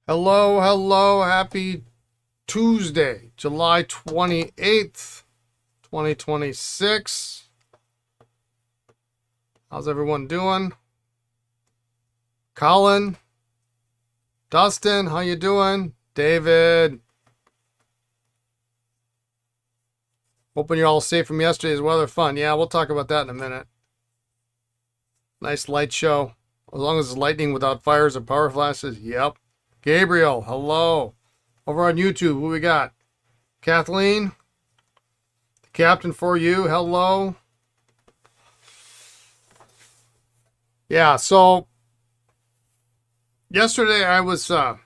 Hello, hello. Happy Tuesday, July 28th, 2026. How's everyone doing? Colin, Dustin, how you doing? David, hoping you're all safe from yesterday's weather fun. Yeah, we'll talk about that in a minute. Nice light show. As long as it's lightning without fires or power flashes. Yep. Gabriel, hello. Over on YouTube, who we got? Kathleen, the captain for you. Hello. Yeah, so yesterday I was you're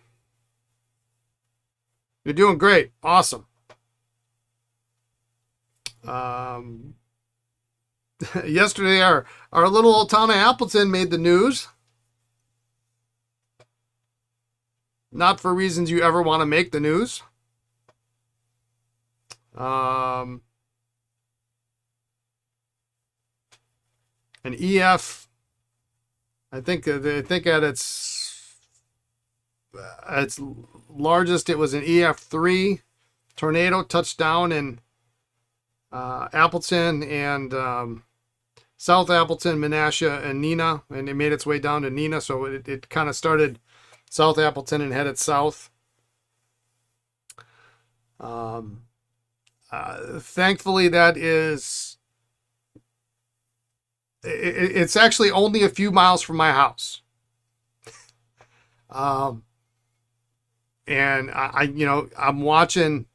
doing great. Awesome. Um Yesterday our little old town of Appleton made the news. Not for reasons you ever want to make the news. An EF, I think at its largest it was an EF3 tornado touched down in Appleton and South Appleton, Menasha, and Neenah, and it made its way down to Neenah, so it kind of started South Appleton and headed south. Thankfully, it's actually only a few miles from my house. And I'm watching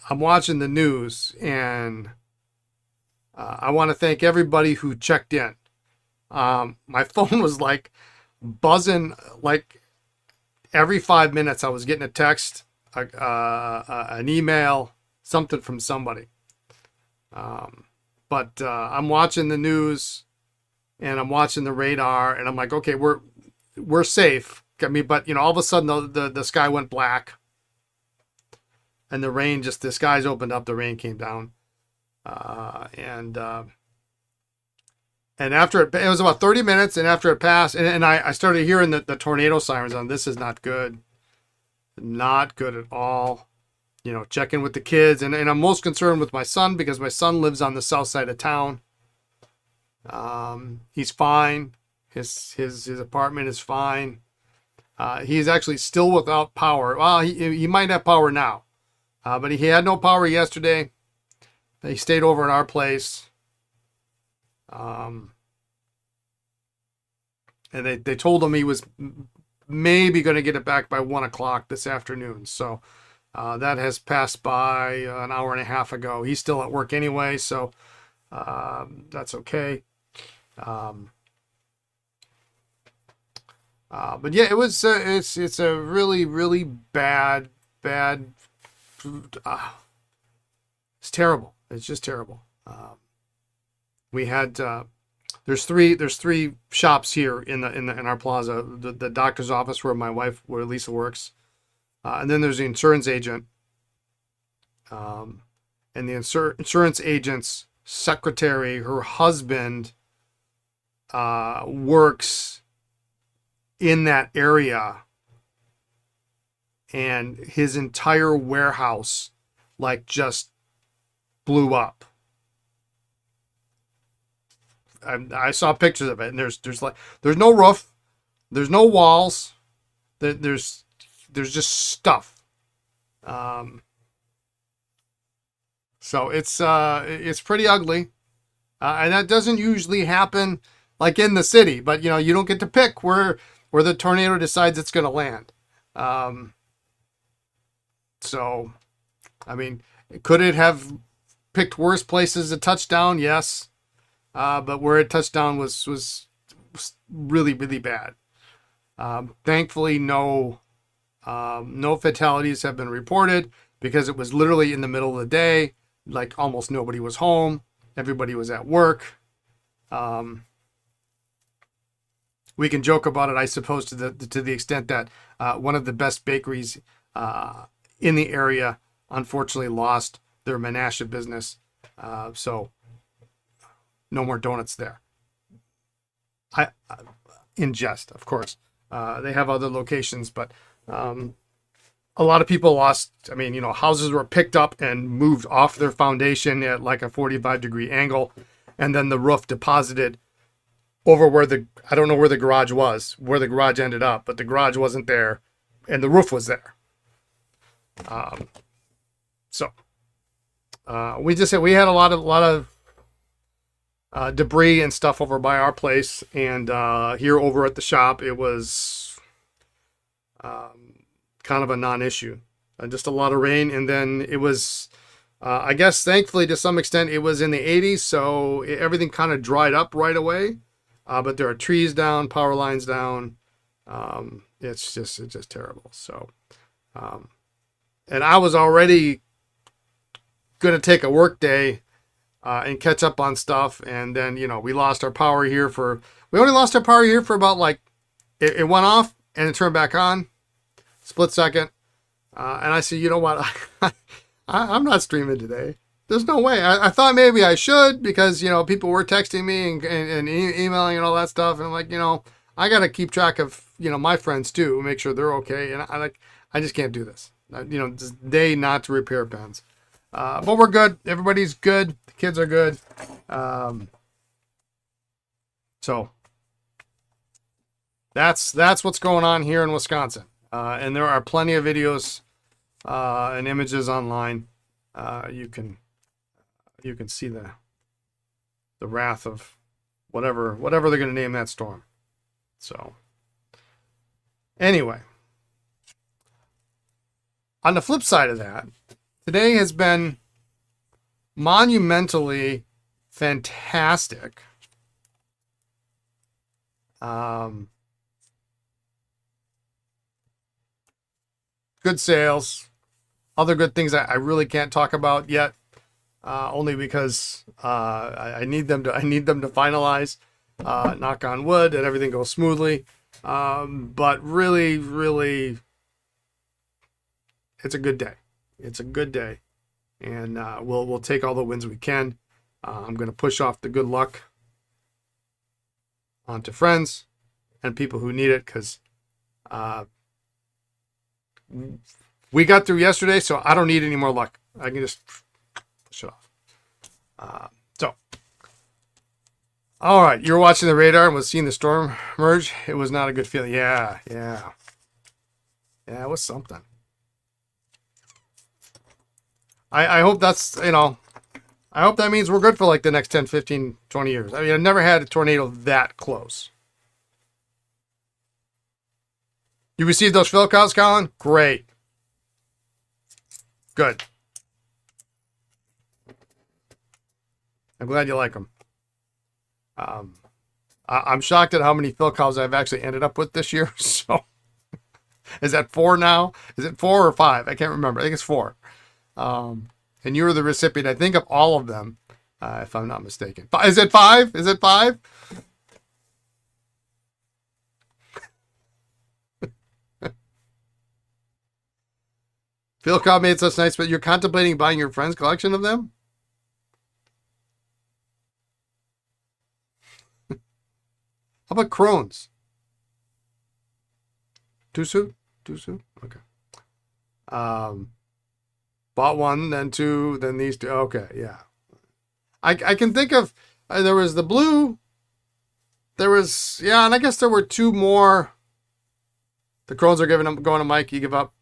the news, and I want to thank everybody who checked in. My phone was like buzzing, like every 5 minutes I was getting a text, an email, something from somebody. But I'm watching the news and I'm watching the radar, and I'm like, okay, we're safe. But all of a sudden the sky went black, and the skies opened up, the rain came down, and after it was about 30 minutes, and after it passed, and I started hearing the tornado sirens on. This is not good. Not good at all. Checking with the kids. And I'm most concerned with my son, because my son lives on the south side of town. He's fine. His apartment is fine. He's actually still without power. Well, he might have power now. But he had no power yesterday. He stayed over at our place. And they told him he was maybe going to get it back by 1 o'clock this afternoon. So that has passed by an hour and a half ago. He's still at work anyway, so that's okay. But yeah, it's a really, really bad. It's terrible. It's just terrible. We had there's three shops here in our plaza. The doctor's office where where Lisa works, and then there's the insurance agent, and the insurance agent's secretary, her husband, works in that area, and his entire warehouse just blew up. I saw pictures of it, and there's no roof, there's no walls, there's just stuff. So it's pretty ugly, and that doesn't usually happen in the city. But you don't get to pick where the tornado decides it's going to land. So, I mean, could it have picked worse places to touch down? Yes. But where it touched down was really, really bad. Thankfully, no fatalities have been reported, because it was literally in the middle of the day. Almost nobody was home. Everybody was at work. We can joke about it, I suppose, to the extent that one of the best bakeries in the area unfortunately lost their Menasha business. So no more donuts there. In jest, of course. They have other locations, but a lot of people lost. I mean, houses were picked up and moved off their foundation at like a 45-degree angle, and then the roof deposited over where I don't know where the garage was, where the garage ended up, but the garage wasn't there, and the roof was there. So we had a lot of debris and stuff over by our place, and here over at the shop, it was kind of a non-issue. Just a lot of rain, and then it was, I guess, thankfully to some extent, it was in the 80s, so everything kind of dried up right away. But there are trees down, power lines down. It's just terrible. So, and I was already going to take a work day and catch up on stuff. And then, we lost our power here we only lost our power here for about it went off and it turned back on, split second. And I said, you know what? I'm not streaming today. There's no way. I thought maybe I should because, people were texting me and emailing and all that stuff. And I'm like, I got to keep track of, my friends too, make sure they're okay. And I just can't do this. This day not to repair pens. But we're good. Everybody's good. The kids are good. So that's what's going on here in Wisconsin. And there are plenty of videos and images online. You can see the wrath of whatever they're going to name that storm. So anyway, on the flip side of that, today has been monumentally fantastic. Good sales, other good things I really can't talk about yet. Only because I need them to finalize, knock on wood, and everything goes smoothly. But really, really, it's a good day. It's a good day, and we'll take all the wins we can. I'm going to push off the good luck onto friends and people who need it, because we got through yesterday, so I don't need any more luck. I can just push it off. So, all right, you were watching the radar and was seeing the storm merge. It was not a good feeling. Yeah, it was something. I hope that's, I hope that means we're good for like the next 10, 15, 20 years. I mean, I've never had a tornado that close. You received those fill counts, Colin? Great. Good. I'm glad you like them. I'm shocked at how many fill cows I've actually ended up with this year. So, is that 4 now? Is it 4 or 5? I can't remember. I think it's 4. And you were the recipient, I think, of all of them, if I'm not mistaken. Is it 5? Is it 5? Phil Cobb made such nice, but you're contemplating buying your friend's collection of them? How about Crohn's? Too soon? Okay. Bought 1, then 2, then these 2. Okay, yeah. I can think of, there was the blue. There was, yeah, and I guess there were 2 more. The Crohn's are going to Mike. You give up.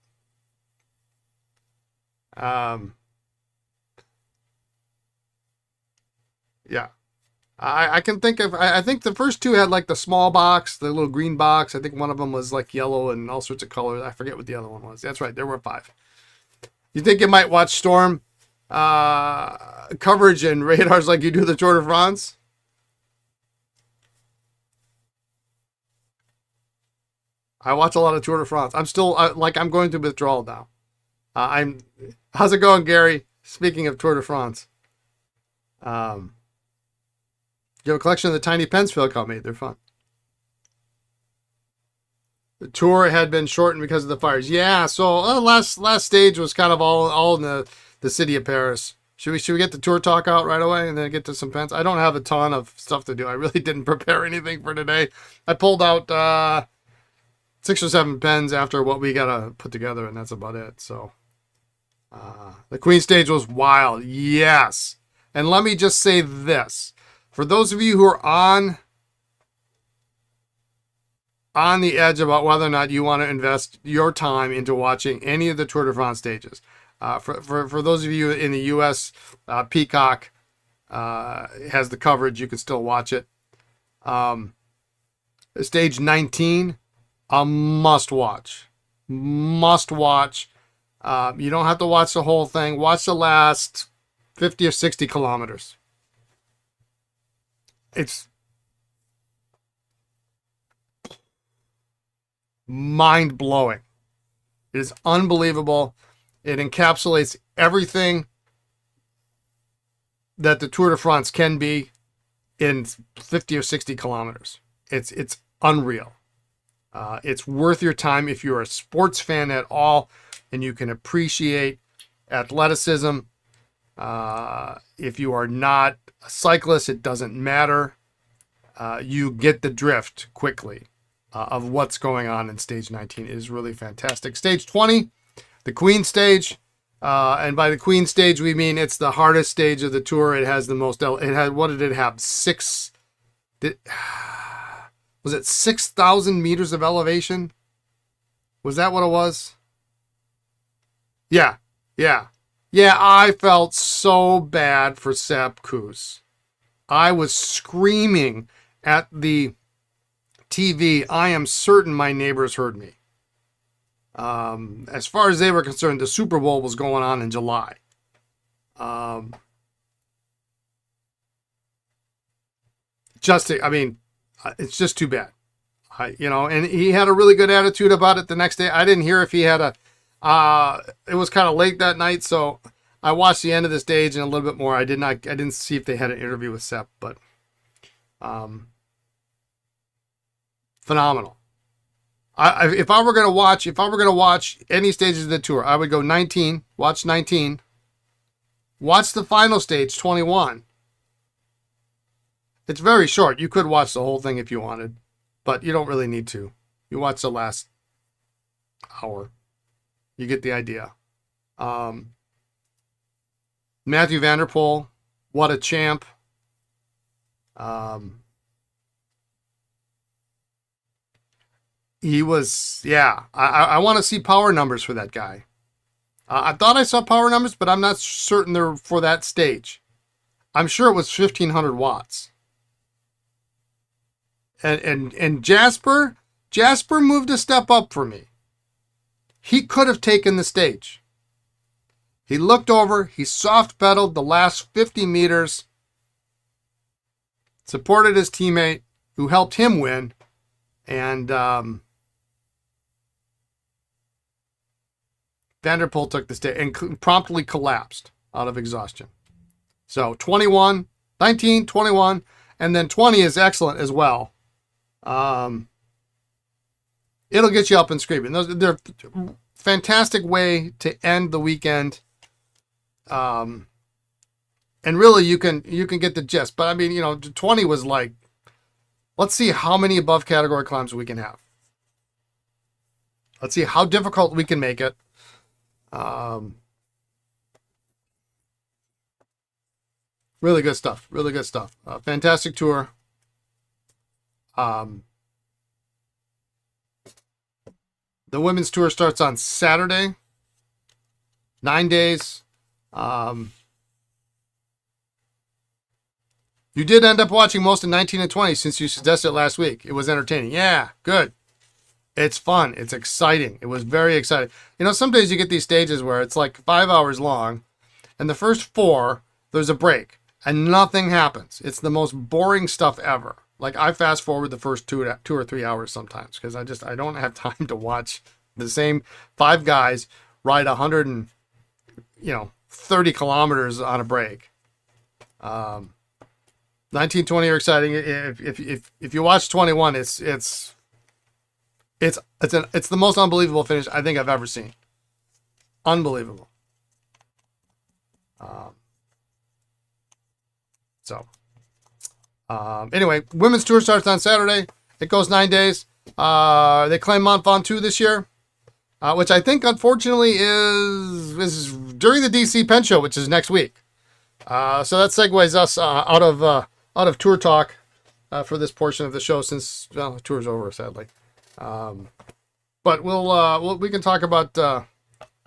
Yeah. I can think of, I think the first 2 had like the small box, the little green box. I think one of them was like yellow and all sorts of colors. I forget what the other one was. That's right. There were 5. You think you might watch storm coverage and radars like you do the Tour de France? I watch a lot of Tour de France. I'm still I'm going through withdrawal now. How's it going, Gary? Speaking of Tour de France. You have a collection of the tiny pens Phil Cobb made. They're fun. The tour had been shortened because of the fires. Yeah, so last stage was kind of all in the city of Paris. Should we get the tour talk out right away and then get to some pens? I don't have a ton of stuff to do. I really didn't prepare anything for today. I pulled out 6 or 7 pens after what we got to put together, and that's about it. So the Queen stage was wild. Yes. And let me just say this. For those of you who are on the edge about whether or not you want to invest your time into watching any of the Tour de France stages, for those of you in the U.S., Peacock has the coverage. You can still watch it. Stage 19, a must watch. Must watch. You don't have to watch the whole thing. Watch the last 50 or 60 kilometers. It's mind-blowing. It is unbelievable. It encapsulates everything that the Tour de France can be in 50 or 60 kilometers. It's unreal. It's worth your time if you're a sports fan at all and you can appreciate athleticism. If you are not a cyclist, it doesn't matter. You get the drift quickly of what's going on in stage 19. It is really fantastic. Stage 20, the Queen stage. And by the Queen stage, we mean it's the hardest stage of the tour. It has the most, it had, what did it have? Was it 6,000 meters of elevation? Was that what it was? Yeah. I felt so bad for Sepp Kuss. I was screaming at the TV. I am certain my neighbors heard me. As far as they were concerned, the Super Bowl was going on in July. It's just too bad. And he had a really good attitude about it the next day. I didn't hear if he had it was kind of late that night, so I watched the end of the stage and a little bit more. I didn't see if they had an interview with Sepp, but phenomenal. If I were going to watch any stages of the tour, I would go 19, watch 19, watch the final stage, 21. It's very short. You could watch the whole thing if you wanted, but you don't really need to. You watch the last hour. You get the idea. Mathieu van der Poel, what a champ. He was, I want to see power numbers for that guy. I thought I saw power numbers, but I'm not certain they're for that stage. I'm sure it was 1,500 watts. And Jasper moved a step up for me. He could have taken the stage. He looked over, he soft pedaled the last 50 meters, supported his teammate who helped him win, and Van der Poel took the stage and promptly collapsed out of exhaustion. So 21, 19, 21, and then 20 is excellent as well. It'll get you up and screaming. They're fantastic way to end the weekend. And really you can get the gist. But I mean, 20 was like, let's see how many above category climbs we can have. Let's see how difficult we can make it. Really good stuff. Really good stuff. Fantastic tour. The women's tour starts on Saturday. 9 days. You did end up watching most of 19 and 20 since you suggested it last week. It was entertaining. Yeah, good. It's fun. It's exciting. It was very exciting. Some days you get these stages where it's like 5 hours long, and the first 4, there's a break, and nothing happens. It's the most boring stuff ever. Like, I fast forward the first 2 or 3 hours sometimes because I don't have time to watch the same 5 guys ride 30 kilometers on a break. 1920 are exciting. If you watch 21, it's the most unbelievable finish I think I've ever seen. Unbelievable. Anyway, women's tour starts on Saturday. It goes 9 days. They claim Mont Ventoux this year, which I think unfortunately is during the DC Pen Show, which is next week. So that segues us out of tour talk for this portion of the show, since the tour's over, sadly. But we can talk about the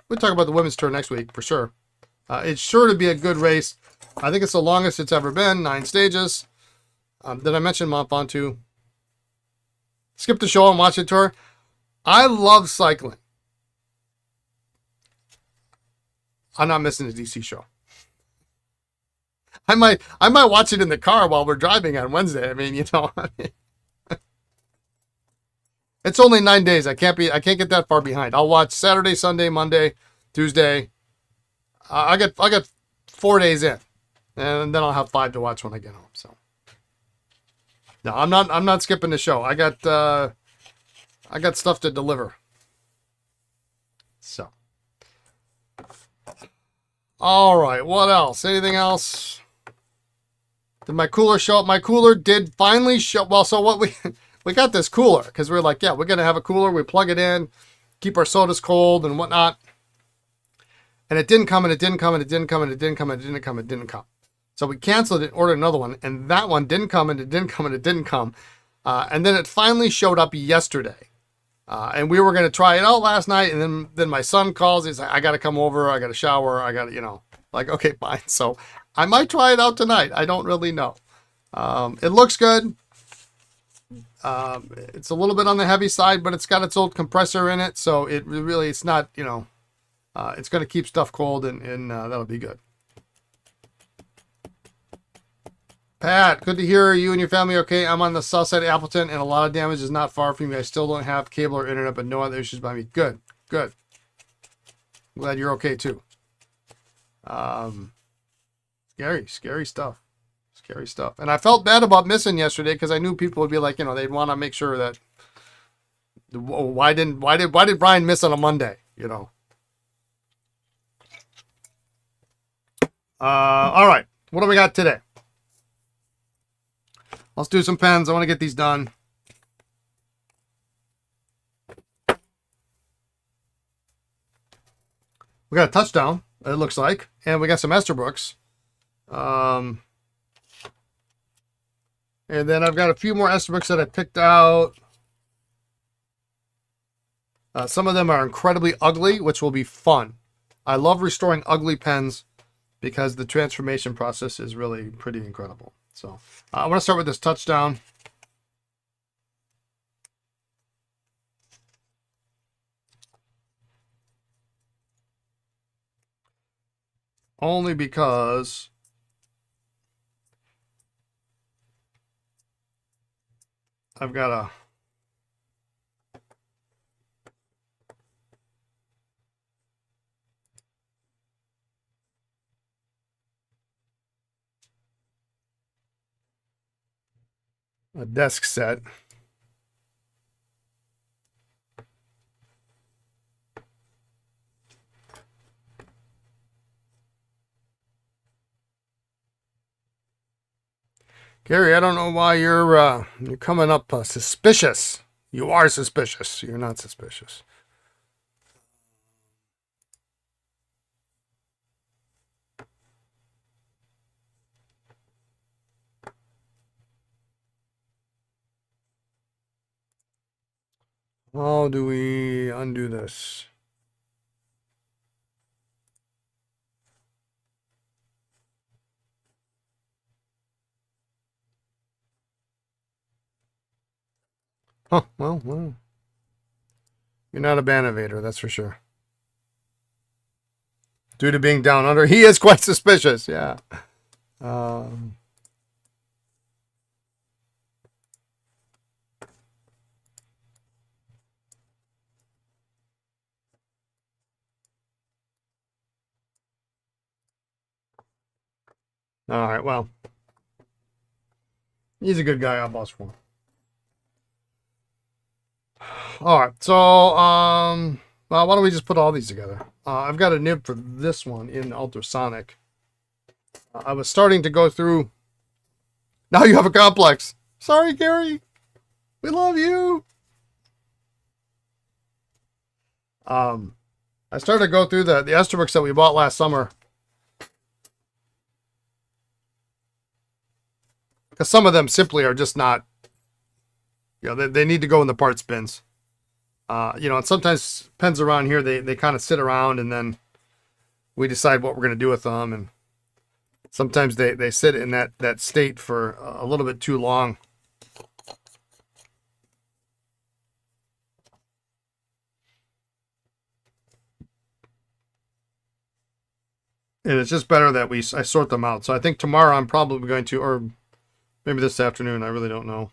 women's tour next week for sure. It's sure to be a good race. I think it's the longest it's ever been, 9 stages. Did I mention Mont Ventoux? Skip the show and watch the tour. I love cycling. I'm not missing the DC show. I might watch it in the car while we're driving on Wednesday. I mean, it's only 9 days. I can't get that far behind. I'll watch Saturday, Sunday, Monday, Tuesday. I get 4 days in, and then I'll have 5 to watch when I get home. So no, I'm not skipping the show. I got stuff to deliver. So, all right. What else? Anything else? Did my cooler show up? My cooler did finally show. Well, so what we got this cooler because we're like, yeah, we're gonna have a cooler. We plug it in, keep our sodas cold and whatnot. And it didn't come, and it didn't come, and it didn't come, and it didn't come, and it didn't come, and it didn't come. So we canceled it, ordered another one, and that one didn't come, and it didn't come, and it didn't come. And then it finally showed up yesterday. And we were going to try it out last night, and then my son calls. He's like, I got to come over. I got to shower. I got to, like, okay, fine. So I might try it out tonight. I don't really know. It looks good. It's a little bit on the heavy side, but it's got its old compressor in it. So it's not, it's going to keep stuff cold, and that'll be good. Pat, good to hear you and your family okay. I'm on the south side of Appleton, and a lot of damage is not far from me. I still don't have cable or internet, but no other issues by me. Good. Glad you're okay, too. Scary stuff. And I felt bad about missing yesterday because I knew people would be like, they'd want to make sure that why did Brian miss on a Monday, All right. What do we got today? Let's do some pens. I want to get these done. We got a touchdown, it looks like. And we got some Esterbrook's. And then I've got a few more Esterbrook's that I picked out. Some of them are incredibly ugly, which will be fun. I love restoring ugly pens because the transformation process is really pretty incredible. So I want to start with this touchdown. Only because I've got a desk set. Gary, I don't know why you're coming up suspicious. You are suspicious. You're not suspicious. How do we undo this? Oh, well. You're not a Bannovator, that's for sure. Due to being down under, he is quite suspicious, yeah. All right, well. He's a good guy, I'll boss for him. All right, so, well, why don't we just put all these together? I've got a nib for this one in ultrasonic. I was starting to go through. Now you have a complex. Sorry, Gary. We love you. I started to go through the Esterbrook's that we bought last summer, because some of them simply are just not, they need to go in the parts bins. And sometimes pens around here, they kind of sit around and then we decide what we're going to do with them. And sometimes they sit in that state for a little bit too long. And it's just better that I sort them out. So I think tomorrow I'm probably going to, or maybe this afternoon, I really don't know.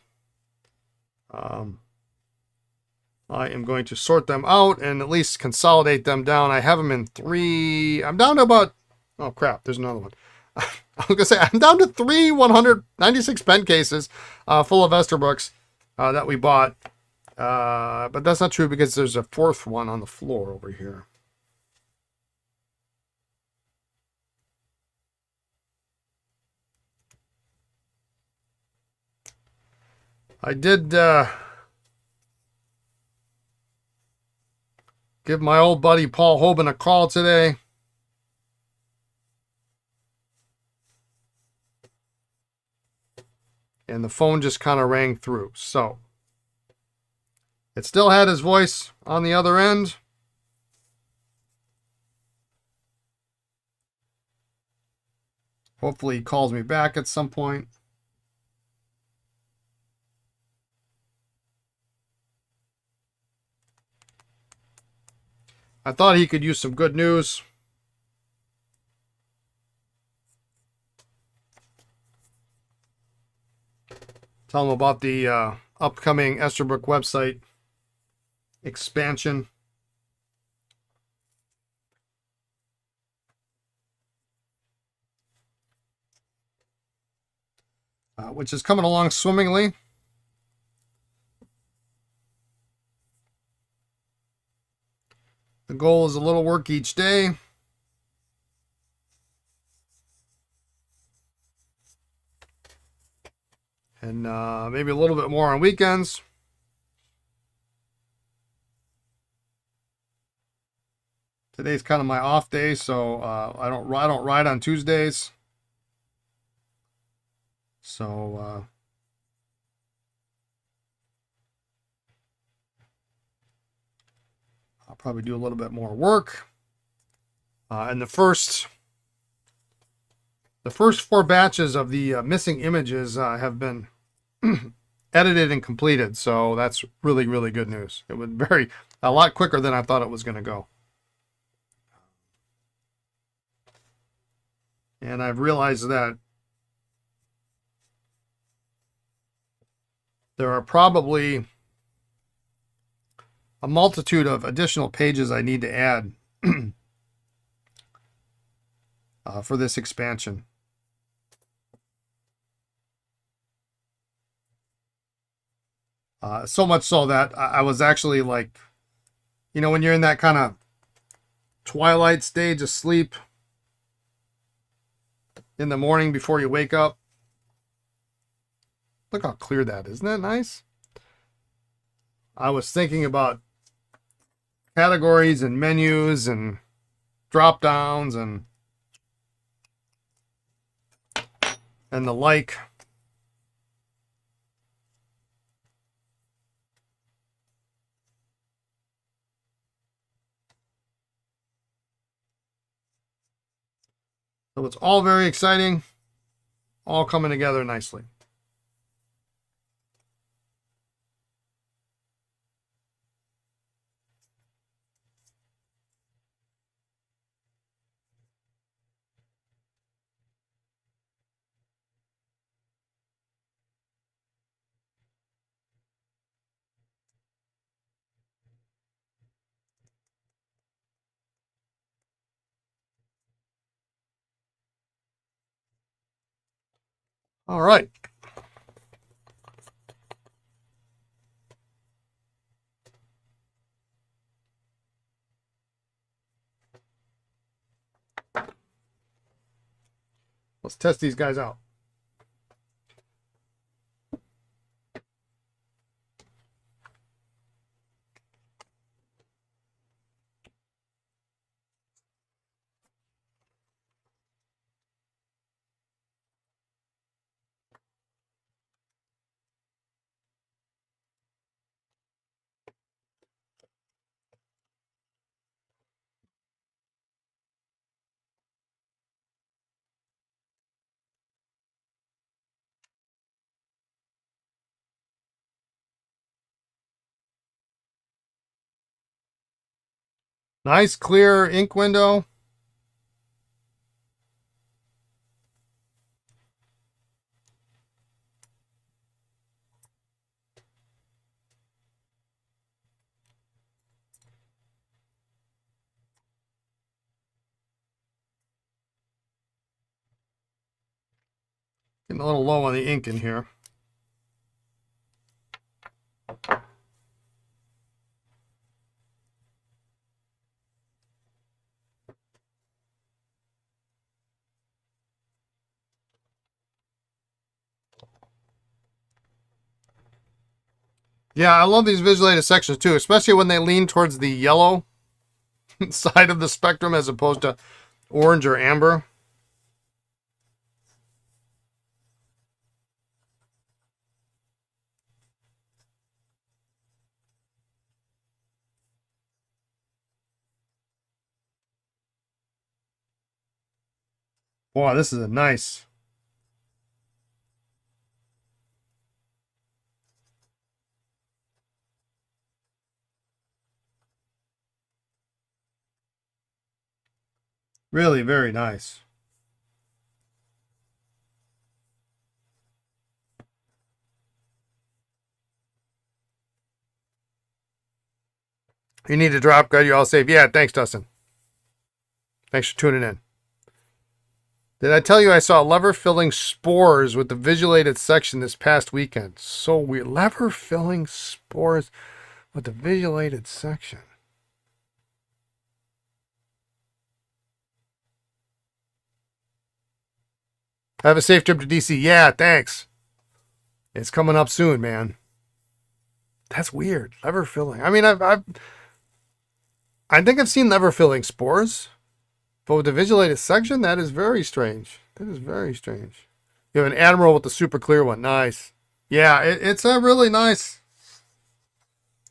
I am going to sort them out and at least consolidate them down. I have them in 3. I'm down to about, oh crap, there's another one. I was going to say, I'm down to 3 196 pen cases full of Esterbrook's that we bought. But that's not true because there's a 4th one on the floor over here. I did give my old buddy Paul Hoban a call today. And the phone just kind of rang through. So it still had his voice on the other end. Hopefully he calls me back at some point. I thought he could use some good news. Tell him about the upcoming Esterbrook website expansion. Which is coming along swimmingly. The goal is a little work each day. And maybe a little bit more on weekends. Today's kind of my off day, so I don't ride on Tuesdays. So I'll probably do a little bit more work. And the first 4 batches of the missing images have been edited and completed. So that's really, really good news. It was a lot quicker than I thought it was going to go. And I've realized that there are probably a multitude of additional pages I need to add for this expansion. So much so that I was actually like, when you're in that kind of twilight stage of sleep in the morning before you wake up. Look how clear that is. Isn't that nice? I was thinking about categories and menus and drop downs and the like. So it's all very exciting, all coming together nicely. All right. Let's test these guys out. Nice clear ink window. Getting a little low on the ink in here. Yeah, I love these visualized sections too, especially when they lean towards the yellow side of the spectrum as opposed to orange or amber. Boy, this is a nice. Really very nice. You need a drop guide, you're all safe. Yeah, thanks, Dustin. Thanks for tuning in. Did I tell you I saw lever filling spores with the visualated section this past weekend? So weird. Lever filling spores with the visualated section. Have a safe trip to DC. Yeah, thanks. It's coming up soon, man. That's weird. Lever filling. I mean, I think I've seen lever filling spores, but with the visualated section, that is very strange. That is very strange. You have an Admiral with the super clear one. Nice. Yeah, it's a really nice.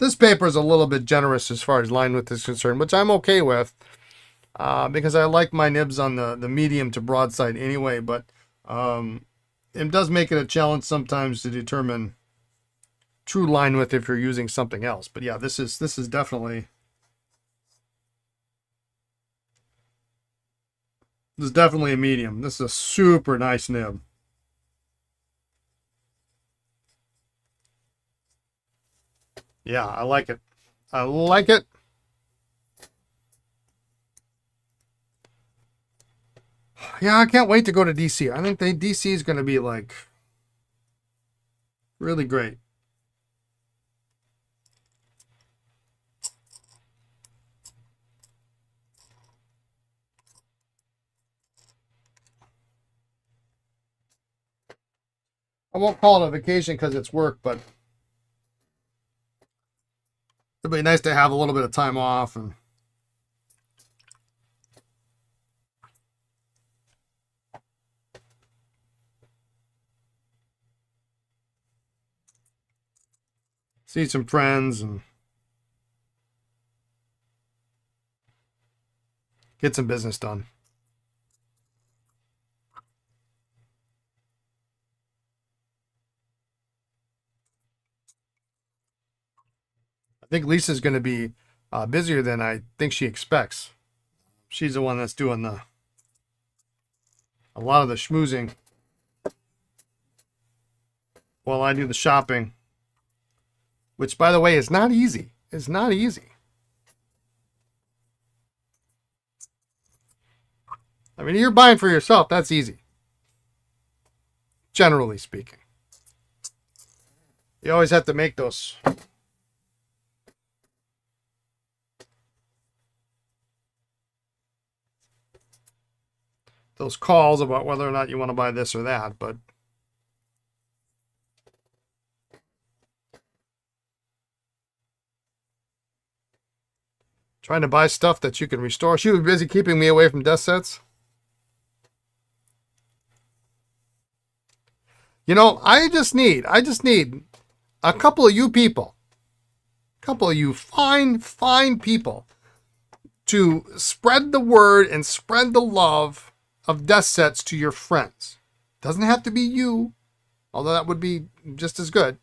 This paper is a little bit generous as far as line width is concerned, which I'm okay with because I like my nibs on the medium to broadside anyway, but it does make it a challenge sometimes to determine true line width if you're using something else. But yeah, this is definitely a medium. This is a super nice nib. Yeah, I like it. I like it. Yeah, I can't wait to go to DC. I think DC is going to be like really great. I won't call it a vacation because it's work, but it'd be nice to have a little bit of time off and see some friends and get some business done. I think Lisa's going to be busier than I think she expects. She's the one that's doing a lot of the schmoozing while I do the shopping, which, by the way, is not easy. It's not easy. I mean, you're buying for yourself. That's easy. Generally speaking. You always have to make those calls about whether or not you want to buy this or that, but trying to buy stuff that you can restore. She was busy keeping me away from desk sets. You know, I just need a couple of you people, a couple of you fine people to spread the word and spread the love of desk sets to your friends. Doesn't have to be you, although that would be just as good.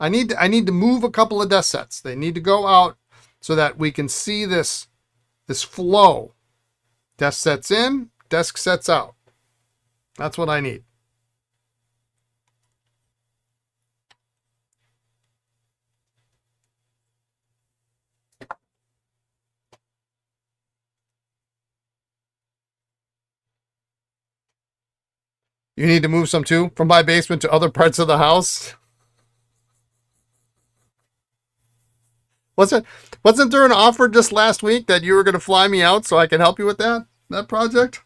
I need to move a couple of desk sets. They need to go out so that we can see this This flow. Desk sets in, desk sets out. That's what I need. You need to move some too from my basement to other parts of the house. Wasn't there an offer just last week that you were going to fly me out so I can help you with that project?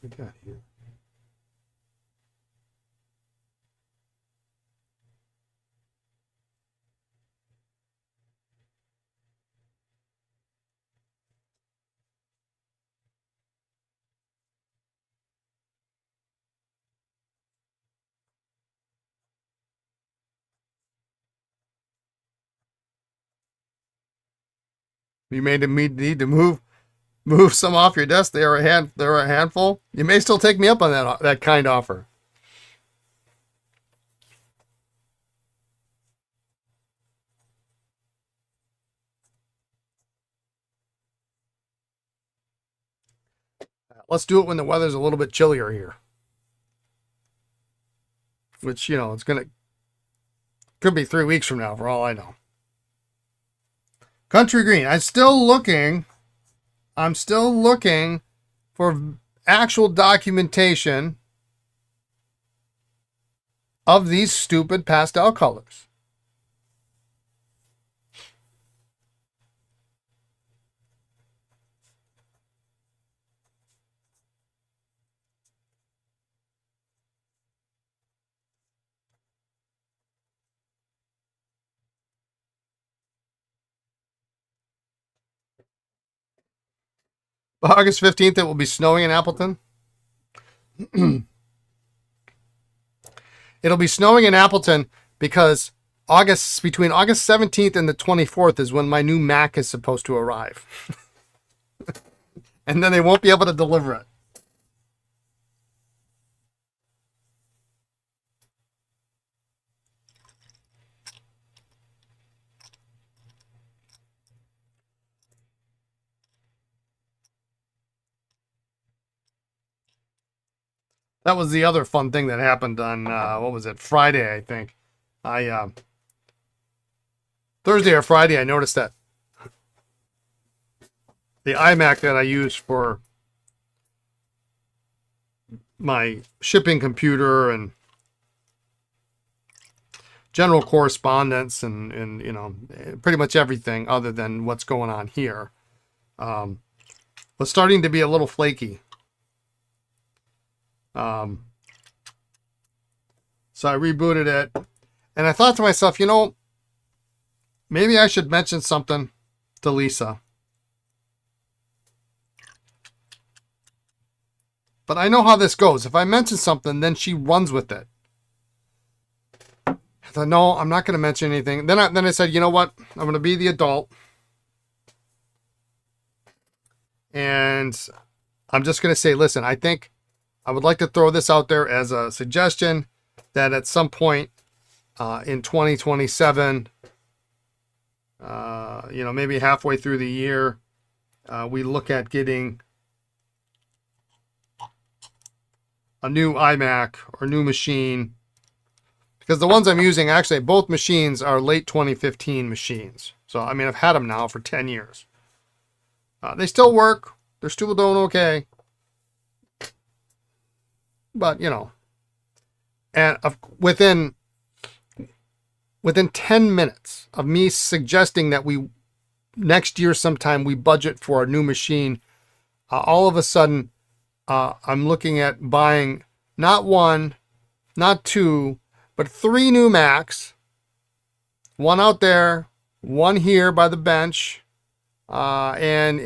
We got here. You made me need to move some off your desk. They're a handful. You may still take me up on that kind offer. Let's do it when the weather's a little bit chillier here. Which, it's could be 3 weeks from now for all I know. Country Green. I'm still looking for actual documentation of these stupid pastel colors. August 15th, it will be snowing in Appleton. It'll be snowing in Appleton because between August 17th and the 24th is when my new Mac is supposed to arrive. And then they won't be able to deliver it. That was the other fun thing that happened on, Friday, I think. Thursday or Friday, I noticed that the iMac that I use for my shipping computer and general correspondence and pretty much everything other than what's going on here, was starting to be a little flaky. So I rebooted it, and I thought to myself, maybe I should mention something to Lisa. But I know how this goes. If I mention something, then she runs with it. I thought, no, I'm not going to mention anything. Then I said, you know what? I'm going to be the adult. And I'm just going to say, listen, I think I would like to throw this out there as a suggestion that at some point in 2027, maybe halfway through the year, we look at getting a new iMac or new machine. Because the ones I'm using, actually, both machines are late 2015 machines. So, I've had them now for 10 years. They still work. They're still doing okay. But, and within 10 minutes of me suggesting that next year sometime we budget for a new machine, all of a sudden, I'm looking at buying not one, not two, but 3 new Macs. One out there, one here by the bench. And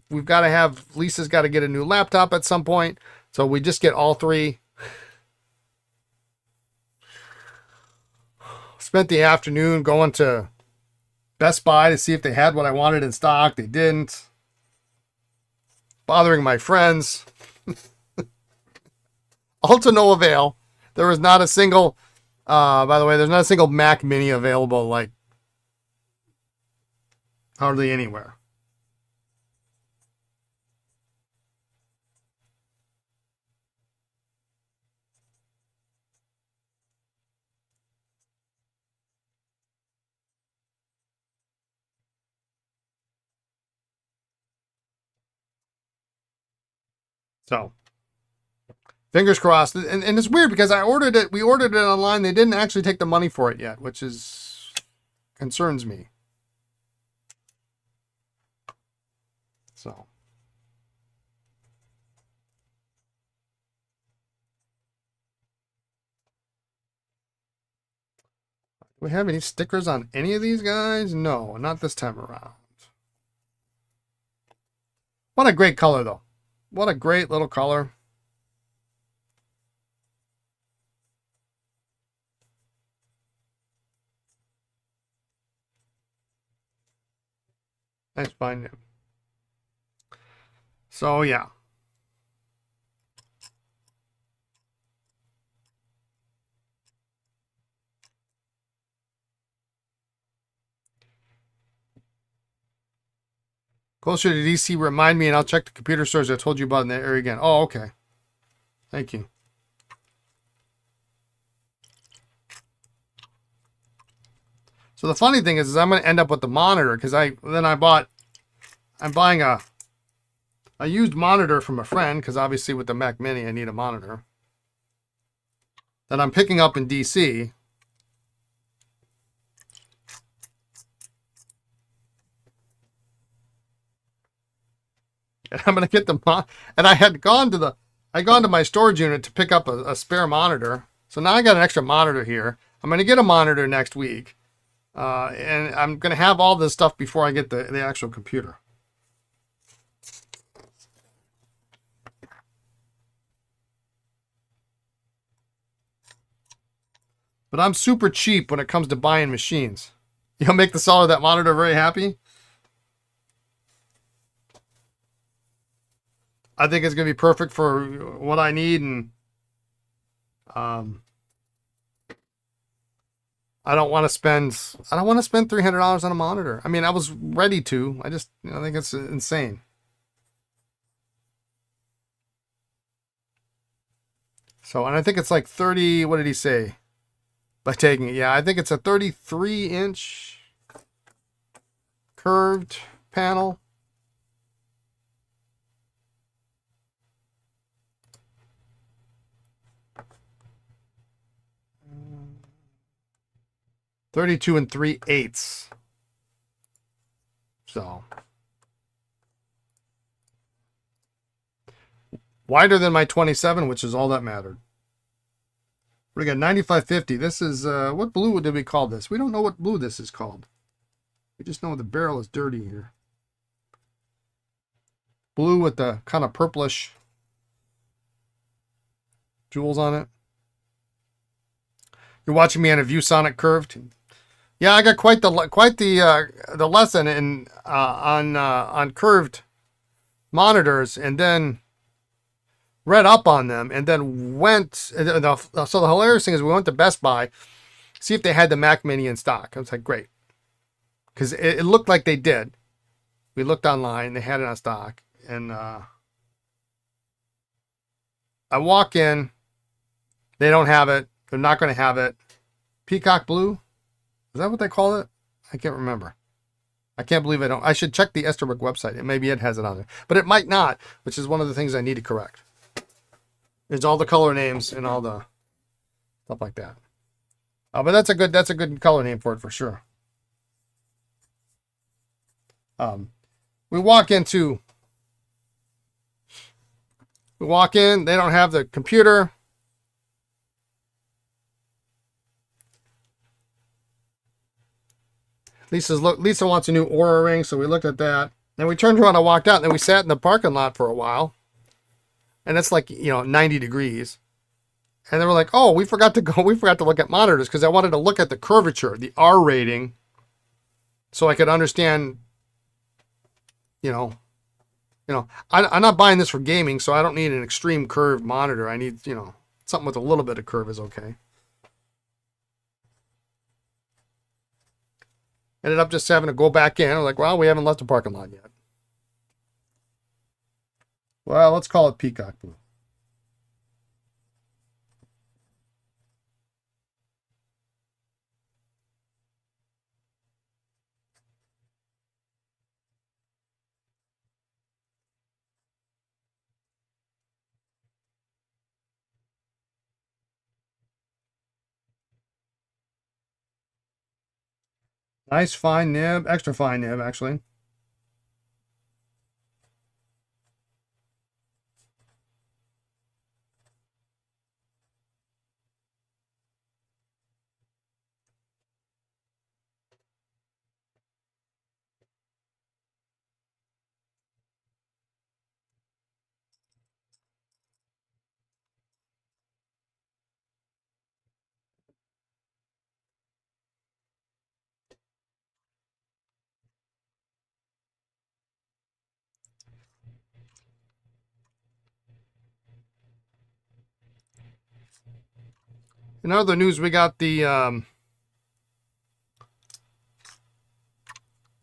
we've got to have, Lisa's got to get a new laptop at some point. So we just get all 3. Spent the afternoon going to Best Buy to see if they had what I wanted in stock. They didn't. Bothering my friends. All to no avail. There was not a single, by the way, there's not a single Mac Mini available like Hardly anywhere. So fingers crossed. And it's weird because I ordered it. We ordered it online. They didn't actually take the money for it yet, which is concerns me. So. Do we have any stickers on any of these guys? No, not this time around. What a great color, though. What a great little color. Nice find him. So, yeah. Closer to DC, remind me, and I'll check the computer stores I told you about in that area again. Oh, okay. Thank you. So the funny thing is I'm going to end up with the monitor because I'm buying a used monitor from a friend because obviously with the Mac Mini I need a monitor that I'm picking up in DC. And I'm going to get the and I had gone to my storage unit to pick up a spare monitor. So now I got an extra monitor here. I'm going to get a monitor next week. And I'm going to have all this stuff before I get the actual computer. But I'm super cheap when it comes to buying machines. You'll make the seller of that monitor very happy. I think it's going to be perfect for what I need, and I don't want to spend $300 on a monitor. I mean, I was ready to. I think it's insane. So, and I think it's like 30, what did he say? By taking it. Yeah, I think it's a 33-inch curved panel. $32 3/8. So wider than my 27, which is all that mattered. We got 9550. This is what blue did we call this? We don't know what blue this is called. We just know the barrel is dirty here. Blue with the kind of purplish jewels on it. You're watching me on a ViewSonic curved. Yeah, I got quite the lesson in on curved monitors, and then read up on them, and then went. So the hilarious thing is, we went to Best Buy, see if they had the Mac Mini in stock. I was like, great, because it looked like they did. We looked online, they had it on stock, and I walk in, they don't have it. They're not going to have it. Peacock blue. Is that what they call it? I can't remember. I can't believe I don't. I should check the Esterbrook website. Maybe it has it on there. But it might not, which is one of the things I need to correct. It's all the color names and all the stuff like that. But that's a good color name for it for sure. We walk in, they don't have the computer. Lisa wants a new Aura ring, so we looked at that. Then we turned around and walked out, and then we sat in the parking lot for a while. And it's like, 90 degrees. And they were like, oh, we forgot to look at monitors, because I wanted to look at the curvature, the R rating, so I could understand, I'm not buying this for gaming, so I don't need an extreme curved monitor. I need, something with a little bit of curve is okay. Ended up just having to go back in. I'm like, well, we haven't left the parking lot yet. Well, let's call it peacock blue. Nice fine nib, extra fine nib actually. In other news, we got the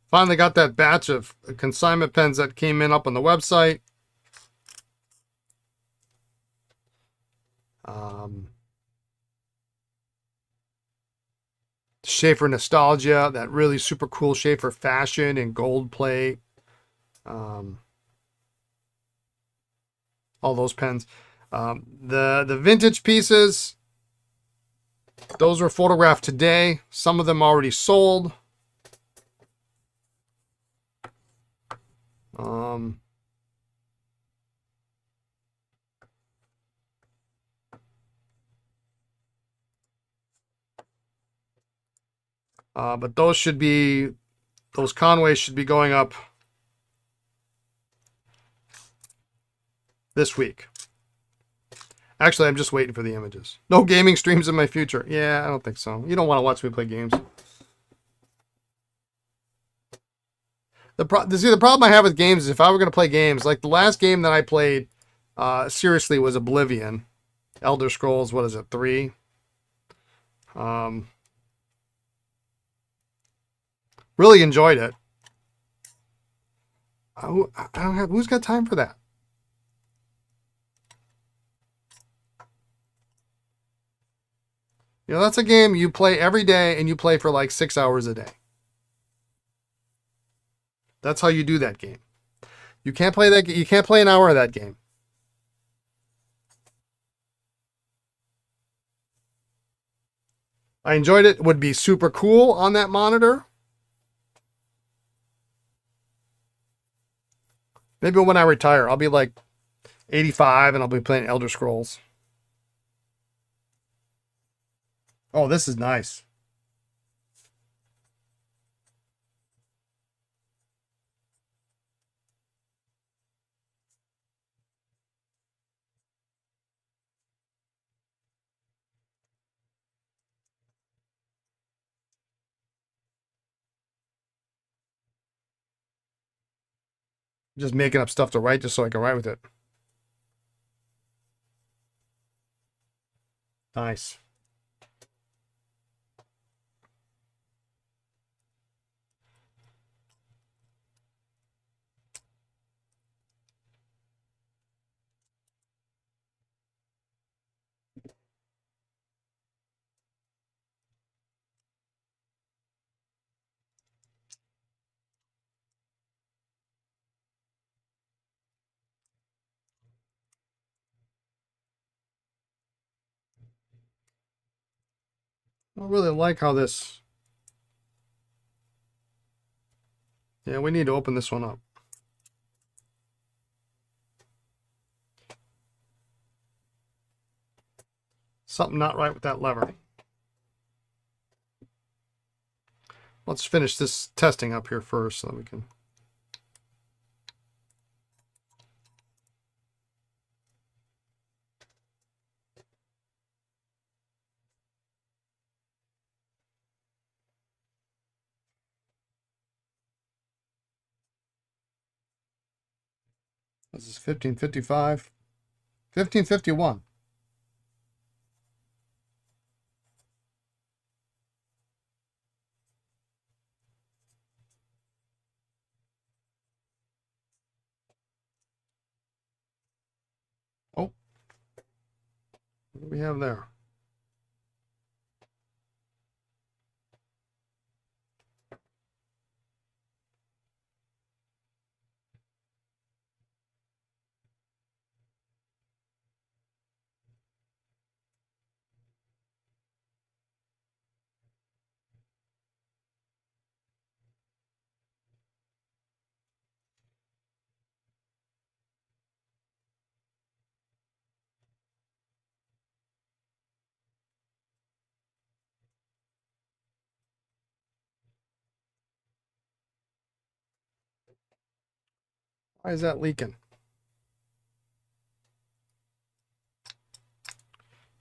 finally got that batch of consignment pens that came in up on the website. Sheaffer Nostalgia, that really super cool Sheaffer fashion and gold plate. All those pens. The vintage pieces, those were photographed today. Some of them already sold. But those Conways should be going up this week. Actually, I'm just waiting for the images. No gaming streams in my future. Yeah, I don't think so. You don't want to watch me play games. The problem I have with games is if I were going to play games, like the last game that I played, seriously, was Oblivion. Elder Scrolls, what is it, 3? Really enjoyed it. I don't have, who's got time for that? You know, that's a game you play every day and you play for like 6 hours a day. That's how you do that game. You can't play that. You can't play an hour of that game. I enjoyed it. It would be super cool on that monitor. Maybe when I retire, I'll be like 85 and I'll be playing Elder Scrolls. Oh, this is nice. Just making up stuff to write just so I can write with it. Nice. I really like how this... Yeah, we need to open this one up. Something not right with that lever. Let's finish this testing up here first so that we can... This is 1555. 1551. What do we have there? Why is that leaking?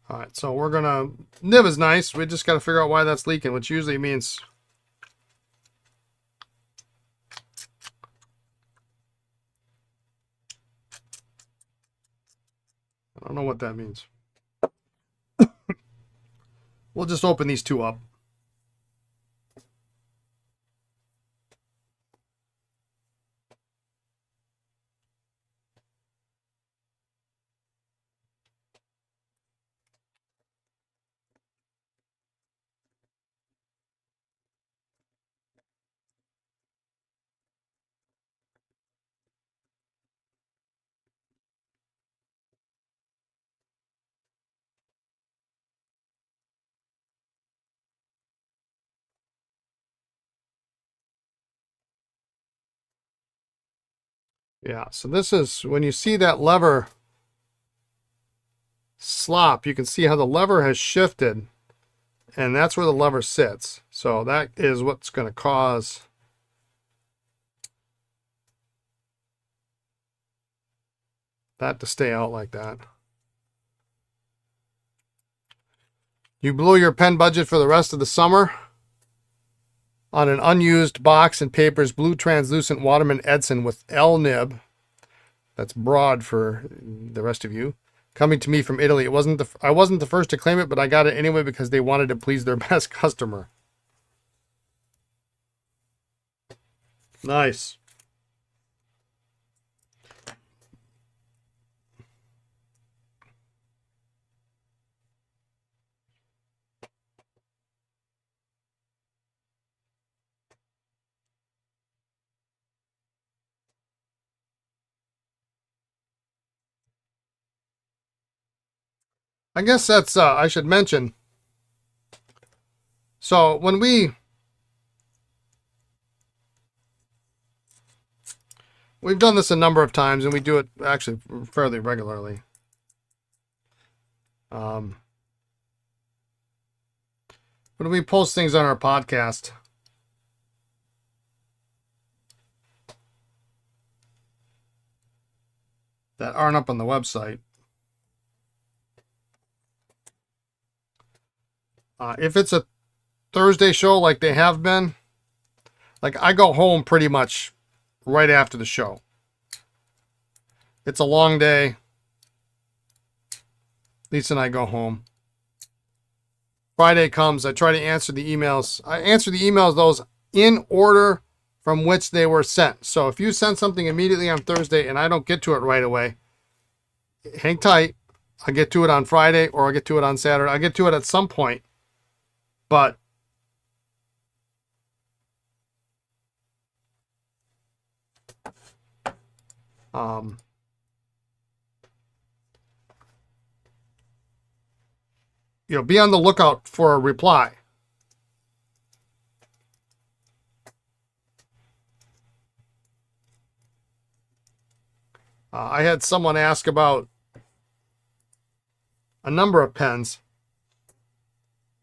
All right, so we're gonna, nib is nice. We just got to figure out why that's leaking, which usually means I don't know what that means. We'll just open these two up. Yeah, so this is, when you see that lever slop, you can see how the lever has shifted, and that's where the lever sits. So that is what's going to cause that to stay out like that. You blew your pen budget for the rest of the summer on an unused box and papers blue translucent Waterman Edson with L nib. That's broad for the rest of you. Coming to me from Italy. I wasn't the first to claim it, but I got it anyway because they wanted to please their best customer. Nice. I guess that's, I should mention. So when we've done this a number of times, and we do it actually fairly regularly. When we post things on our podcast, that aren't up on the website, if it's a Thursday show like they have been, like I go home pretty much right after the show. It's a long day. Lisa and I go home. Friday comes, I try to answer the emails. I answer the emails, those in order from which they were sent. So if you send something immediately on Thursday and I don't get to it right away, hang tight. I'll get to it on Friday or I'll get to it on Saturday. I'll get to it at some point. But be on the lookout for a reply. I had someone ask about a number of pens,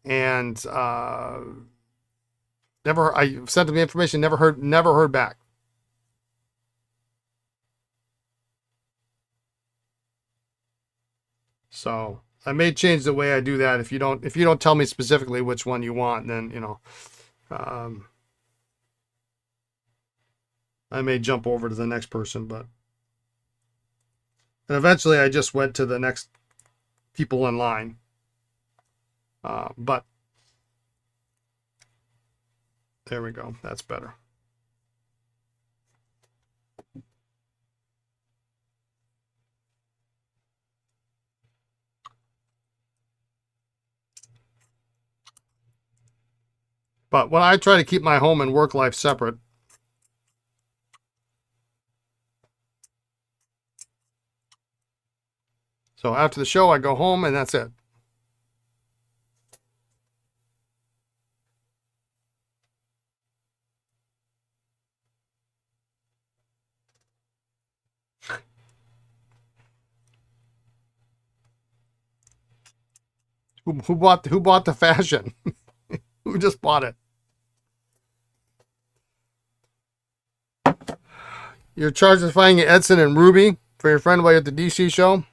and I sent them the information, never heard back. So I may change the way I do that. If you don't tell me specifically which one you want, then I may jump over to the next person. But and eventually I just went to the next people in line. But there we go. That's better. But when I try to keep my home and work life separate, so after the show, I go home and that's it. Who bought the fashion? Who just bought it? You're charged with finding Edson and Ruby for your friend while you're at the DC show.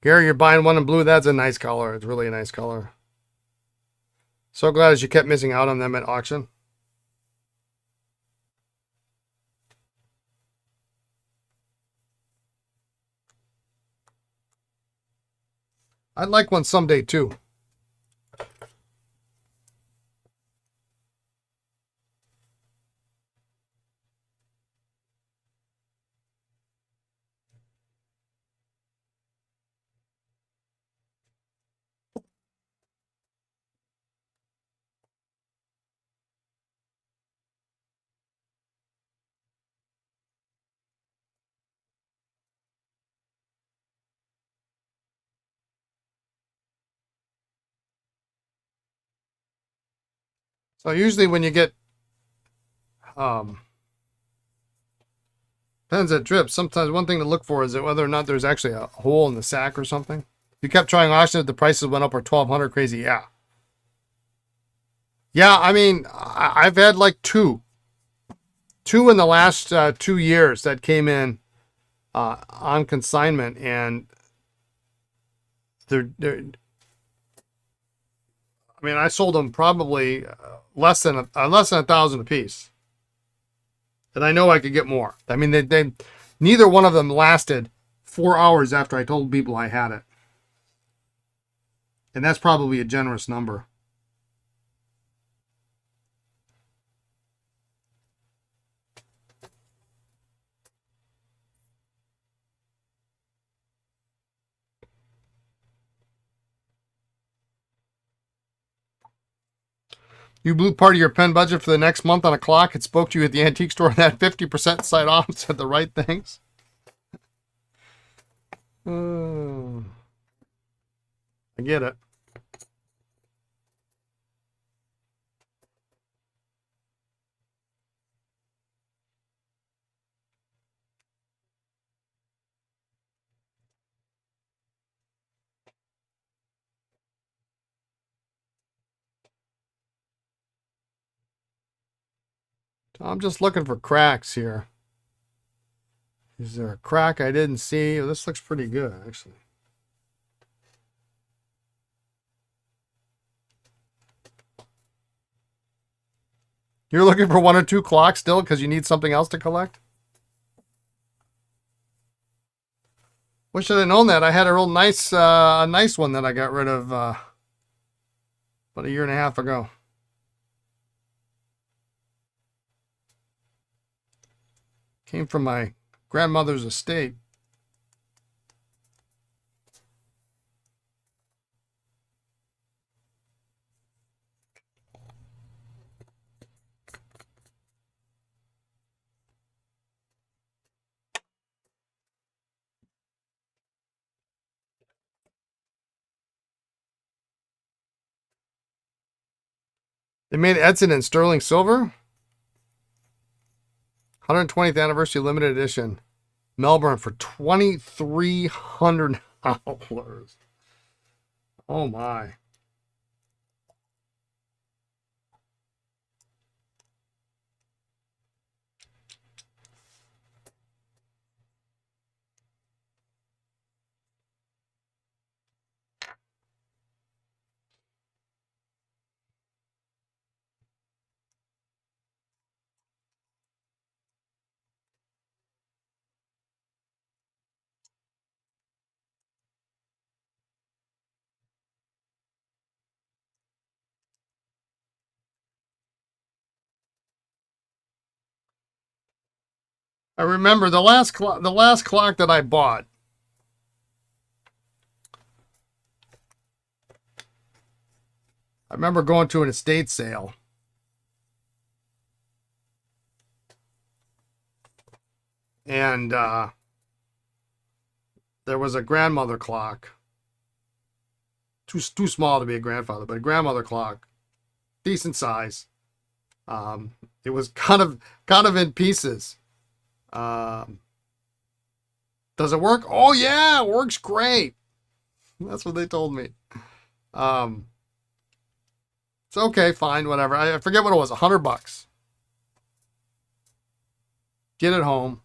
Gary, you're buying one in blue. That's a nice color. It's really a nice color. So glad as you kept missing out on them at auction. I'd like one someday too. So usually when you get pens that drip, sometimes one thing to look for is that whether or not there's actually a hole in the sack or something. If you kept trying auction if the prices went up or 1,200 crazy, yeah. Yeah, I mean, I've had like two in the last 2 years that came in on consignment, and they're I mean, I sold them probably less than 1,000 a piece, and I know I could get more. I mean, they neither one of them lasted 4 hours after I told people I had it, and that's probably a generous number. You blew part of your pen budget for the next month on a clock. It spoke to you at the antique store and that 50% side off said the right things. I get it. I'm just looking for cracks here. Is there a crack I didn't see? Oh, this looks pretty good, actually. You're looking for 1 or 2 clocks still because you need something else to collect? Wish I'd have known that. I had a real nice one that I got rid of about 1.5 years ago. Came from my grandmother's estate. They made Edson in sterling silver. 120th anniversary limited edition. Melbourne for $2,300. Oh my. I remember the last clock that I bought. remember going to an estate sale. And there was a grandmother clock. Too small to be a grandfather, but a grandmother clock. Decent size. It was kind of in pieces. Does it work? Oh yeah, it works great. That's what they told me. It's okay, fine, whatever. I forget what it was, $100. Get it home.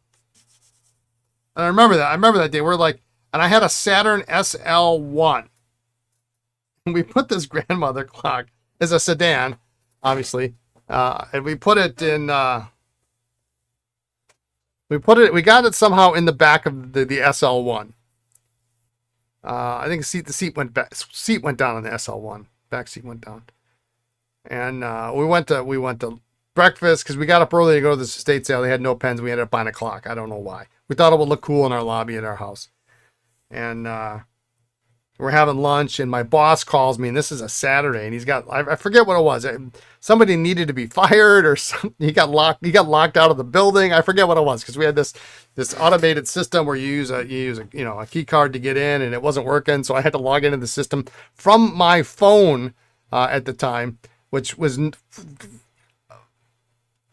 And I remember that. I remember that day. We're like, and I had a Saturn SL1. And we put this grandmother clock as a sedan, obviously. And we put it in, we got it somehow in the back of the SL1. I think the seat went down on the SL1. Back seat went down. And we went to breakfast because we got up early to go to this estate sale. They had no pens. We ended up buying a clock. I don't know why. We thought it would look cool in our lobby at our house. And we're having lunch, and my boss calls me, and this is a Saturday, and he's got, I forget what it was. Somebody needed to be fired, or something. He got locked out of the building. I forget what it was, because we had this automated system where you use a a key card to get in, and it wasn't working, so I had to log into the system from my phone at the time, which was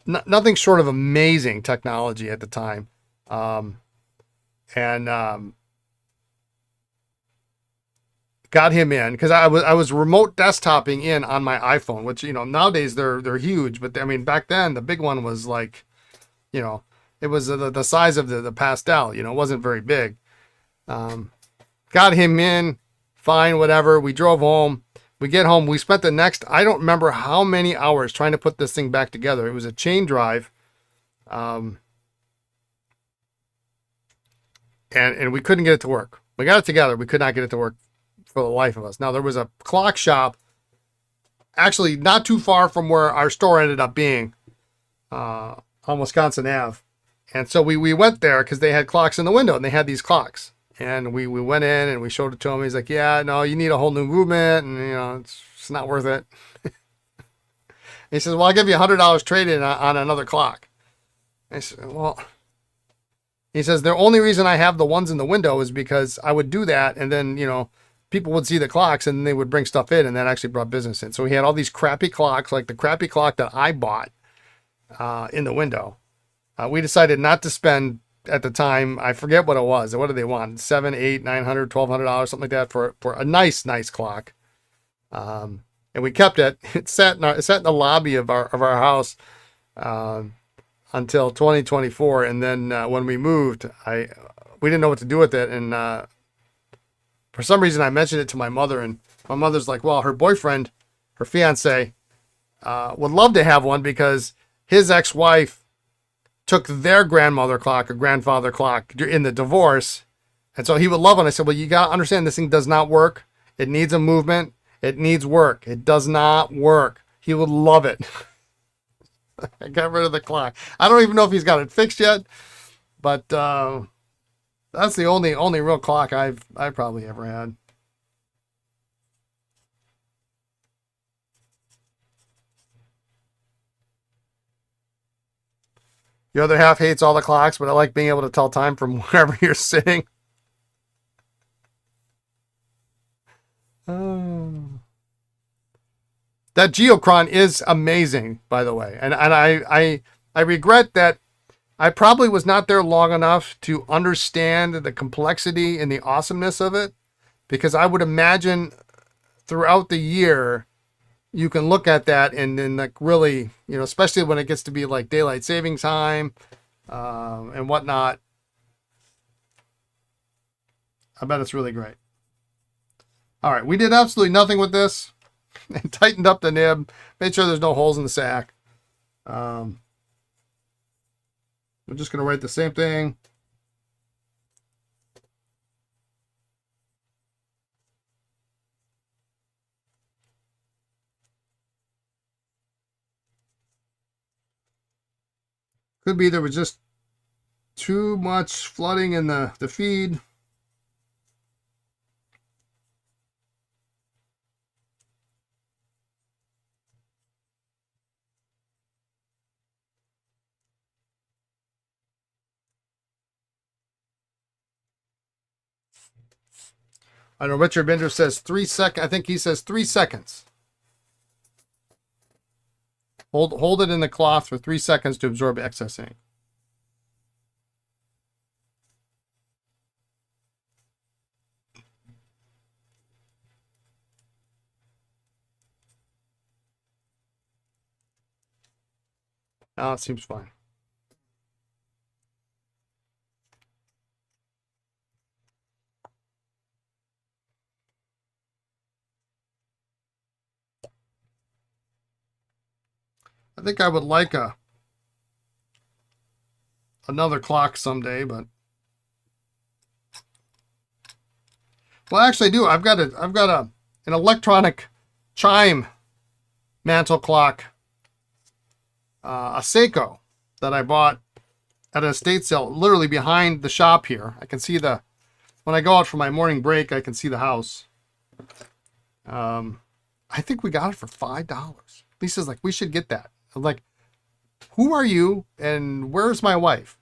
nothing short of amazing technology at the time. Got him in because I was remote desktoping in on my iPhone, which nowadays they're huge, but I mean back then the big one was like, it was the size of the Pastel. It wasn't very big. Got him in, fine, whatever. We drove home. We get home. We spent the next, I don't remember how many hours trying to put this thing back together. It was a chain drive, and we couldn't get it to work. We got it together. We could not get it to work for the life of us. Now, there was a clock shop actually not too far from where our store ended up being, on Wisconsin Ave. And so we went there because they had clocks in the window, and they had these clocks. And we went in and we showed it to him. He's like, yeah, no, you need a whole new movement, and it's not worth it. He says, well, I'll give you $100 trade-in on another clock. I said, well, he says, the only reason I have the ones in the window is because I would do that, and then, people would see the clocks and they would bring stuff in, and that actually brought business in. So he had all these crappy clocks, like the crappy clock that I bought in the window. We decided not to spend at the time, I forget what it was. What did they want? $700, $800, $900, $1,200, something like that for a nice clock. And we kept it. It sat in the lobby of our house until 2024. And then when we moved, we didn't know what to do with it. And for some reason, I mentioned it to my mother, and my mother's like, well, her boyfriend, her fiance, would love to have one because his ex-wife took their grandmother clock or grandfather clock in the divorce. And so he would love it. I said, well, you got to understand this thing does not work. It needs a movement. It needs work. It does not work. He would love it. I got rid of the clock. I don't even know if he's got it fixed yet, but that's the only real clock I've probably ever had. The other half hates all the clocks, but I like being able to tell time from wherever you're sitting. Oh. That Geochron is amazing, by the way. And I regret that I probably was not there long enough to understand the complexity and the awesomeness of it, because I would imagine throughout the year, you can look at that and then like really, especially when it gets to be like daylight savings time and whatnot. I bet it's really great. All right, we did absolutely nothing with this and tightened up the nib, made sure there's no holes in the sack. We're just going to write the same thing. Could be there was just too much flooding in the feed. I know Richard Binder says 3 seconds. I think he says 3 seconds. Hold it in the cloth for 3 seconds to absorb excess ink. Oh, it seems fine. I think I would like another clock someday, but well, actually, I do. I've got an electronic chime mantle clock, a Seiko that I bought at an estate sale, literally behind the shop here. I can see when I go out for my morning break, I can see the house. I think we got it for $5. Lisa's like, we should get that. I'm like, who are you and where's my wife?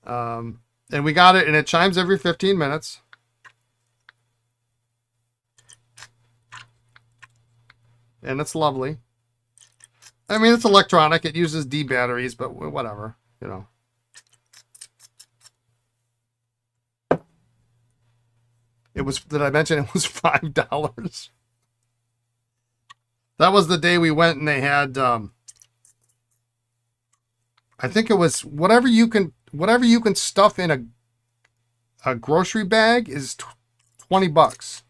And we got it, and it chimes every 15 minutes. And it's lovely. I mean, it's electronic. It uses D batteries, but whatever, you know. It was, did I mention it was $5? That was the day we went and they had, I think it was whatever you can stuff in a grocery bag is $20.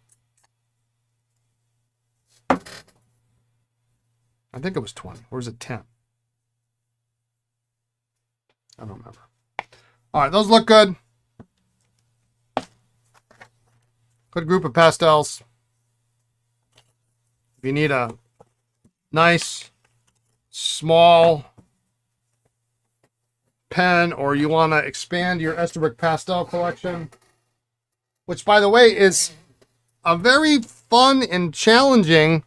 I think it was 20, or is it 10? I don't remember. All right, those look good. Good group of pastels. If you need a nice, small pen, or you want to expand your Esterbrook pastel collection, which, by the way, is a very fun and challenging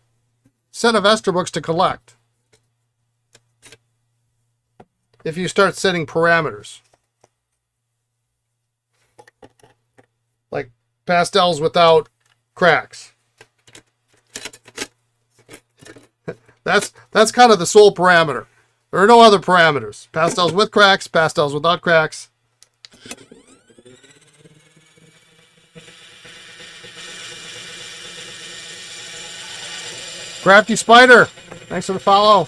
set of Esterbrook's to collect if you start setting parameters. Like pastels without cracks. That's kind of the sole parameter. There are no other parameters. Pastels with cracks, pastels without cracks. Crafty Spider, thanks for the follow.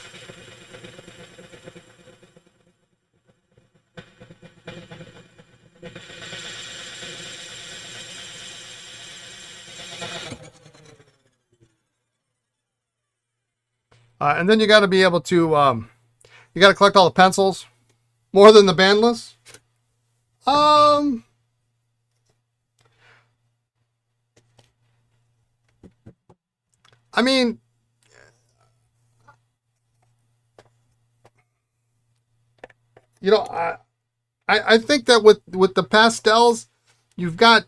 And then you got to be able to, you got to collect all the pencils, more than the bandless. I mean, you know, I think that with the pastels, you've got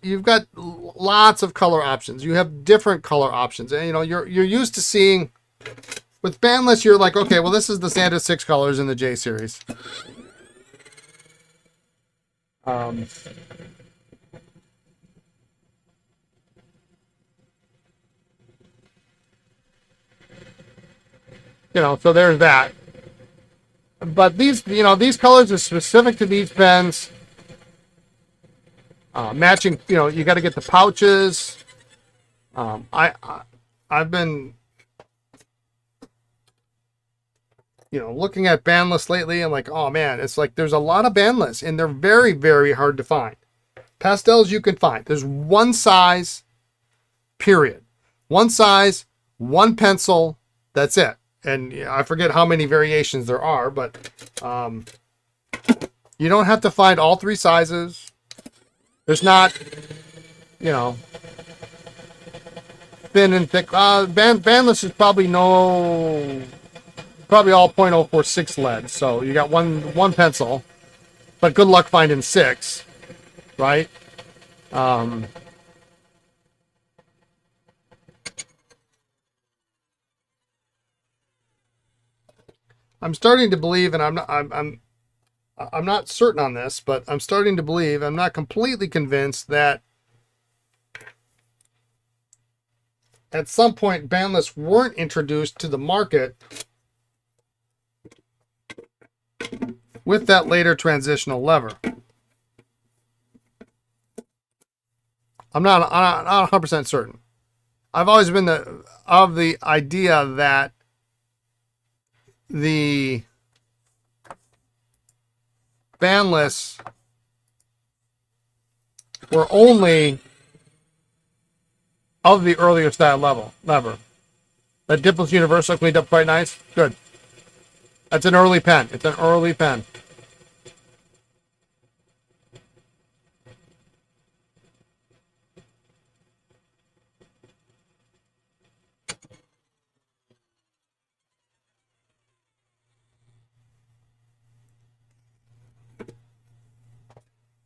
lots of color options. You have different color options, and you know you're used to seeing. With bandless, you're like, okay, well, this is the standard 6 colors in the J series. You know, so there's that. But these, you know, these colors are specific to these pens. Matching, you know, you got to get the pouches. I've been, you know, looking at bandless lately, and like, oh man, it's like there's a lot of bandless, and they're very, very hard to find. Pastels you can find. There's one size, period. One size, one pencil. That's it. And I forget how many variations there are, but you don't have to find all 3 sizes. There's not, you know, thin and thick. Bandless is probably all 0.046 lead. So you got one pencil, but good luck finding 6, right? I'm starting to believe, and I'm not certain on this, but I'm starting to believe, I'm not completely convinced that at some point bandless weren't introduced to the market with that later transitional lever. I'm not 100% certain. I've always been of the idea that the bandless were only of the earlier style lever. That Dimples Universal cleaned up quite nice. Good. That's an early pen. It's an early pen.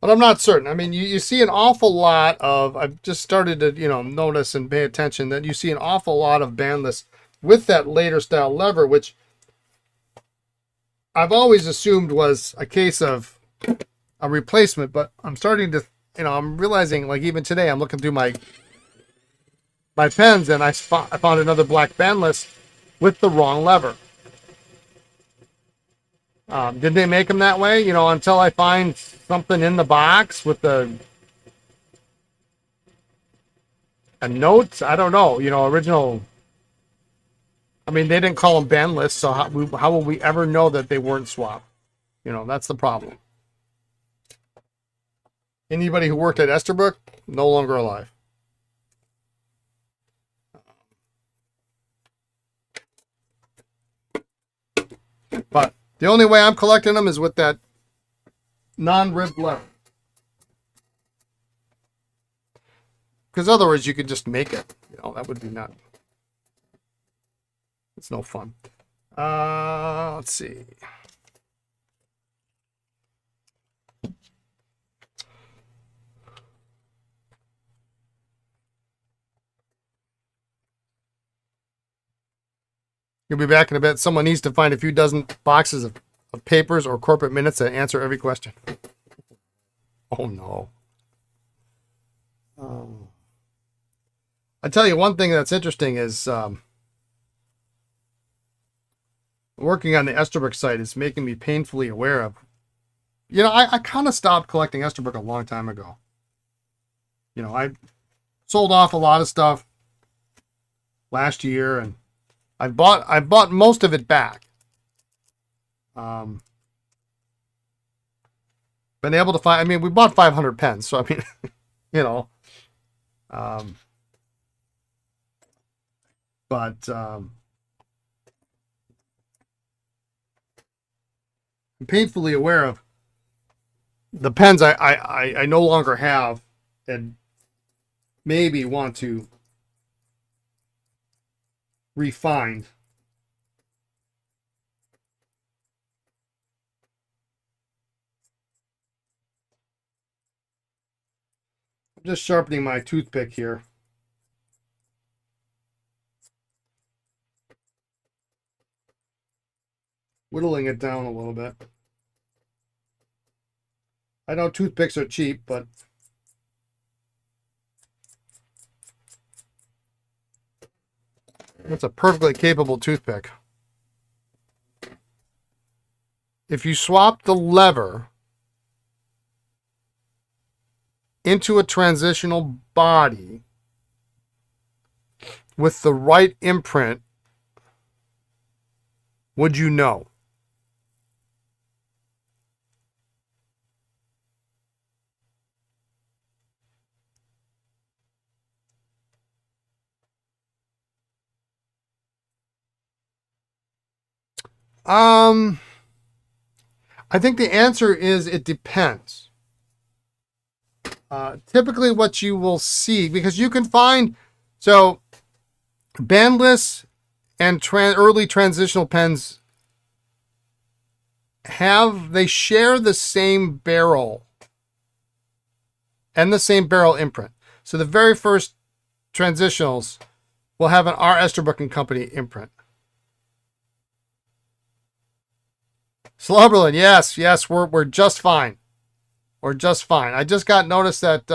But I'm not certain. I mean, you see an awful lot of, I've just started to, notice and pay attention that you see an awful lot of bandless with that later style lever, which I've always assumed was a case of a replacement, but I'm starting to, I'm realizing, like even today, I'm looking through my pens and I found another black bandless with the wrong lever. Did they make them that way? Until I find something in the box with a note. I don't know. Original. I mean, they didn't call them bandless, so how will we ever know that they weren't swapped? That's the problem. Anybody who worked at Esterbrook, no longer alive. But the only way I'm collecting them is with that non-ribbed lever. Because otherwise you could just make it. That would be not. It's no fun. Let's see. You'll be back in a bit. Someone needs to find a few dozen boxes of papers or corporate minutes that answer every question. Oh, no. I tell you, one thing that's interesting is working on the Esterbrook site is making me painfully aware of. I kind of stopped collecting Esterbrook a long time ago. I sold off a lot of stuff last year, and I bought most of it back. Been able to find. I mean, we bought 500 pens, so I mean, but I'm painfully aware of the pens I no longer have, and maybe want to refine. I'm just sharpening my toothpick here. Whittling it down a little bit. I know toothpicks are cheap, but it's a perfectly capable toothpick. If you swap the lever into a transitional body with the right imprint, would you know? I think the answer is it depends. Typically what you will see, because you can find, so bandless and early transitional pens they share the same barrel and the same barrel imprint. So the very first transitionals will have an R. Esterbrook and Company imprint. Slumberland, yes, we're just fine. We're just fine. I just got notice that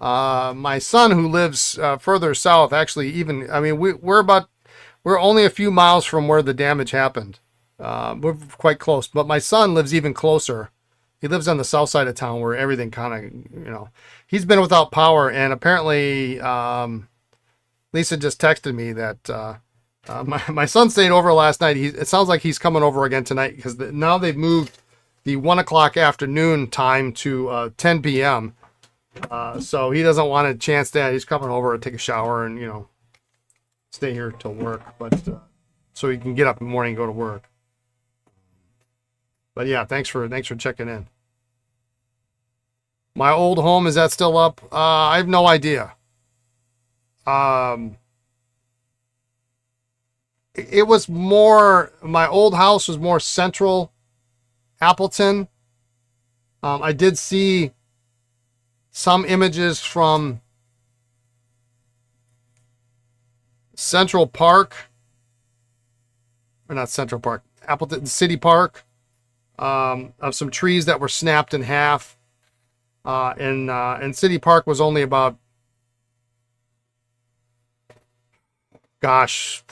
My son, who lives further south, actually, even, I mean, we're only a few miles from where the damage happened. We're quite close, but my son lives even closer. He lives on the south side of town where everything kind of, he's been without power. And apparently, Lisa just texted me that my son stayed over last night. It sounds like he's coming over again tonight because now they've moved the 1 o'clock afternoon time to 10 p.m. So he doesn't want to chance that. He's coming over to take a shower and, stay here till work, but so he can get up in the morning and go to work. But yeah, thanks for checking in. My old home, is that still up? I have no idea. It was more, my old house was more central Appleton. I did see some images from Central Park, or not Central Park, Appleton City Park, of some trees that were snapped in half. And City Park was only about, gosh,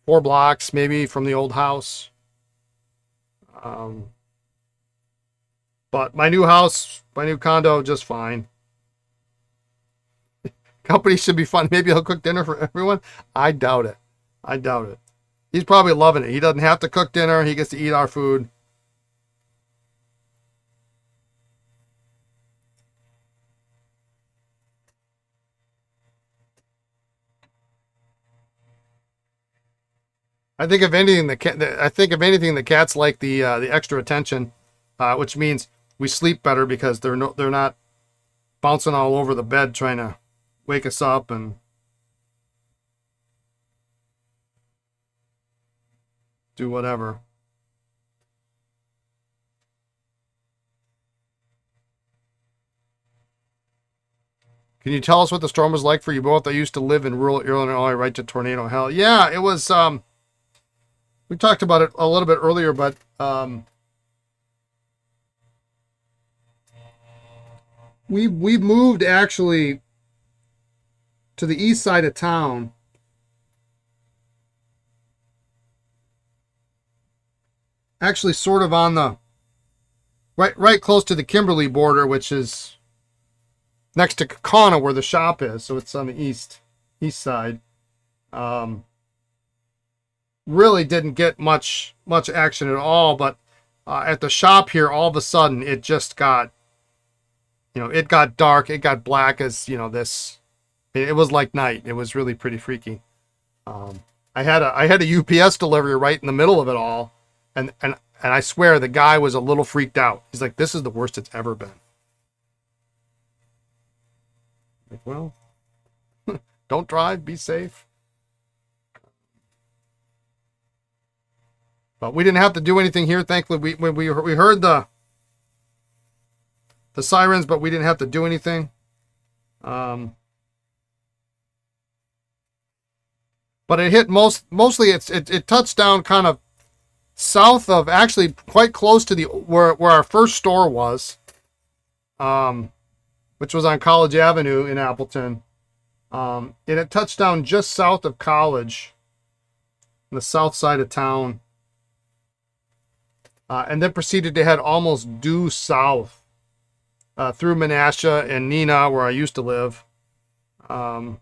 4 blocks maybe from the old house. But my new house, my new condo, just fine. Company should be fun. Maybe he'll cook dinner for everyone. I doubt it. I doubt it. He's probably loving it. He doesn't have to cook dinner. He gets to eat our food. I think if anything, the cats like the extra attention, which means we sleep better because they're not bouncing all over the bed trying to wake us up and do whatever. Can you tell us what the storm was like for you both? I used to live in rural Illinois, right to tornado hell. Yeah, it was. We talked about it a little bit earlier, but we moved actually to the east side of town. Actually, sort of on the right close to the Kimberly border, which is next to Kaukauna where the shop is. So it's on the east side. Really didn't get much action at all, but at the shop here, all of a sudden it just got, it got dark, it got black as this. It was like night. It was really pretty freaky. I had a UPS delivery right in the middle of it all, and I swear the guy was a little freaked out. He's like, "This is the worst it's ever been." Like, well, don't drive, be safe. But we didn't have to do anything here. Thankfully, we heard the sirens, but we didn't have to do anything. But it hit mostly. It touched down kind of south of, actually quite close to where our first store was, which was on College Avenue in Appleton. And it touched down just south of College, on the south side of town. And then proceeded to head almost due south through Menasha and Neenah, where I used to live. And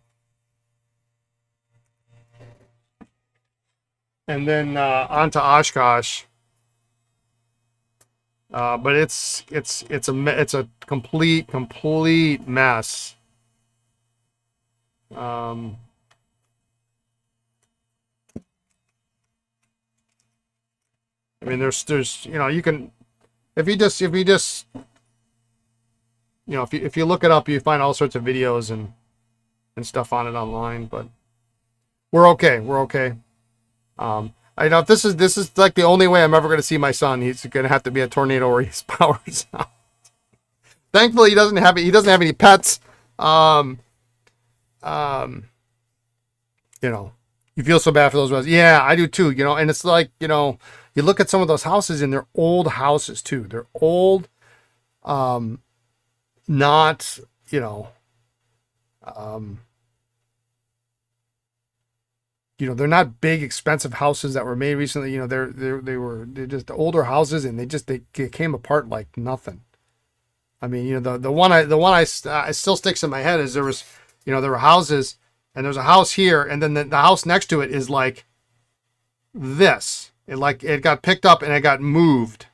then onto Oshkosh. But it's a complete mess. I mean, there's you can, if you look it up, you find all sorts of videos and stuff on it online. But we're okay. I know if this is like the only way I'm ever going to see my son. He's going to have to be a tornado where he's powers out. Thankfully, he doesn't have any pets. You feel so bad for those ones. Yeah, I do too. And it's like, you look at some of those houses and they're old houses too. They're old, not, you know, um, they're not big, expensive houses that were made recently. They're just older houses, and they came apart like nothing. I mean, the one I still sticks in my head is there was, there were houses, and there's a house here, and then the house next to it is like this. It got picked up and it got moved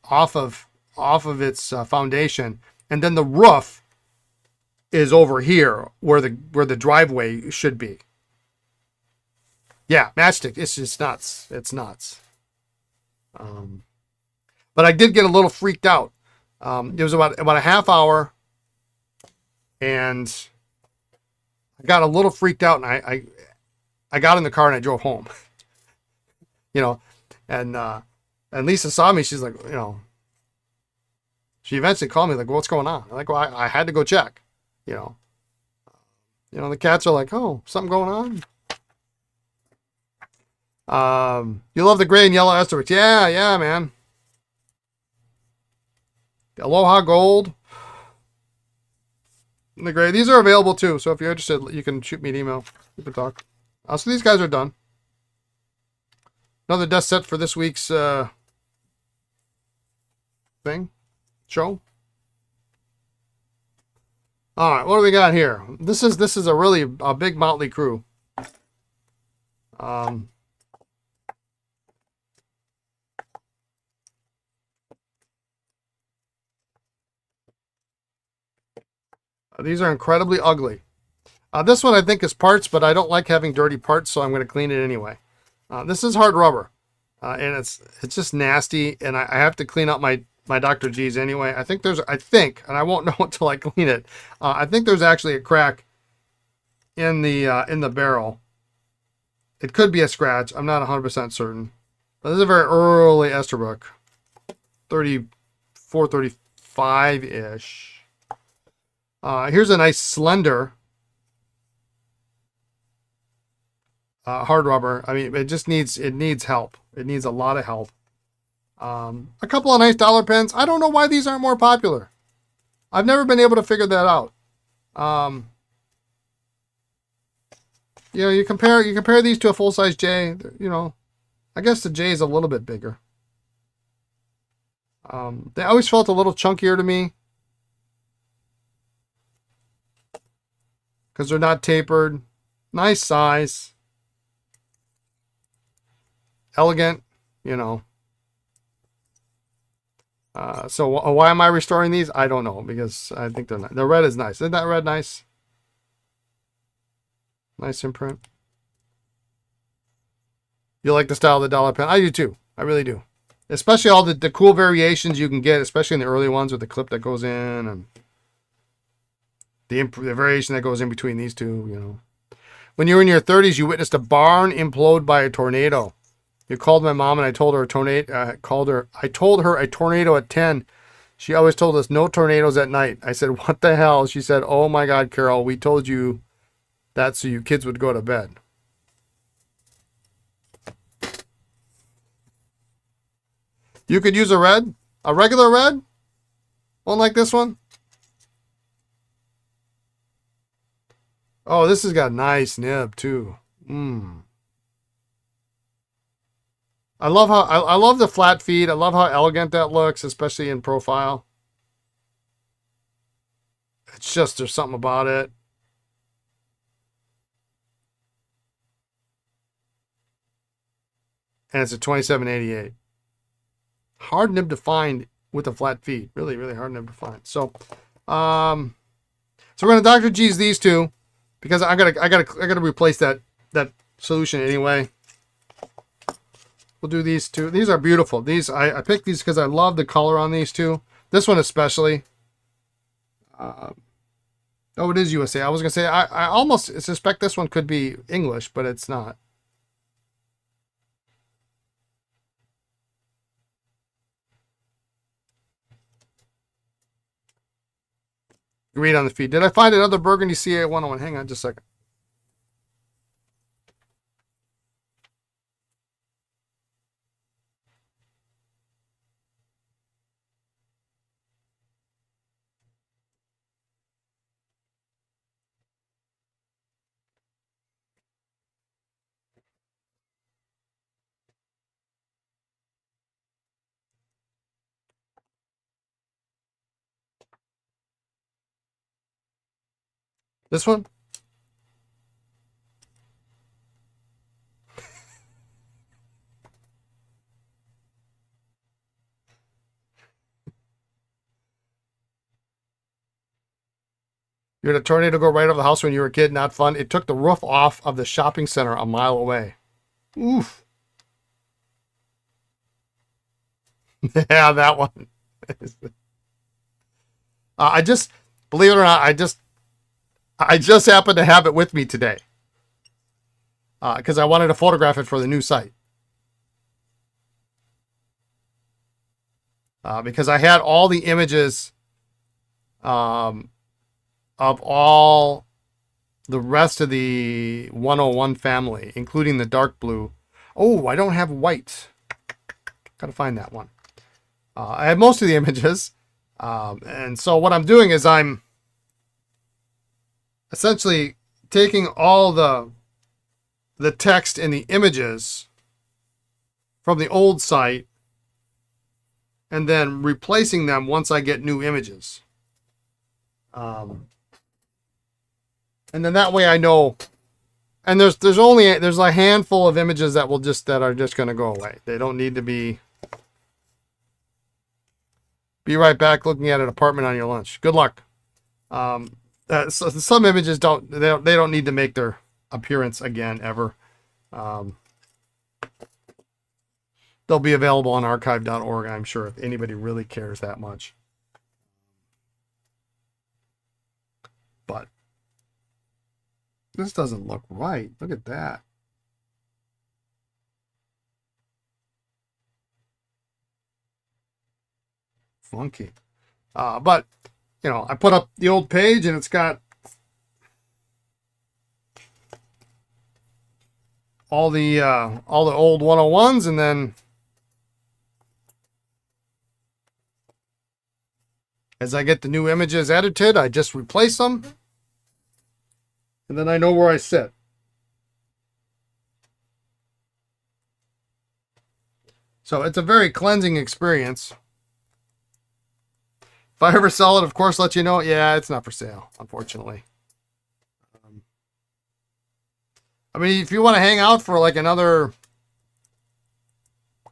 off of its foundation, and then the roof is over here where the driveway should be. Yeah, matchstick. It's just nuts. It's nuts. But I did get a little freaked out. It was about a half hour, and I got a little freaked out, and I got in the car and I drove home. And Lisa saw me. She's like, she eventually called me like, "What's going on?" I'm like, "Well, I had to go check." The cats are like, "Oh, something going on." You love the gray and yellow Esterbrook. Yeah, man. The Aloha Gold. And the gray. These are available too. So if you're interested, you can shoot me an email. We can talk. So these guys are done. Another dust set for this week's show. All right, what do we got here? This is a really big motley crew. These are incredibly ugly. This one I think is parts, but I don't like having dirty parts, so I'm going to clean it anyway. This is hard rubber, and it's just nasty, and I have to clean out my Dr. G's anyway. I think, and I won't know until I clean it. I think there's actually a crack in the barrel. It could be a scratch. I'm not 100% certain. But this is a very early Esterbrook, 34, 35-ish. Here's a nice slender hard rubber. I mean, it needs help. It needs a lot of help. A couple of nice dollar pens. I don't know why these aren't more popular. I've never been able to figure that out. You compare these to a full-size J. I guess the J is a little bit bigger. They always felt a little chunkier to me because they're not tapered. Nice size. Elegant, So why am I restoring these? I don't know, because I think they're nice. The red is nice. Isn't that red nice? Nice imprint. You like the style of the dollar pen? I do too. I really do. Especially all the cool variations you can get, especially in the early ones with the clip that goes in and the variation that goes in between these two. When you were in your 30s, you witnessed a barn implode by a tornado. You called my mom, and I told her a tornado. I told her a tornado at 10. She always told us no tornadoes at night. I said, "What the hell?" She said, "Oh my God, Carol, we told you that so you kids would go to bed." You could use a regular red, one like this one. Oh, this has got a nice nib too. I love the flat feed. I love how elegant that looks, especially in profile. It's just, there's something about it. And it's a 2788. Hard nib to find with a flat feed. Really, really hard nib to find. So we're gonna Dr. G's these two because I gotta replace that solution anyway. We'll do these two. These are beautiful. These I picked these because I love the color on these two. This one especially. Oh, it is USA. I was gonna say I almost suspect this one could be English, but it's not. Read on the feed. Did I find another Burgundy CA 101? Hang on just a second. This one? You had a tornado go right over the house when you were a kid. Not fun. It took the roof off of the shopping center a mile away. Oof. Yeah, that one. I just, believe it or not, I just happened to have it with me today. Because I wanted to photograph it for the new site. Because I had all the images of all the rest of the 101 family, including the dark blue. Oh, I don't have white. Gotta find that one. I have most of the images. And so what I'm doing is I'm essentially taking all the text and the images from the old site and then replacing them once I get new images. And then that way I know. And there's a handful of images that are just going to go away. They don't need to be. Be right back looking at an apartment on your lunch. Good luck. So some images don't need to make their appearance again ever. They'll be available on archive.org, I'm sure, if anybody really cares that much. But this doesn't look right. Look at that. Funky. But, you know, I put up the old page and it's got all the old 101s, and then as I get the new images edited, I just replace them. And then I know where I sit. So it's a very cleansing experience. If I ever sell it, of course, let you know. Yeah, it's not for sale, unfortunately. I mean, if you want to hang out for like another,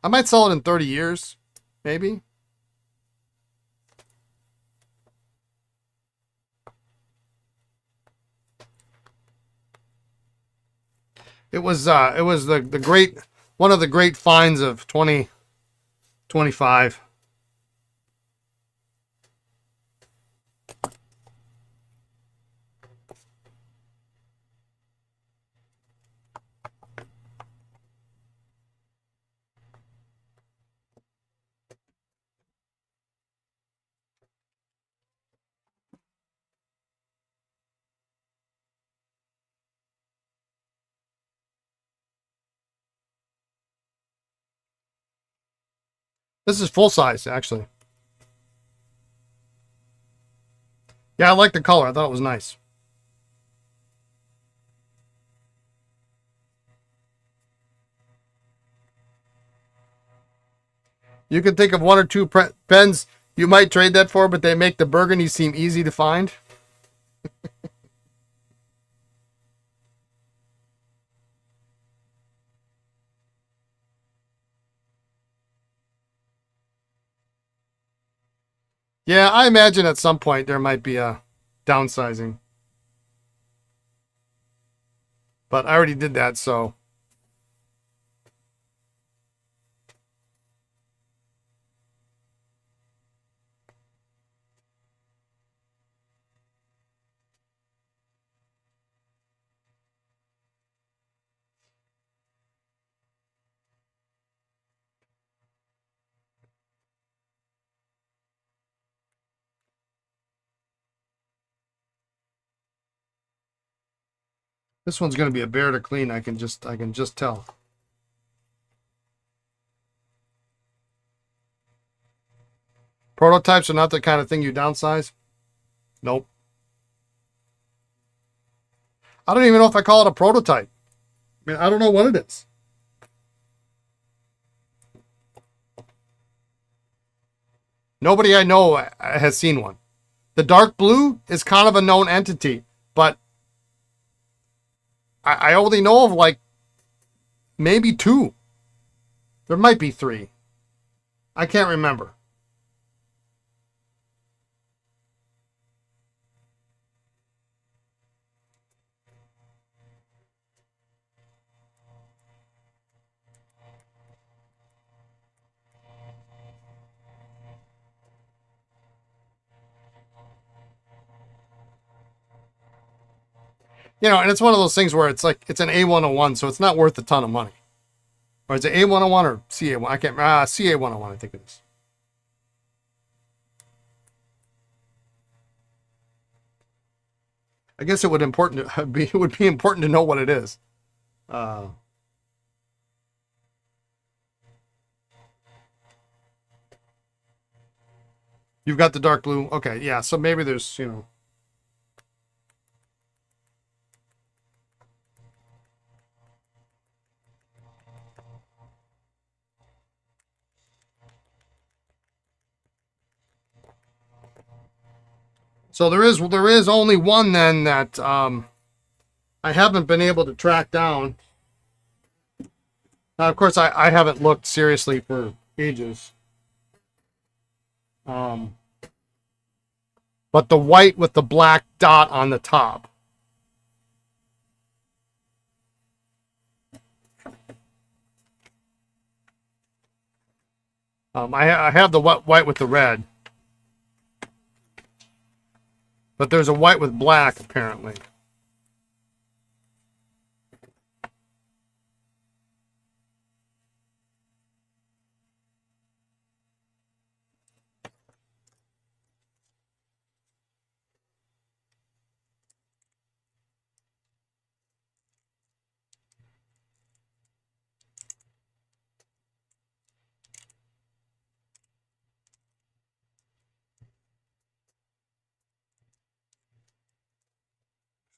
I might sell it in 30 years, maybe. It was the great, one of the great finds of 2025. This is full size, actually. Yeah, I like the color. I thought it was nice. You can think of one or two pens you might trade that for, but they make the burgundy seem easy to find. Yeah, I imagine at some point there might be a downsizing. But I already did that, so. This one's going to be a bear to clean. I can just tell. Prototypes are not the kind of thing you downsize. Nope. I don't even know if I call it a prototype. I mean, I don't know what it is. Nobody I know has seen one. The dark blue is kind of a known entity, but I only know of like maybe 2. There might be 3. I can't remember. You know, and it's one of those things where it's like it's an A101, so it's not worth a ton of money. Or is it A101 or CA1? I can't. CA101, I think it is. I guess it would important to be. It would be important to know what it is. Uh, you've got the dark blue. Okay, yeah. So maybe there's, you know. So there is only one then that I haven't been able to track down. Now, of course, I haven't looked seriously for ages. Um, but the white with the black dot on the top. I have the white with the red. But there's a white with black, apparently.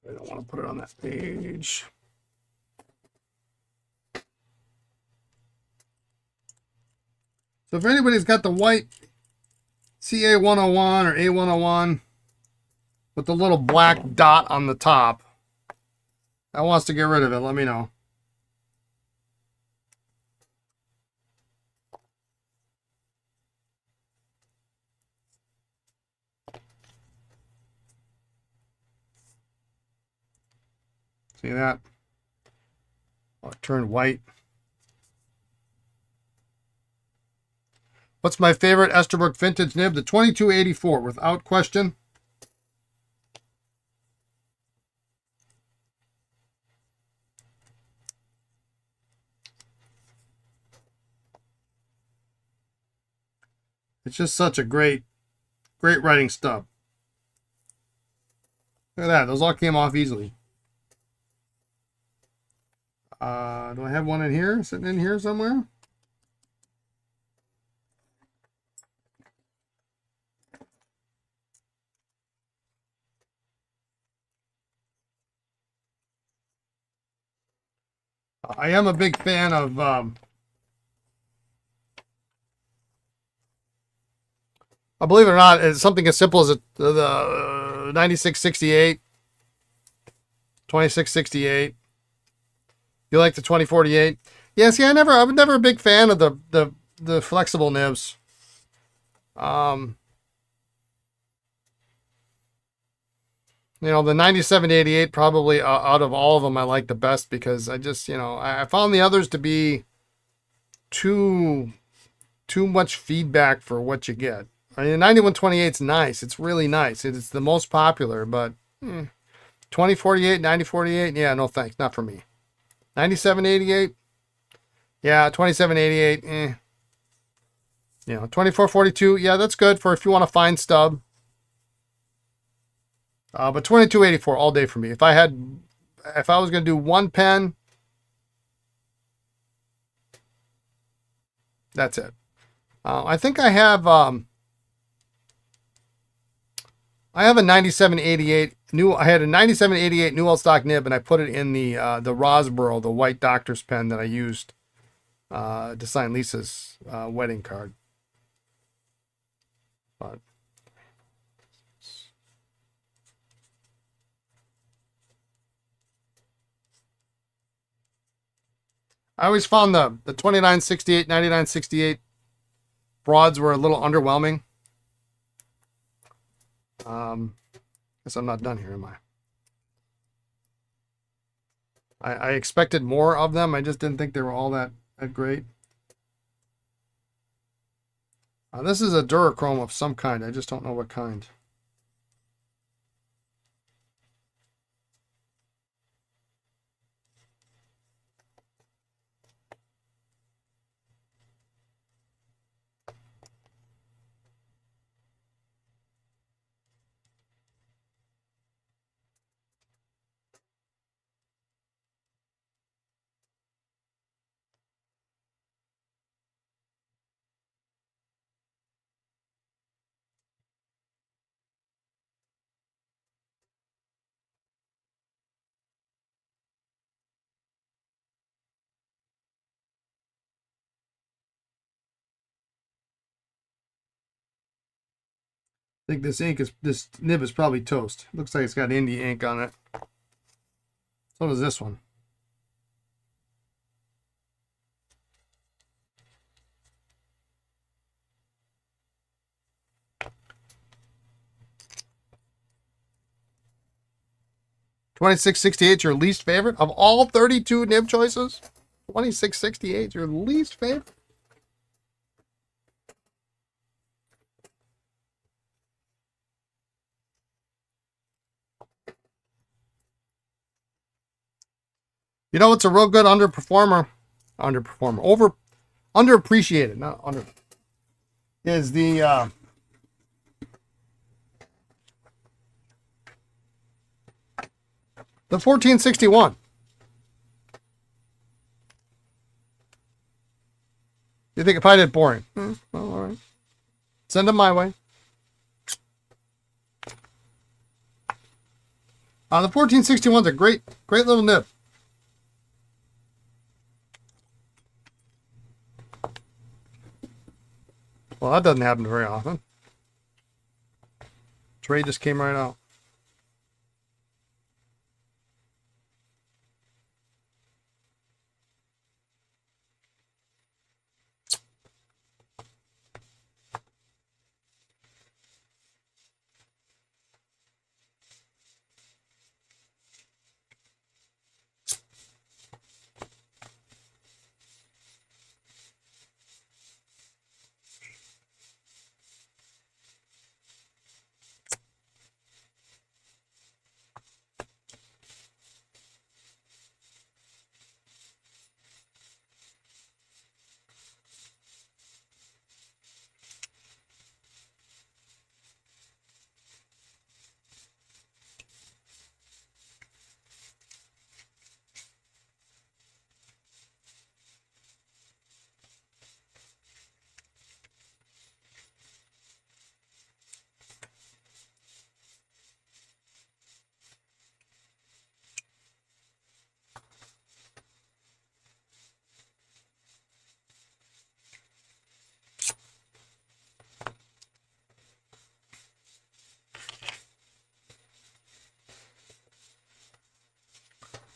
I don't want to put it on that page. So if anybody's got the white CA101 or A101 with the little black dot on the top that wants to get rid of it, let me know. See that? Oh, it turned white. What's my favorite Esterbrook vintage nib? The 2284, without question. It's just such a great writing stub. Look at that. Those all came off easily. Do I have one in here? Sitting in here somewhere? I am a big fan of I believe it or not, it's something as simple as the 9668, 2668. You like the 2048? Yeah, see, I was never a big fan of the flexible nibs. You know, the 9788 probably out of all of them I like the best because I just, you know, I found the others to be too much feedback for what you get. I mean, the 9128 is nice. It's really nice. It's the most popular, but 2048, 9048, yeah, no thanks, not for me. 9788, yeah, 2788, You know, 2442, yeah, that's good for if you want to find stub. But 2284 all day for me. If I was going to do one pen, that's it. I think I have a 9788 I had a 9788 New Old Stock nib, and I put it in the Rosboro, the white doctor's pen that I used to sign Lisa's wedding card. But I always found the 2968, 9968 broads were a little underwhelming. Guess I'm not done here, am I? I expected more of them. I just didn't think they were all that great. This is a Durachrome of some kind. I just don't know what kind. I think this nib is probably toast. Looks like it's got indie ink on it. So does this one. $26.68 your least favorite of all 32 nib choices. $26.68 your least favorite. You know what's a real good underappreciated, not under, is the the 1461. You think if I did boring? Well, all right. Send them my way. The 1461 is a great little nib. Well, that doesn't happen very often. Tray just came right out.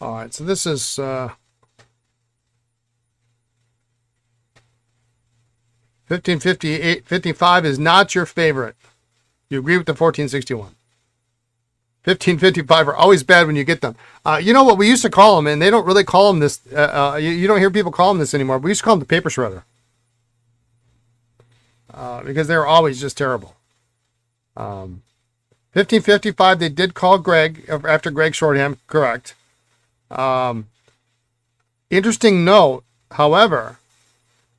All right, so this is 1558, 55 is not your favorite. You agree with the 1461. 1555 are always bad when you get them. You know what we used to call them, and they don't really call them this. You don't hear people call them this anymore. We used to call them the paper shredder because they were always just terrible. 1555, they did call Greg after Greg Shortham, correct. Interesting note, however,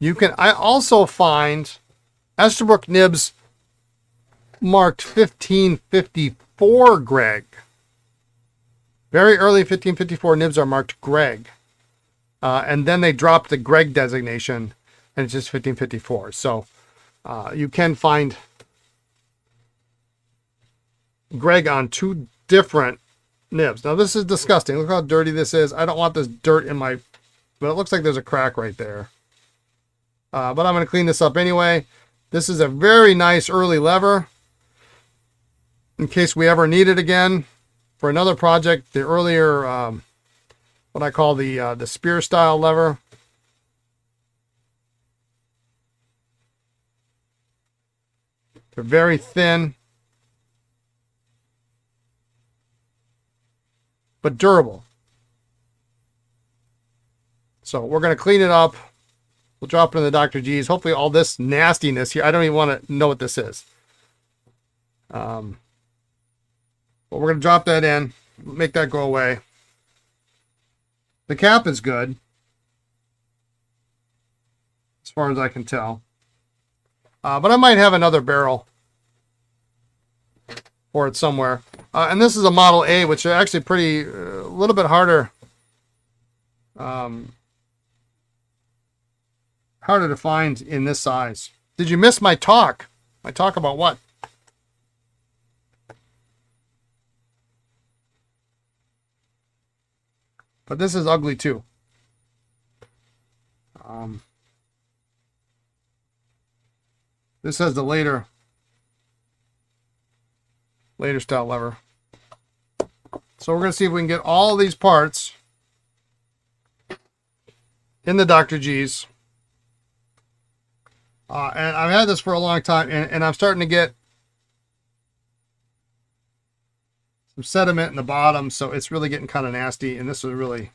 I also find Esterbrook nibs marked 1554 Greg. Very early 1554 nibs are marked Greg. And then they dropped the Greg designation and it's just 1554. So you can find Greg on two different nibs. Now this is disgusting. Look how dirty this is. I don't want this dirt in my, but it looks like there's a crack right there. But I'm going to clean this up anyway. This is a very nice early lever in case we ever need it again for another project. The earlier, what I call the spear style lever. They're very thin, but durable. So we're going to clean it up. We'll drop it in the Dr. G's. Hopefully all this nastiness here, I don't even want to know what this is. But we're going to drop that in, make that go away. The cap is good, as far as I can tell. But I might have another barrel for it somewhere. And this is a Model A, which are actually pretty, a little bit harder. Harder to find in this size. Did you miss my talk? My talk about what? But this is ugly too. This has the later style lever. So we're going to see if we can get all these parts in the Dr. G's. And I've had this for a long time, and I'm starting to get some sediment in the bottom, so it's really getting kind of nasty, and this is really...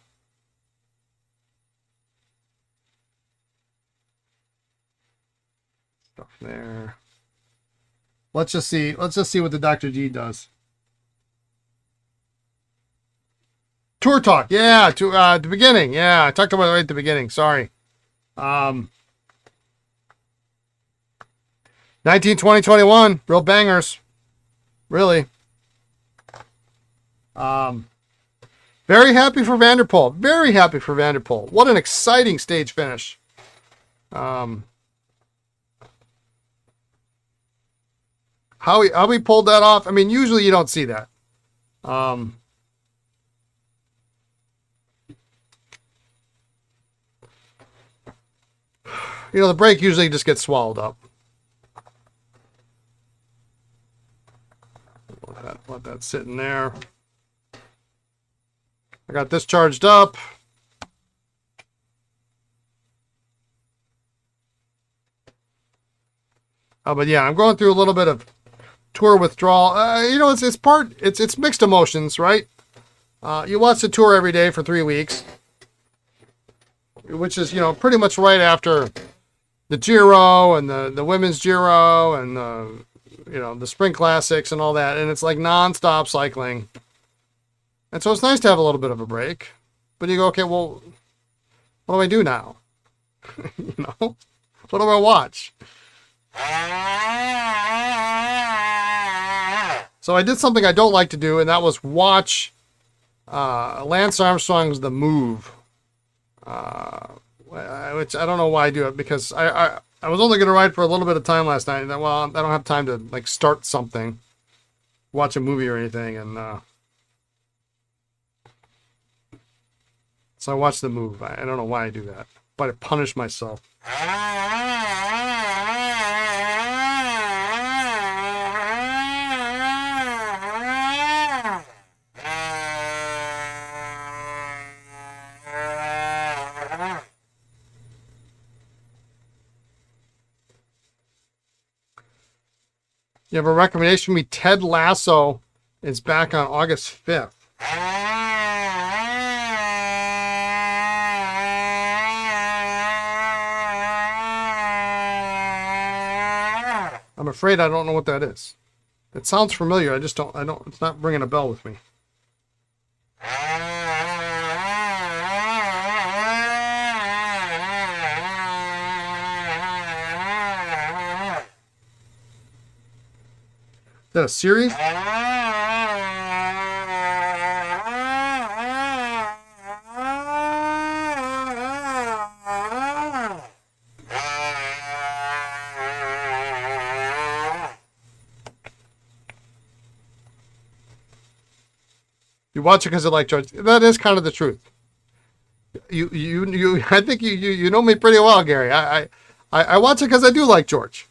stuff there. Let's just see what the Dr. G does. Tour talk. Yeah, to the beginning. Yeah, I talked about it right at the beginning. Sorry. 19, 20, 21. Real bangers. Really. Very happy for Vanderpool. Very happy for Vanderpool. What an exciting stage finish. How we pulled that off. I mean, usually you don't see that. You know, the brake usually just gets swallowed up. Let that sit in there. I got this charged up. But yeah, I'm going through a little bit of tour withdrawal. You know, it's mixed emotions, right? You watch the tour every day for 3 weeks, which is, you know, pretty much right after the Giro and the women's Giro and the, you know, the Spring Classics and all that, and it's like non-stop cycling. And so it's nice to have a little bit of a break. But you go, okay, well, what do I do now? You know, what do I watch? So I did something I don't like to do, and that was watch Lance Armstrong's The Move. Which I don't know why I do it, because I was only going to ride for a little bit of time last night. And well, I don't have time to like start something, watch a movie or anything, and so I watched The Move. I don't know why I do that, but I punish myself. You have a recommendation from me? Ted Lasso is back on August 5th. I'm afraid I don't know what that is. It sounds familiar. I don't, it's not ringing a bell with me. Is that a series? You watch it because you like George. That is kind of the truth. I think you know me pretty well, Gary. I watch it because I do like George.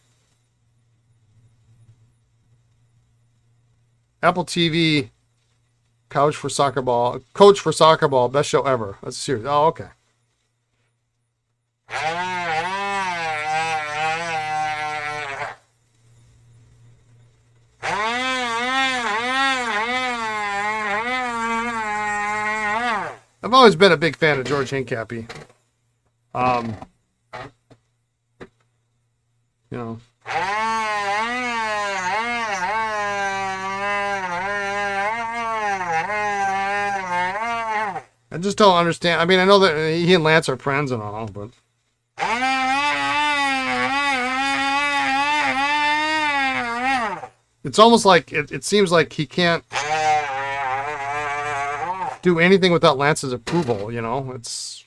Apple TV, Coach for Soccer Ball, best show ever. That's a series. Oh, okay. I've always been a big fan of George Hincapie. You know. I just don't understand. I mean, I know that he and Lance are friends and all, but it's almost like it seems like he can't do anything without Lance's approval. You know, it's.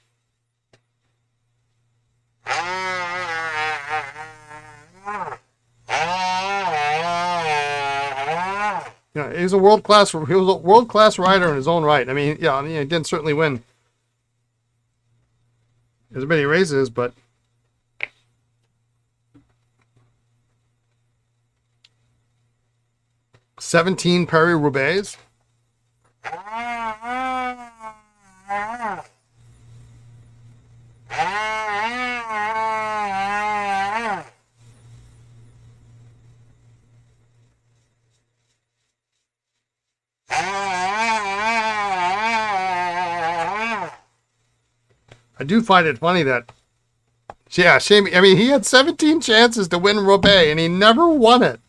Yeah, he's a world class rider in his own right. I mean, yeah, he didn't certainly win as many races, but 17 Paris-Roubaix. I do find it funny that, yeah, shame. I mean, he had 17 chances to win Roubaix, and he never won it.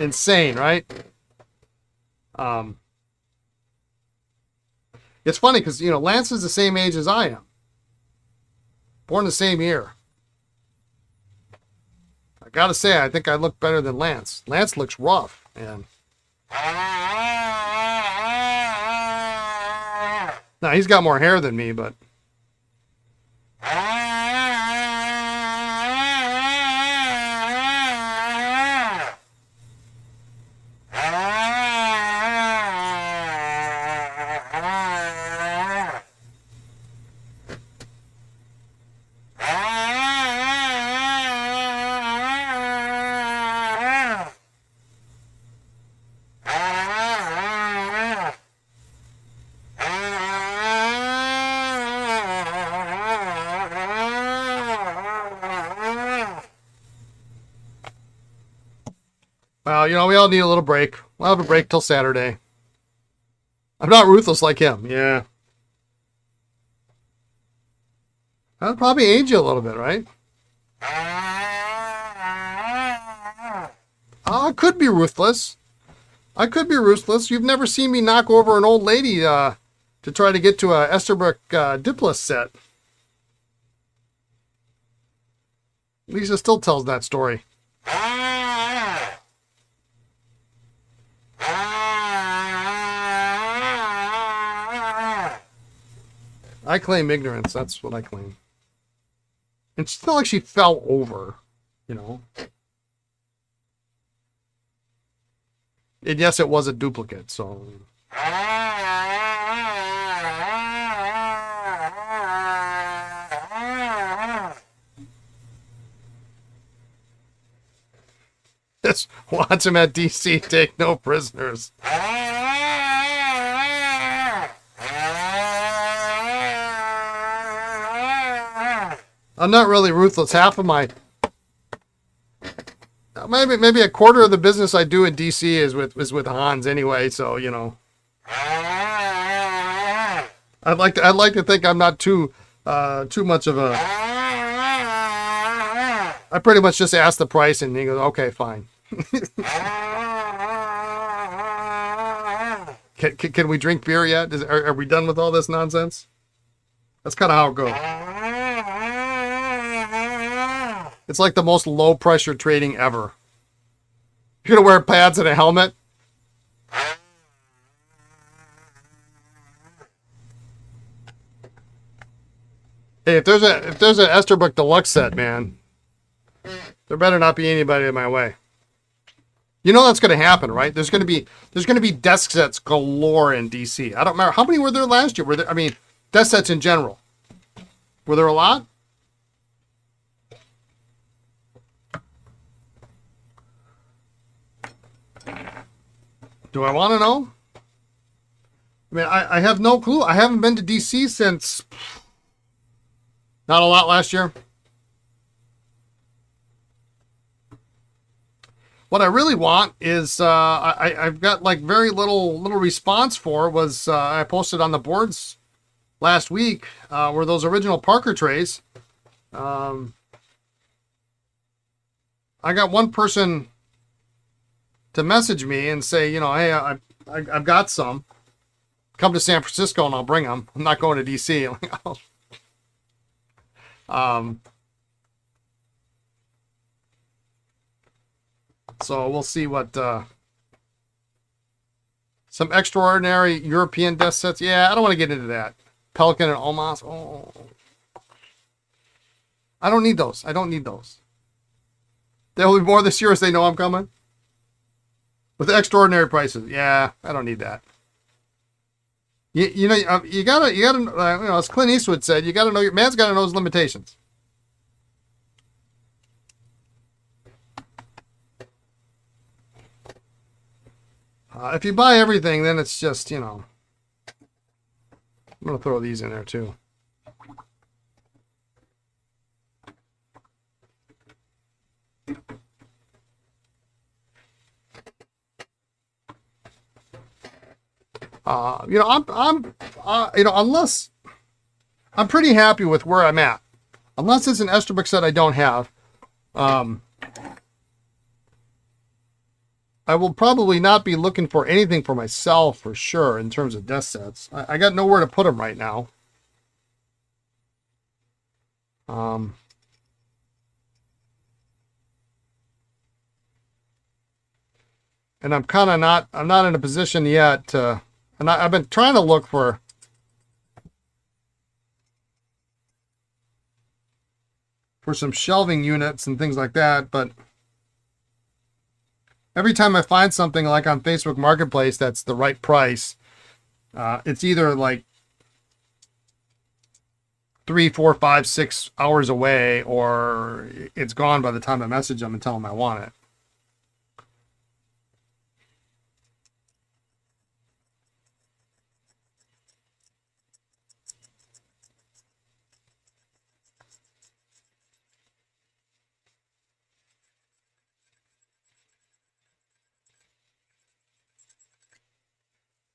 Insane, right? It's funny because, you know, Lance is the same age as I am. Born the same year. I gotta say, I think I look better than Lance. Lance looks rough, and... Now, he's got more hair than me, but... Well, you know, we all need a little break. We'll have a break till Saturday. I'm not ruthless like him. Yeah. That'll probably age you a little bit, right? I could be ruthless. I could be ruthless. You've never seen me knock over an old lady to try to get to a Esterbrook Diplos set. Lisa still tells that story. I claim ignorance. That's what I claim. It's not like she fell over, you know. And yes, it was a duplicate, so... Just watch him at DC, take no prisoners. I'm not really ruthless. Half of my... Maybe a quarter of the business I do in DC is with Hans anyway, so, you know. I'd like to think I'm not too much of a... I pretty much just ask the price and he goes, okay, fine. Can we drink beer yet? Are we done with all this nonsense? That's kind of how it goes. It's like the most low pressure trading ever. You're gonna wear pads and a helmet? Hey, if there's an Esterbrook Deluxe set, man, there better not be anybody in my way. You know that's gonna happen, right? There's gonna be desk sets galore in DC. I don't remember how many were there last year. I mean, desk sets in general. Were there a lot? Do I want to know? I mean, I have no clue. I haven't been to DC since... Not a lot last year. What I really want is I've got like very little response for was I posted on the boards last week were those original Parker trays. I got one person to message me and say, you know, hey, I've got some. Come to San Francisco and I'll bring them. I'm not going to DC. So we'll see what some extraordinary European desk sets. Yeah, I don't want to get into that. Pelican and Omas. Oh, I don't need those. I don't need those. There will be more this year as they know I'm coming. With extraordinary prices. Yeah, I don't need that. You know, you gotta, you know, as Clint Eastwood said, you gotta know your man's gotta know his limitations. If you buy everything, then it's just, you know. I'm gonna throw these in there too. You know, you know, unless I'm pretty happy with where I'm at, unless it's an Esterbrook set I don't have, I will probably not be looking for anything for myself for sure in terms of desk sets. I got nowhere to put them right now. And I'm kind of not, I'm not in a position yet to, and I've been trying to look for some shelving units and things like that, but every time I find something like on Facebook Marketplace that's the right price, it's either like 3, 4, 5, 6 hours away, or it's gone by the time I message them and tell them I want it.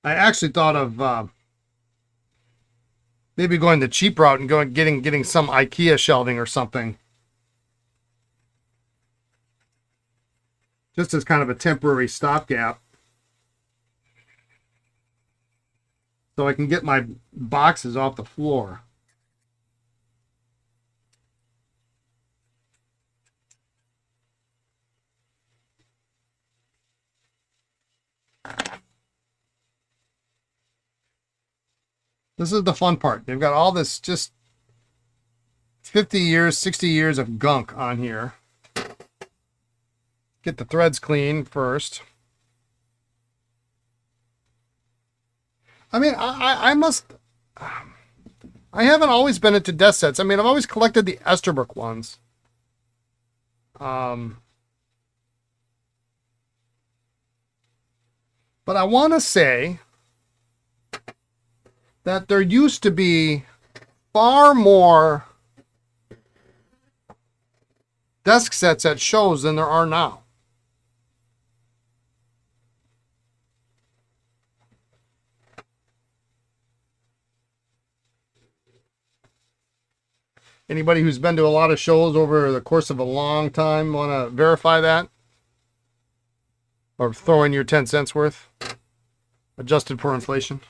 I actually thought of maybe going the cheap route and getting some IKEA shelving or something, just as kind of a temporary stopgap, so I can get my boxes off the floor. This is the fun part. They've got all this just 50 years, 60 years of gunk on here. Get the threads clean first. I mean, I haven't always been into desk sets. I mean, I've always collected the Esterbrook ones. But I want to say that there used to be far more desk sets at shows than there are now. Anybody who's been to a lot of shows over the course of a long time want to verify that? Or throw in your 10 cents worth, adjusted for inflation?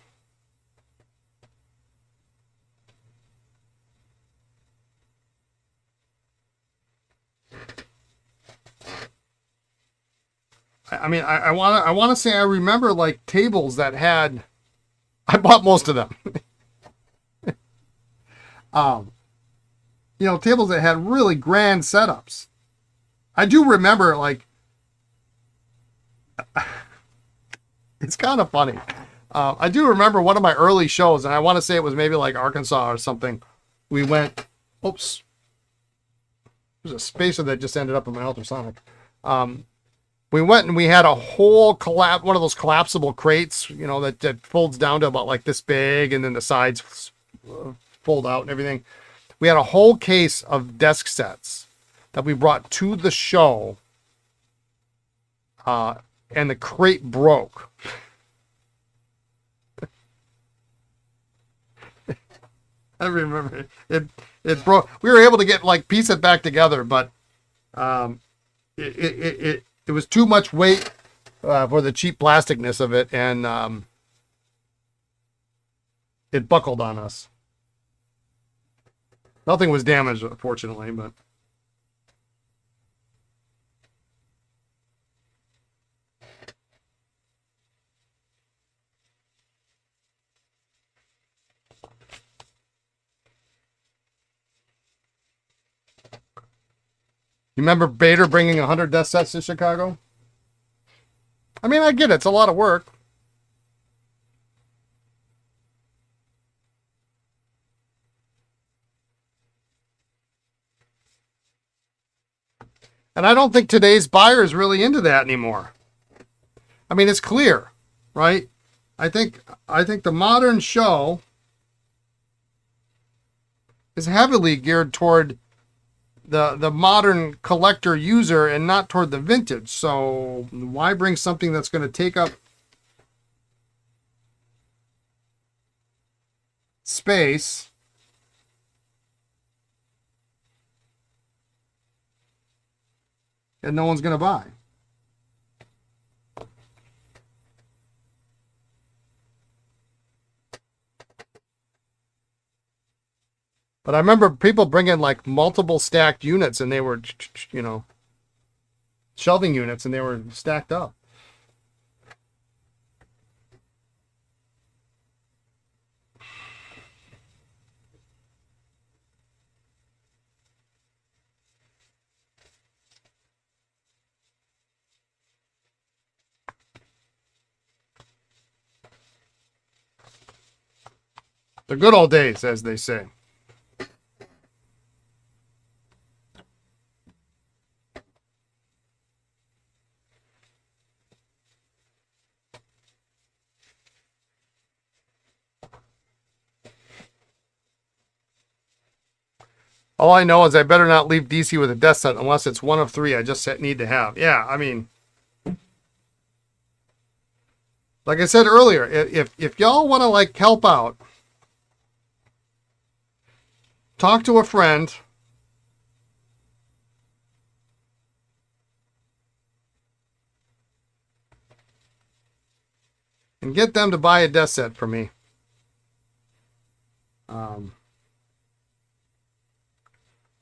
I mean, I want to say I remember like tables that had, I bought most of them. You know, tables that had really grand setups. I do remember, like, it's kind of funny. I do remember one of my early shows, and I want to say it was maybe like Arkansas or something. We went, oops, there's a spacer that just ended up in my ultrasonic. We went and we had a whole one of those collapsible crates, you know, that folds down to about like this big, and then the sides fold out and everything. We had a whole case of desk sets that we brought to the show and the crate broke. I remember it broke. We were able to get like piece it back together, but it was too much weight for the cheap plasticness of it, and it buckled on us. Nothing was damaged, fortunately, but. You remember Bader bringing 100 desk sets to Chicago? I mean, I get it. It's a lot of work. And I don't think today's buyer is really into that anymore. I mean, it's clear, right? I think the modern show is heavily geared toward the modern collector user and not toward the vintage. So why bring something that's going to take up space and no one's going to buy? But I remember people bringing like multiple stacked units, and they were, you know, shelving units, and they were stacked up. The good old days, as they say. All I know is I better not leave DC with a desk set unless it's one of 3 I just need to have. Yeah, I mean, like I said earlier, if y'all want to like help out, talk to a friend. And get them to buy a desk set for me.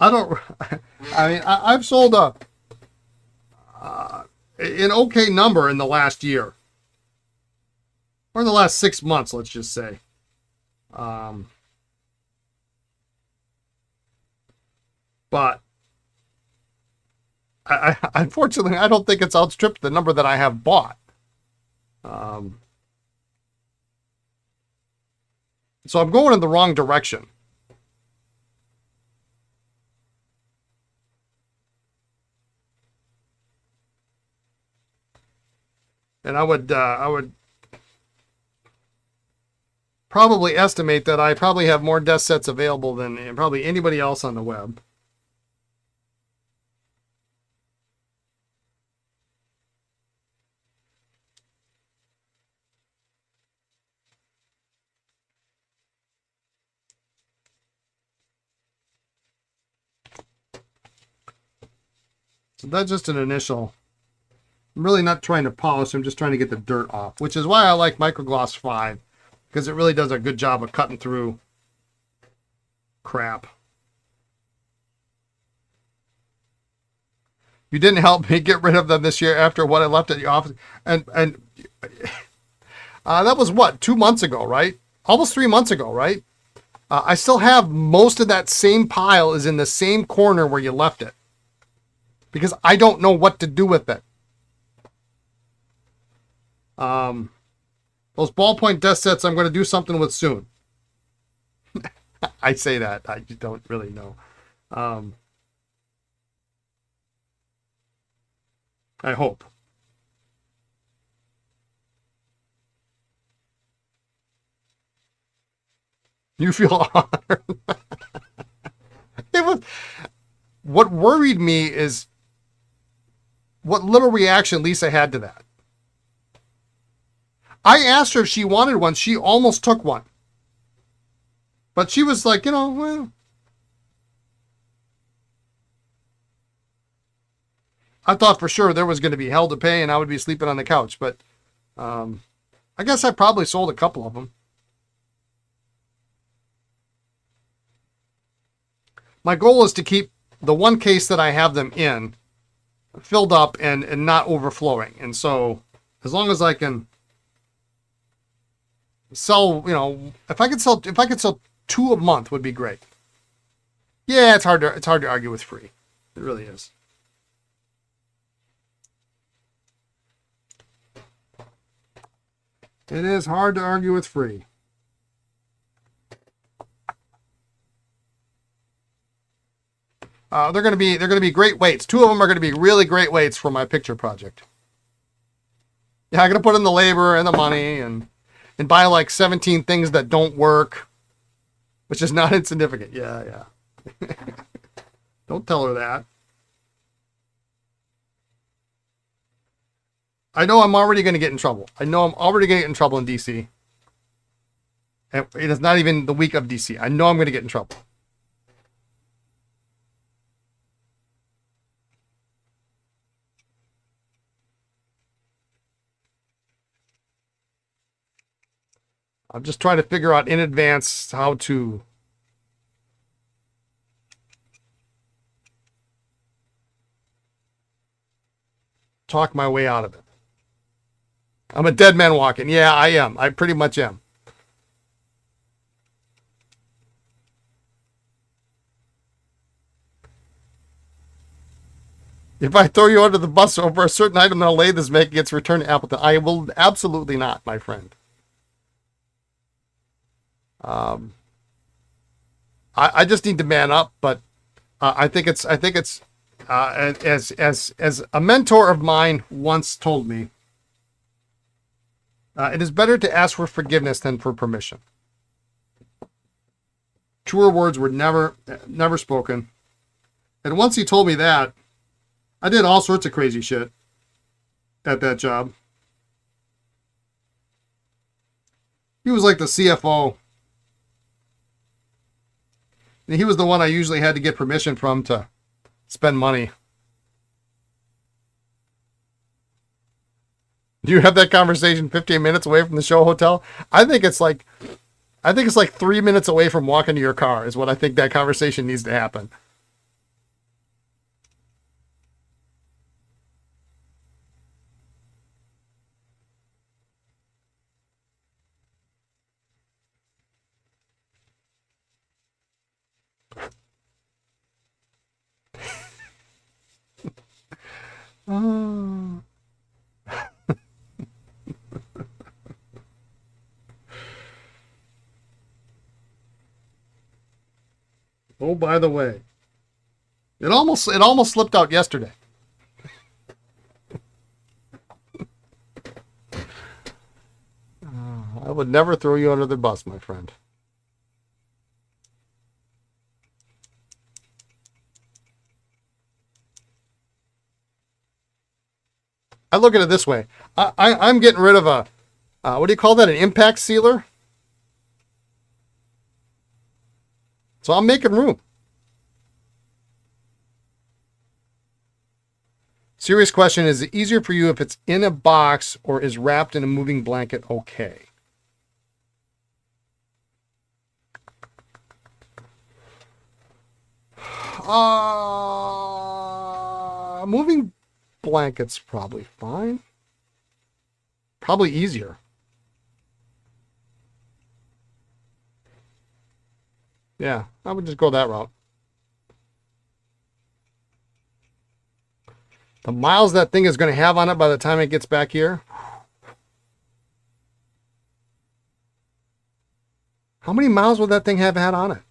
I don't. I mean, I've sold an okay number in the last year, or in the last 6 months, let's just say. But I unfortunately, I don't think it's outstripped the number that I have bought. So I'm going in the wrong direction. And I would probably estimate that I probably have more desk sets available than probably anybody else on the web. So that's just an initial. I'm really not trying to polish. I'm just trying to get the dirt off, which is why I like Microgloss 5, because it really does a good job of cutting through crap. You didn't help me get rid of them this year after what I left at the office. And that was what, 2 months ago, right? Almost 3 months ago, right? I still have most of that same pile is in the same corner where you left it, because I don't know what to do with it. Those ballpoint desk sets I'm going to do something with soon. I say that. I just don't really know. I hope. You feel honored. It was, what worried me is what little reaction Lisa had to that. I asked her if she wanted one. She almost took one. But she was like, well, I thought for sure there was going to be hell to pay and I would be sleeping on the couch. But I guess I probably sold a couple of them. My goal is to keep the one case that I have them in filled up and not overflowing. And so as long as I can sell, if I could sell 2 a month would be great. Yeah, it's hard to argue with free. It really is. It is hard to argue with free. They're going to be great weights. 2 of them are going to be really great weights for my picture project. Yeah, I'm going to put in the labor and the money and buy like 17 things that don't work, which is not insignificant. Yeah. Don't tell her that. I know I'm already going to get in trouble. I know I'm already going to get in trouble in DC. And it is not even the week of DC. I know I'm going to get in trouble. I'm just trying to figure out in advance how to talk my way out of it. I'm a dead man walking. Yeah, I am. I pretty much am. If I throw you under the bus over a certain item that'll lay this make gets returned to Appleton, I will absolutely not, my friend. I just need to man up, but I think it's as a mentor of mine once told me, it is better to ask for forgiveness than for permission. Truer words were never spoken. And once he told me that, I did all sorts of crazy shit at that job. He was like the CFO. And he was the one I usually had to get permission from to spend money. Do you have that conversation 15 minutes away from the show hotel? I think it's like 3 minutes away from walking to your car is what I think that conversation needs to happen. Oh, by the way, it almost slipped out yesterday. I would never throw you under the bus, my friend. I look at it this way. I'm getting rid of a, what do you call that? An impact sealer. So I'm making room. Serious question. Is it easier for you if it's in a box or is wrapped in a moving blanket okay? Moving blanket's probably fine. Probably easier. Yeah, I would just go that route. The miles that thing is going to have on it by the time it gets back here. How many miles would that thing have had on it?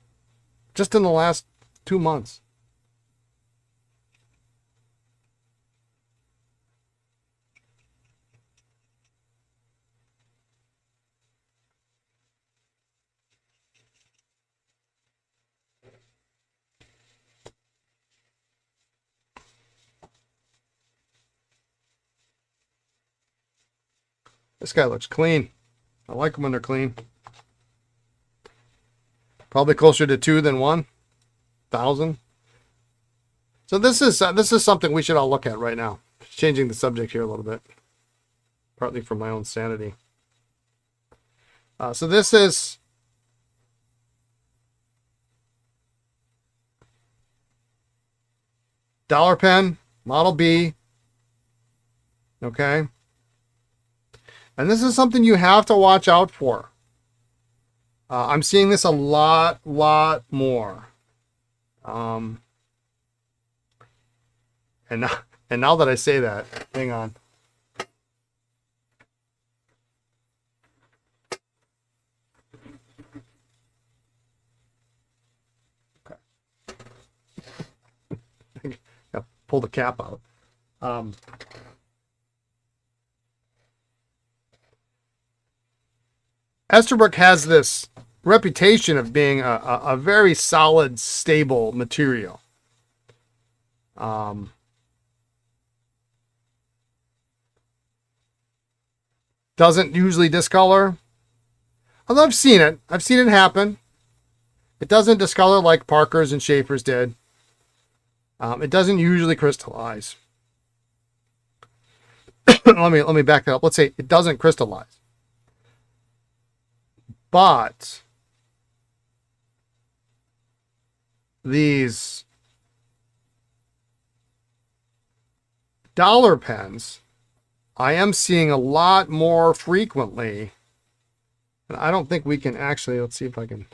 Just in the last 2 months. This guy looks clean. I like them when they're clean. Probably closer to 2 than 1,000. So this is something we should all look at right now. Changing the subject here a little bit, partly for my own sanity. So this is dollar pen, Model B. Okay. And this is something you have to watch out for. I'm seeing this a lot more. And now that I say that, hang on. Okay. Pull the cap out. Esterbrook has this reputation of being a very solid, stable material. Doesn't usually discolor. Although I've seen it. I've seen it happen. It doesn't discolor like Parker's and Sheaffer's did. It doesn't usually crystallize. let me back that up. Let's say it doesn't crystallize. But these dollar pens, I am seeing a lot more frequently. And I don't think we can actually, let's see if I can.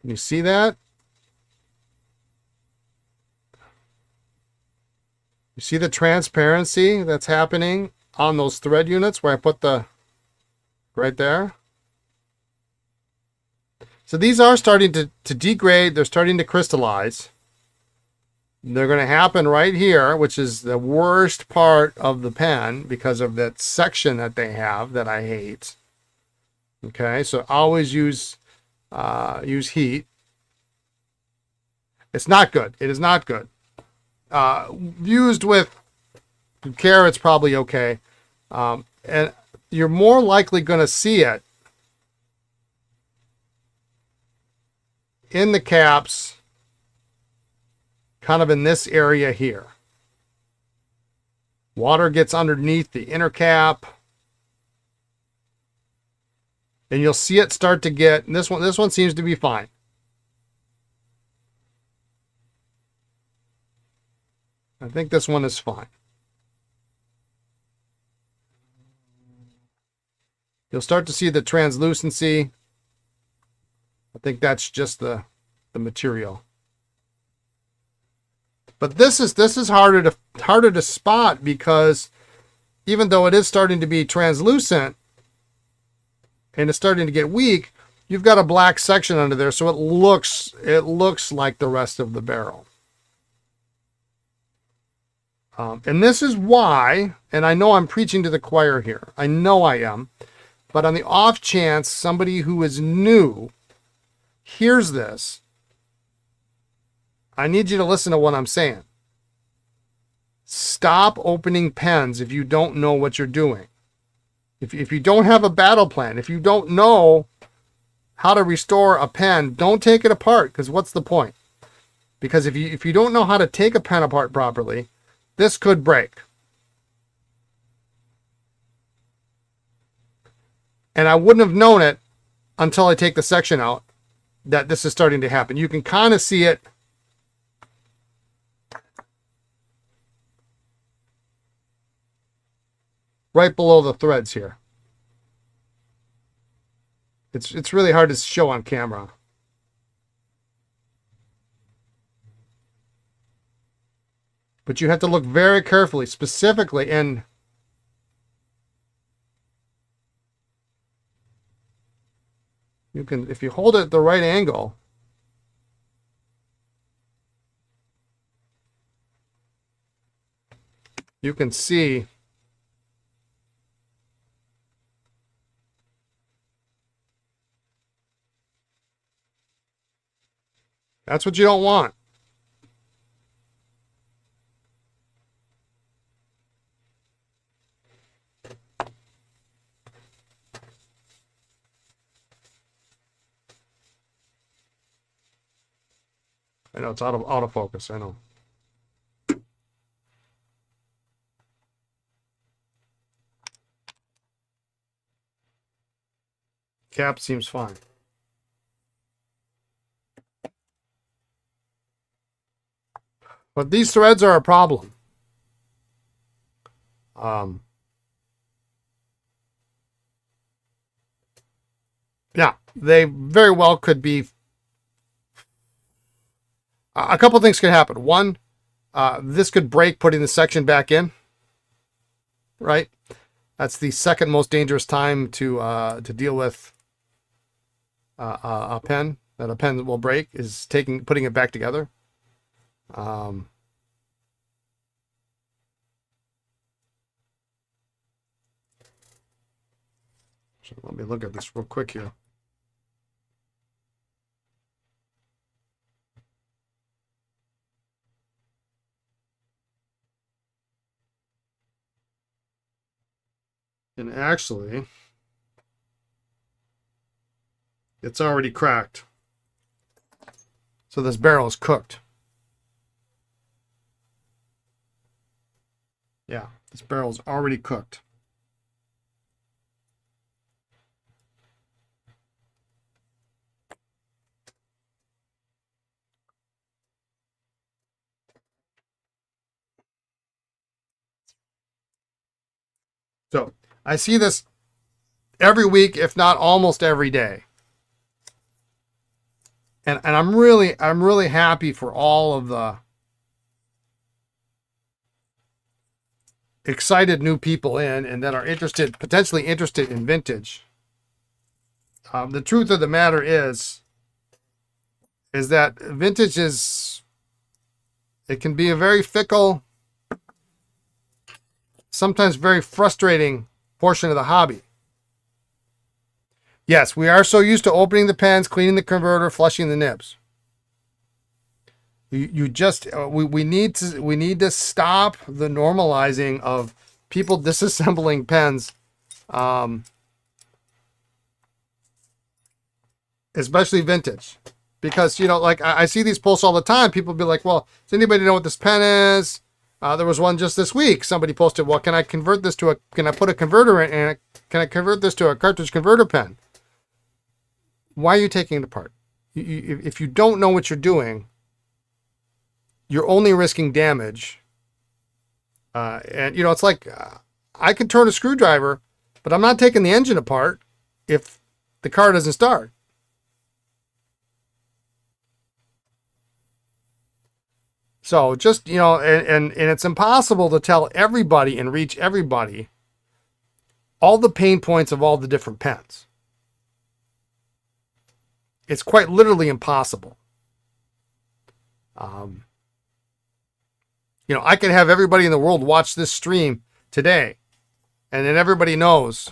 Can you see that? You see the transparency that's happening on those thread units where I put the, right there? So these are starting to degrade. They're starting to crystallize. They're going to happen right here, which is the worst part of the pen because of that section that they have that I hate. Okay, so always use heat. It's not good. It is not good. Used with care, it's probably okay. And you're more likely going to see it in the caps, kind of in this area here. Water gets underneath the inner cap. And you'll see it start to get, this one seems to be fine. I think this one is fine. You'll start to see the translucency. I think that's just the material. But this is harder to spot because even though it is starting to be translucent and it's starting to get weak, you've got a black section under there, so it looks like the rest of the barrel. And this is why, and I know I'm preaching to the choir here. I know I am. But on the off chance somebody who is new hears this, I need you to listen to what I'm saying. Stop opening pens if you don't know what you're doing. If you don't have a battle plan, if you don't know how to restore a pen, don't take it apart, because what's the point? Because if you don't know how to take a pen apart properly, this could break. And I wouldn't have known it until I take the section out that this is starting to happen. You can kind of see it right below the threads here. It's really hard to show on camera. But you have to look very carefully, specifically, and you can, if you hold it at the right angle, you can see that's what you don't want. I know it's out of focus. I know. Cap seems fine. But these threads are a problem. Yeah, they very well could be. A couple things could happen. One, this could break putting the section back in. Right, that's the second most dangerous time to deal with a pen. That a pen will break is putting it back together. So let me look at this real quick here. And actually, it's already cracked. So this barrel is cooked. Yeah, this barrel is already cooked. So I see this every week, if not almost every day. And I'm really happy for all of the excited new people and that are potentially interested in vintage. The truth of the matter is that vintage it can be a very fickle, sometimes very frustrating portion of the hobby. Yes, we are so used to opening the pens, cleaning the converter, flushing the nibs. We need to stop the normalizing of people disassembling pens, especially vintage, because like I see these posts all the time. People be like, "Well, does anybody know what this pen is?" There was one just this week. Somebody posted, "Well, can I convert this can I put a converter in, and can I convert this to a cartridge converter pen?" Why are you taking it apart? If you don't know what you're doing, you're only risking damage. And it's like I can turn a screwdriver, but I'm not taking the engine apart if the car doesn't start. So just, and it's impossible to tell everybody and reach everybody all the pain points of all the different pens. It's quite literally impossible. I could have everybody in the world watch this stream today, and then everybody knows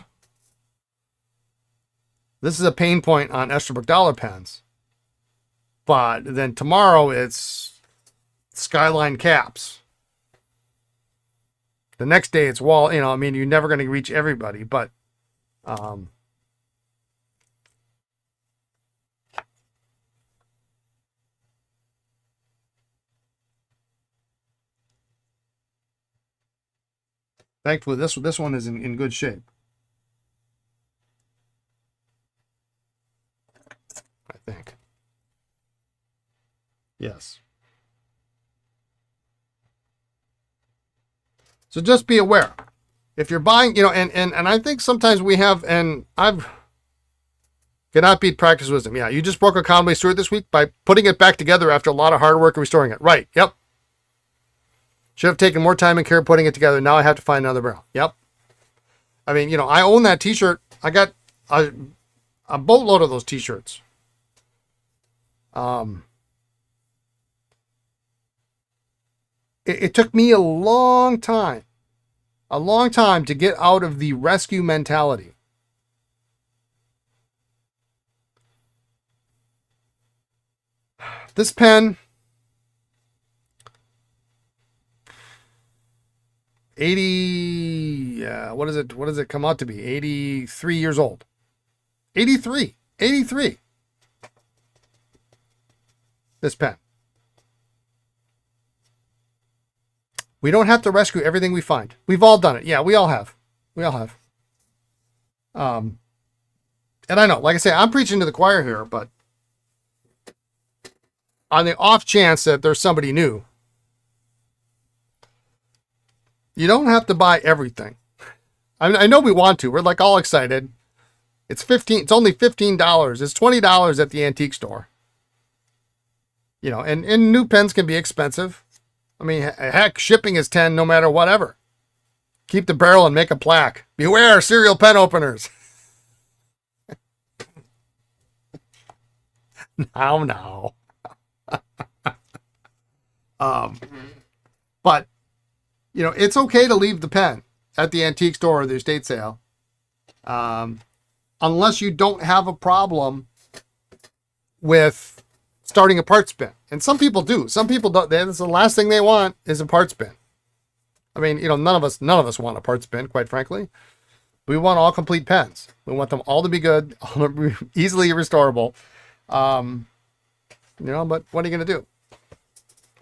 this is a pain point on Esterbrook Dollar pens. But then tomorrow it's Skyline caps. The next day it's wall. You're never going to reach everybody, but thankfully, this one is in good shape. I think. Yes. So just be aware. If you're buying, and I think sometimes we have, and I've cannot beat practice wisdom. Yeah, you just broke a Conway Stewart this week by putting it back together after a lot of hard work and restoring it. Right. Yep. Should have taken more time and care putting it together. Now I have to find another barrel. Yep. I own that t-shirt. I got a boatload of those t-shirts. It took me a long time to get out of the rescue mentality. This pen, 80, what does it come out to be? 83 years old. 83. This pen. We don't have to rescue everything we find. We've all done it. Yeah, we all have. We all have. And I know, like I say, I'm preaching to the choir here, but on the off chance that there's somebody new, you don't have to buy everything. I know we want to. We're like all excited. It's only $15. It's $20 at the antique store. You know, and new pens can be expensive. I mean, heck, shipping is 10 no matter whatever. Keep the barrel and make a plaque. Beware serial pen openers. No. But you know, it's okay to leave the pen at the antique store or the estate sale, unless you don't have a problem with starting a parts bin. And some people do. Some people don't. That's the last thing they want is a parts bin. I mean, you know, none of us want a parts bin, quite frankly. We want all complete pens. We want them all to be good, easily restorable. You know, but what are you going to do?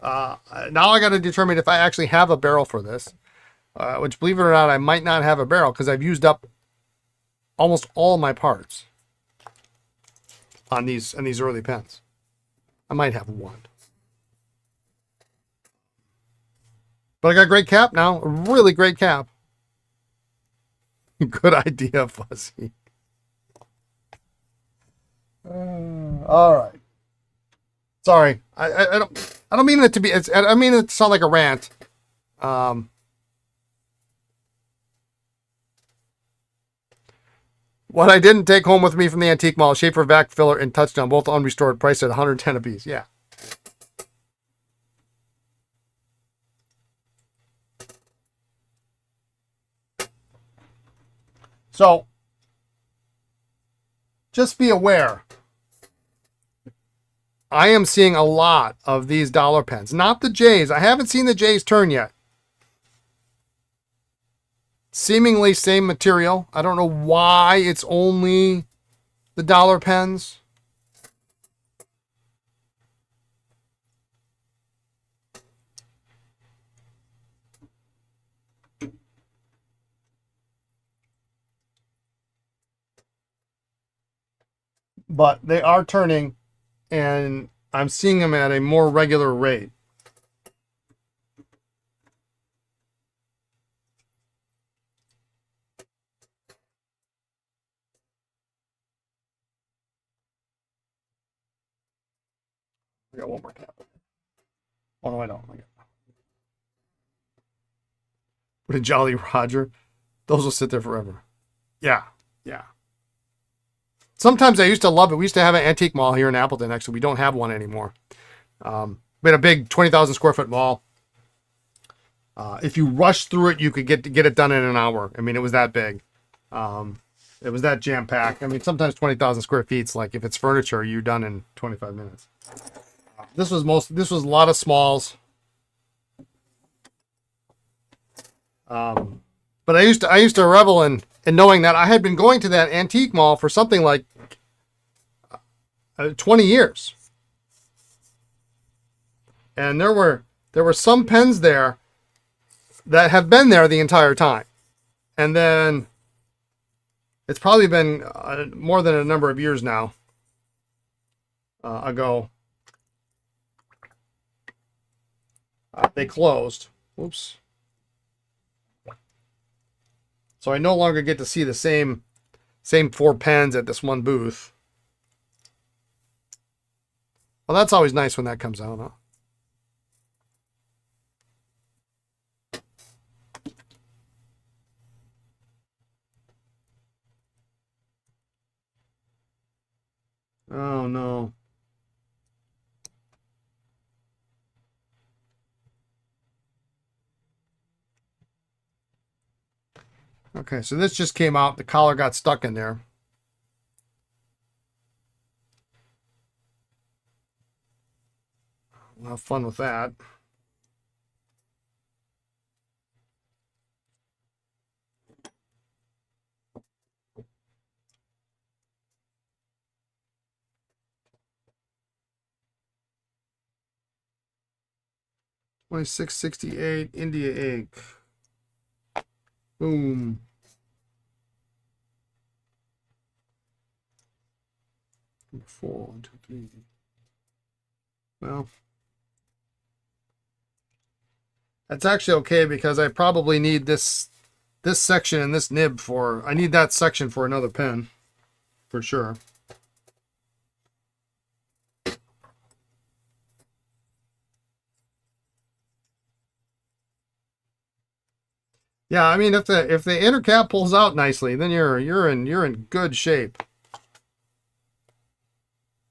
Now I got to determine if I actually have a barrel for this, which, believe it or not, I might not have a barrel because I've used up almost all my parts on these early pens. I might have one. But I got a great cap now, a really great cap. Good idea, Fuzzy. All right. Sorry, I don't mean it to be. I mean it to sound like a rant. What I didn't take home with me from the antique mall: Sheaffer vac filler and touchdown, both unrestored, priced at $110 a piece. Yeah. So, just be aware. I am seeing a lot of these dollar pens, not the J's. I haven't seen the J's turn yet. Seemingly same material. I don't know why it's only the dollar pens. But they are turning, and I'm seeing them at a more regular rate. I got one more cap. Oh, no, I don't. What a Jolly Roger. Those will sit there forever. Yeah, yeah. Sometimes I used to love it. We used to have an antique mall here in Appleton. Actually, we don't have one anymore. We had a big 20,000 square foot mall. If you rushed through it, you could get it done in an hour. I mean, it was that big. It was that jam packed. I mean, sometimes 20,000 square feet's like, if it's furniture, you're done in 25 minutes. This was a lot of smalls. But I used to revel in knowing that I had been going to that antique mall for something like 20 years. And there were some pens there that have been there the entire time. And then it's probably been more than a number of years now ago. They closed. Oops. So I no longer get to see the same 4 pens at this one booth. Well, that's always nice when that comes out, huh? Oh, no. Okay, so this just came out. The collar got stuck in there. We'll have fun with that. 2668 India ink. Boom. Number 4, 1, 2, 3. Well, that's actually okay because I probably need this section and this nib for, I need that section for another pen for sure. Yeah, I mean if the inner cap pulls out nicely, then you're in good shape.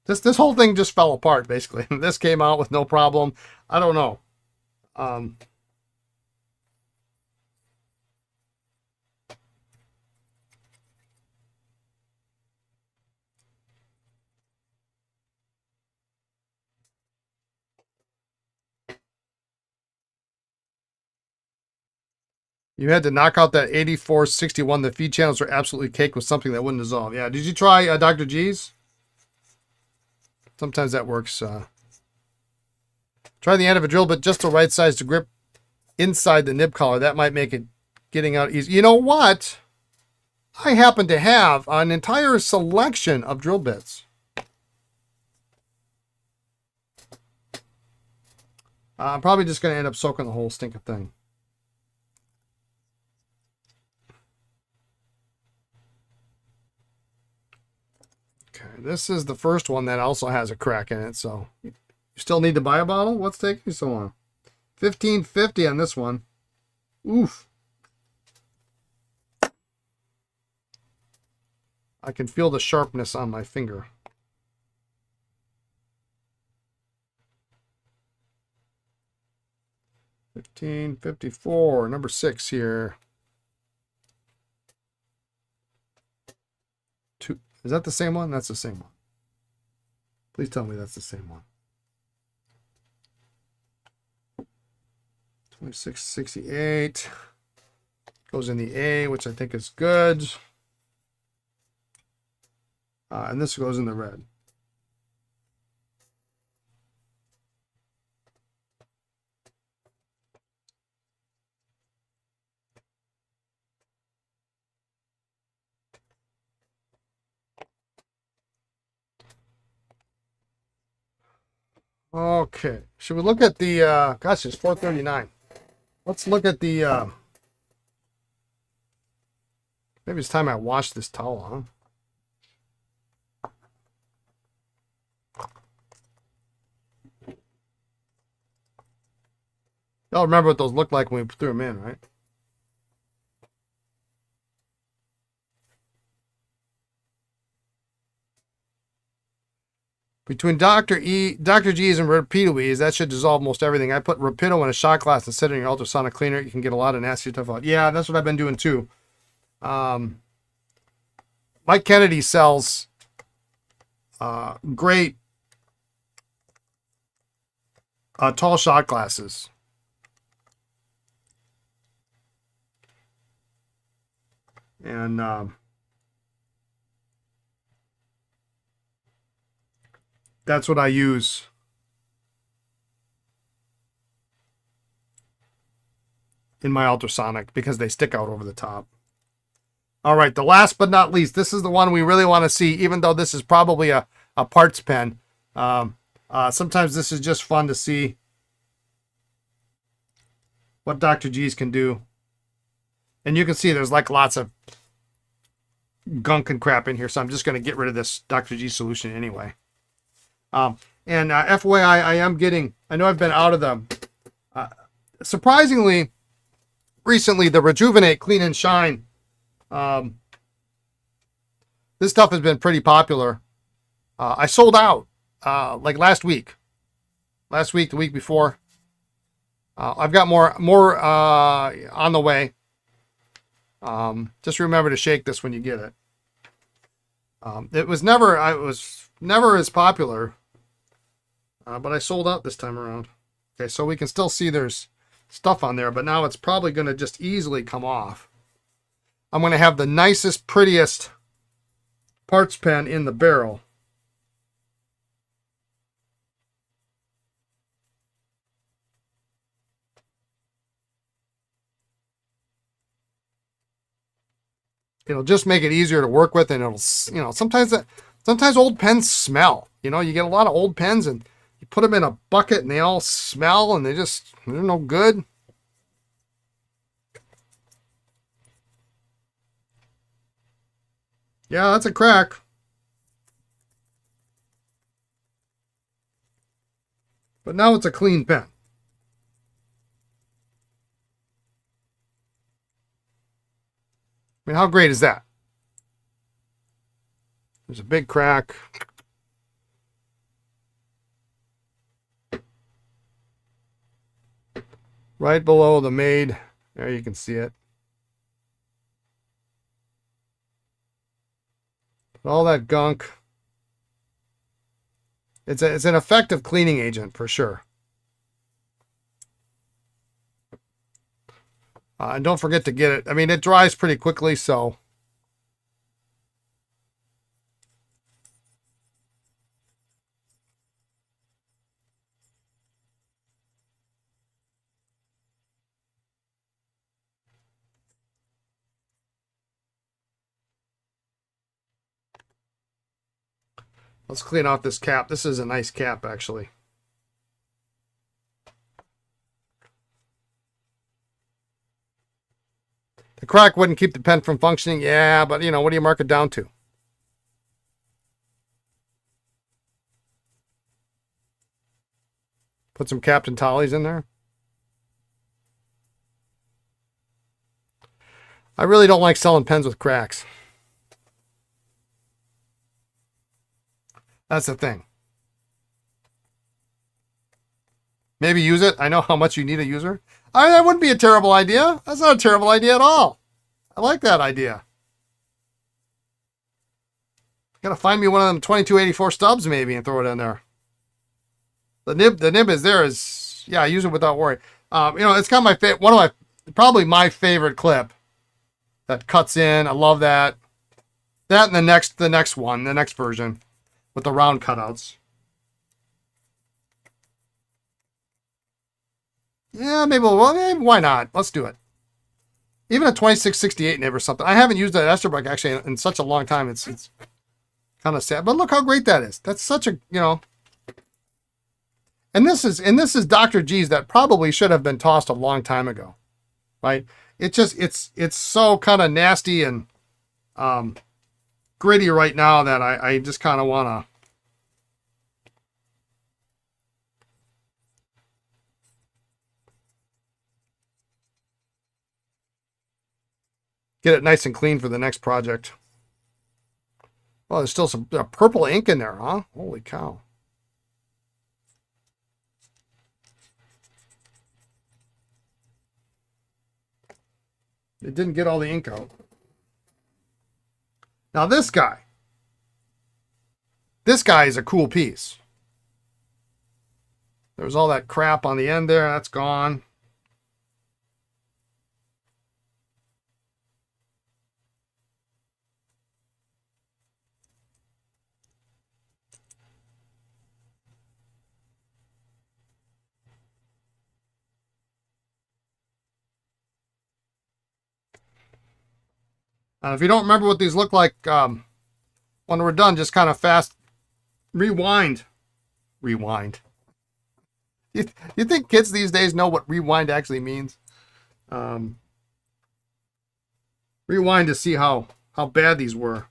This whole thing just fell apart basically. This came out with no problem. I don't know. You had to knock out that 8461. The feed channels are absolutely caked with something that wouldn't dissolve. Yeah, did you try Dr. G's? Sometimes that works. Try the end of a drill bit just the right size to grip inside the nib collar. That might make it getting out easy. You know what? I happen to have an entire selection of drill bits. I'm probably just going to end up soaking the whole stinking thing. Okay, this is the first one that also has a crack in it, so you still need to buy a bottle? What's taking you so long? $15.50 on this one. Oof. I can feel the sharpness on my finger. $15.54, number 6 here. Is that the same one? That's the same one. Please tell me that's the same one. 2668 goes in the A, which I think is good. And this goes in the red. Okay, should we look at the, gosh, it's 4:39. Let's look at the, maybe it's time I wash this towel, huh? Y'all remember what those looked like when we threw them in, right? Between Dr. G's and Rapido E's, that should dissolve most everything. I put Rapido in a shot glass and set it in your ultrasonic cleaner. You can get a lot of nasty stuff out. Yeah, that's what I've been doing too. Mike Kennedy sells great tall shot glasses. And that's what I use. In my ultrasonic because they stick out over the top. All right, the last but not least, this is the one we really want to see, even though this is probably a parts pen. Sometimes this is just fun to see what Dr. G's can do. And you can see there's like lots of gunk and crap in here, so I'm just going to get rid of this Dr. G solution anyway. FYI, I am getting, I know I've been out of them. Surprisingly, recently, the Rejuvenate Clean and Shine. This stuff has been pretty popular. I sold out like last week. The week before. I've got more on the way. Just remember to shake this when you get it. It was never as popular, but I sold out this time around. Okay, so we can still see there's stuff on there, but now it's probably going to just easily come off. I'm going to have the nicest, prettiest parts pen in the barrel. It'll just make it easier to work with, and it'll, you know, sometimes old pens smell. You know, you get a lot of old pens and you put them in a bucket and they all smell and they're no good. Yeah, that's a crack. But now it's a clean pen. I mean, how great is that? There's a big crack. Right below the made. There you can see it. All that gunk. It's an effective cleaning agent for sure. And don't forget to get it. I mean, it dries pretty quickly, so. Let's clean off this cap. This is a nice cap, actually. The crack wouldn't keep the pen from functioning. Yeah, but, you know, what do you mark it down to? Put some Captain Tollies in there. I really don't like selling pens with cracks. That's the thing. Maybe use it. I know how much you need a user. That wouldn't be a terrible idea. That's not a terrible idea at all. I like that idea. Gotta find me one of them 2284 stubs maybe and throw it in there. The nib is there. Is yeah, use it without worry. You know, it's kind of probably my favorite clip that cuts in. I love that. That and the next version with the round cutouts. Yeah, maybe why not? Let's do it. Even a 2668 nib or something. I haven't used that Esterbrook actually in such a long time. It's kind of sad. But look how great that is. That's such a, you know. And this is Dr. G's that probably should have been tossed a long time ago. Right? It's so kind of nasty and gritty right now that I just kind of want to get it nice and clean for the next project. Oh, there's still some purple ink in there, huh? Holy cow. It didn't get all the ink out. Now this guy is a cool piece. There's all that crap on the end there. That's gone. If you don't remember what these look like when we're done, just kind of fast rewind. Rewind. You think kids these days know what rewind actually means? Rewind to see how bad these were.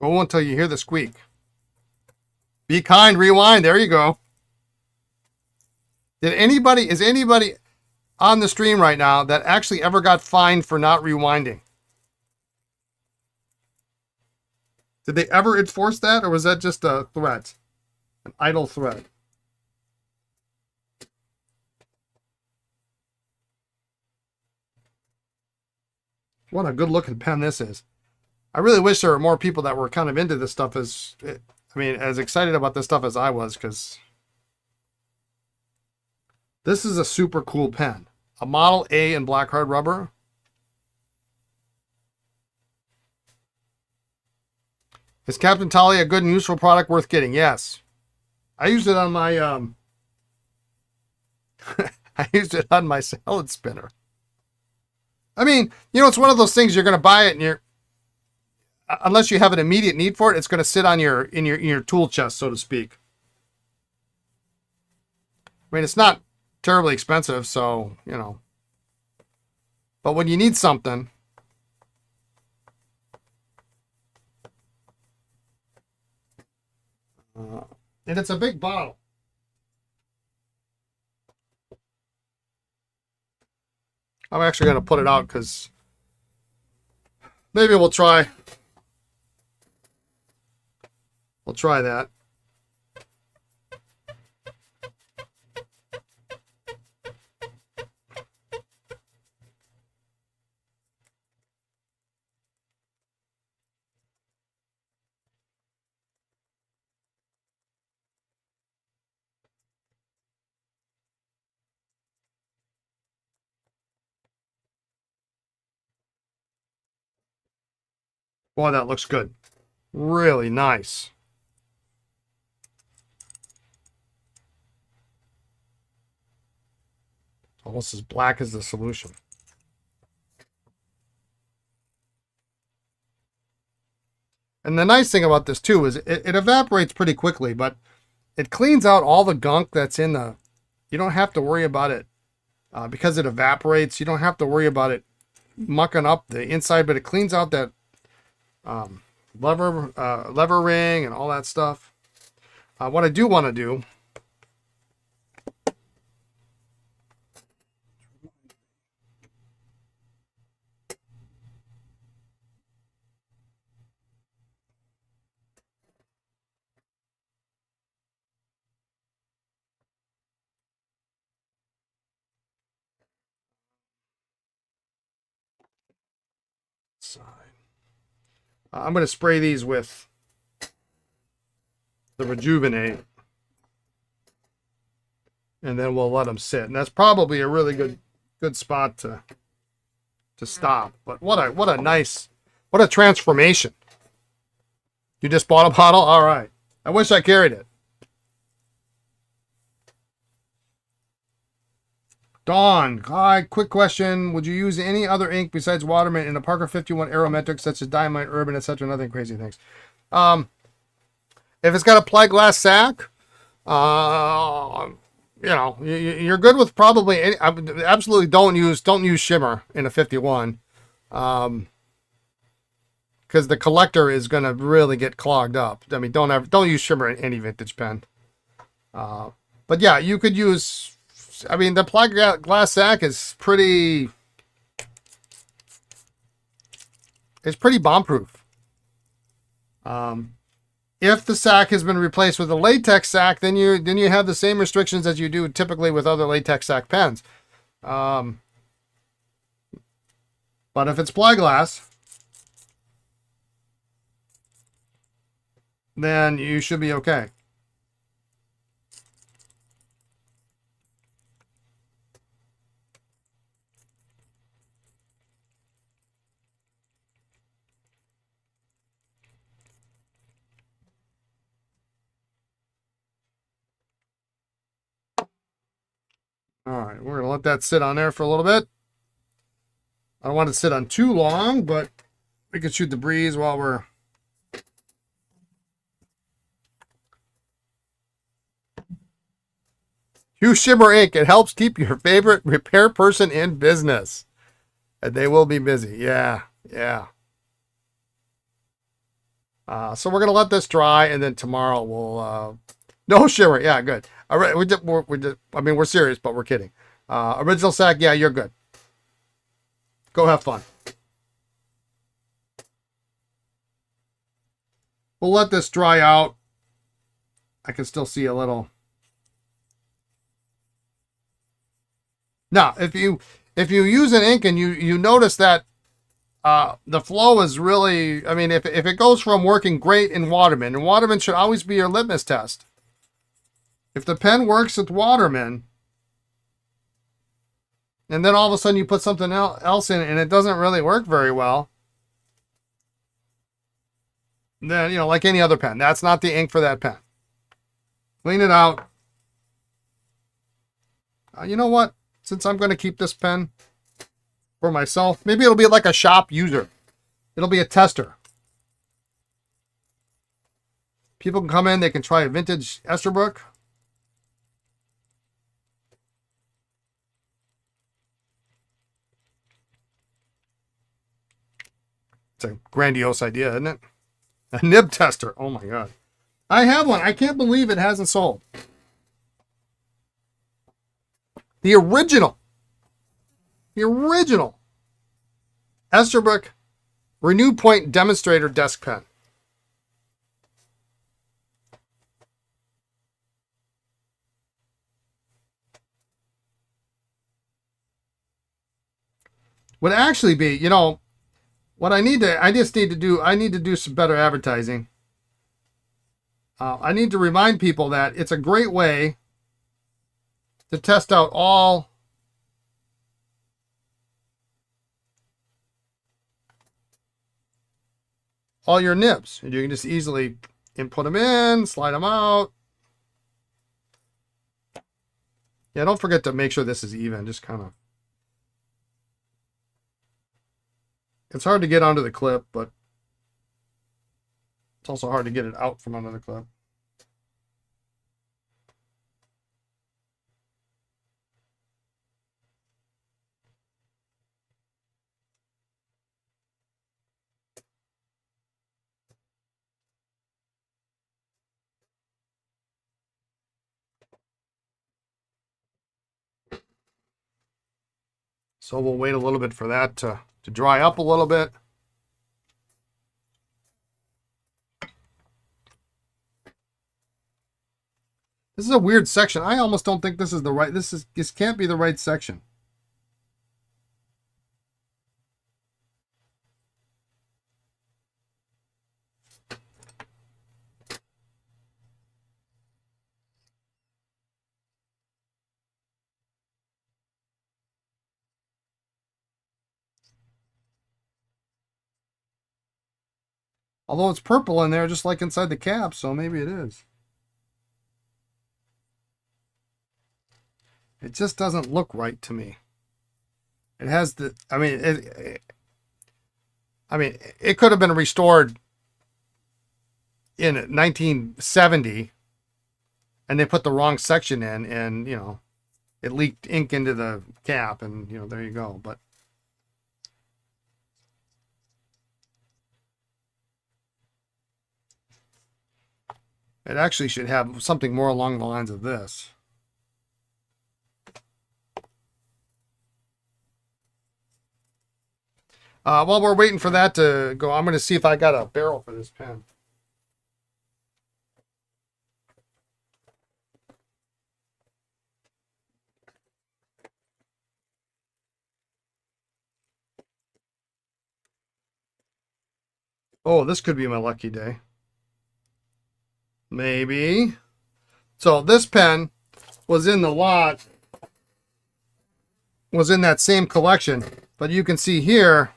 Go until you hear the squeak. Be kind, rewind. There you go. Is anybody on the stream right now that actually ever got fined for not rewinding? Did they ever enforce that, or was that just a threat? An idle threat? What a good looking pen this is. I really wish there were more people that were kind of into this stuff as excited about this stuff as I was, because this is a super cool pen. A Model A in black hard rubber. Is Captain Tolly a good and useful product worth getting? Yes. I used it on my I used it on my salad spinner. I mean, it's one of those things, you're going to buy it and unless you have an immediate need for it, it's going to sit on in your tool chest, so to speak. I mean, it's not terribly expensive, so, but when you need something, and it's a big bottle. I'm actually going to put it out because maybe we'll try that. Boy, that looks good. Really nice. Almost as black as the solution. And the nice thing about this too is it evaporates pretty quickly, but it cleans out all the gunk that's in the, you don't have to worry about it because it evaporates. You don't have to worry about it mucking up the inside, but it cleans out that lever ring and all that stuff. What I do want to do, I'm going to spray these with the Rejuvenate, and then we'll let them sit. And that's probably a really good spot to stop. But what a transformation. You just bought a bottle? All right. I wish I carried it. Dawn, hi, quick question. Would you use any other ink besides Watermint in a Parker 51 Aerometric, such as Diamond, Urban, etc.? Nothing crazy things. If it's got a plexiglass sack, you're good with probably any. Absolutely, don't use shimmer in a 51, because the collector is going to really get clogged up. I mean, don't use shimmer in any vintage pen. But yeah, you could use. I mean, the plexiglass sack is pretty. It's pretty bomb-proof. If the sack has been replaced with a latex sack, then you have the same restrictions as you do typically with other latex sack pens. But if it's plexiglass, then you should be okay. All right, we're going to let that sit on there for a little bit. I don't want it to sit on too long, but we could shoot the breeze while we're... Use shimmer ink. It helps keep your favorite repair person in business. And they will be busy. Yeah. So we're going to let this dry, and then tomorrow No shimmer. Yeah, good. All right, I mean, we're serious, but we're kidding. Original sack. Yeah, you're good. Go have fun. We'll let this dry out. I can still see a little. Now, if you use an ink and you notice that the flow is really, I mean, if it goes from working great in Waterman, and Waterman should always be your litmus test. If the pen works with Waterman, and then all of a sudden you put something else in and it doesn't really work very well, then, like any other pen, that's not the ink for that pen. Clean it out. You know what? Since I'm going to keep this pen for myself, maybe it'll be like a shop user. It'll be a tester. People can come in, they can try a vintage Esterbrook. It's a grandiose idea, isn't it? A nib tester. Oh my God. I have one. I can't believe it hasn't sold. The original Esterbrook Renew Point Demonstrator Desk Pen. Would actually be, what I need to do some better advertising. I need to remind people that it's a great way to test out all your nibs. And you can just easily input them in, slide them out. Yeah, don't forget to make sure this is even. Just kind of. It's hard to get onto the clip, but it's also hard to get it out from under the clip. So we'll wait a little bit for that to dry up a little bit. This is a weird section. I almost don't think this is the right, this can't be the right section. Although it's purple in there, just like inside the cap, so maybe it is. It just doesn't look right to me. It has the, I mean, it could have been restored in 1970, and they put the wrong section in, and it leaked ink into the cap, and there you go. But it actually should have something more along the lines of this. While we're waiting for that to go, I'm going to see if I got a barrel for this pen. Oh, this could be my lucky day. Maybe. So this pen was in the lot, was in that same collection, but you can see here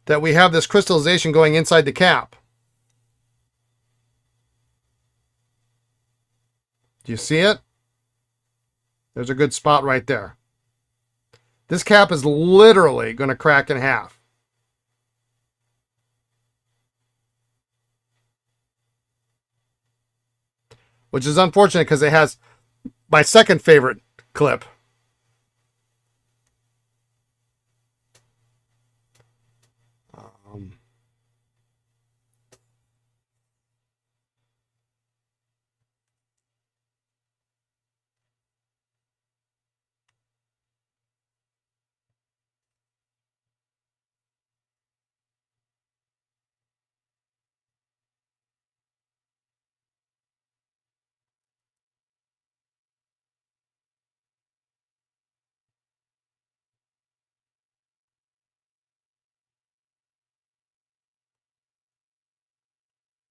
that we have this crystallization going inside the cap. Do you see it? There's a good spot right there. This cap is literally going to crack in half. Which is unfortunate because it has my second favorite clip. You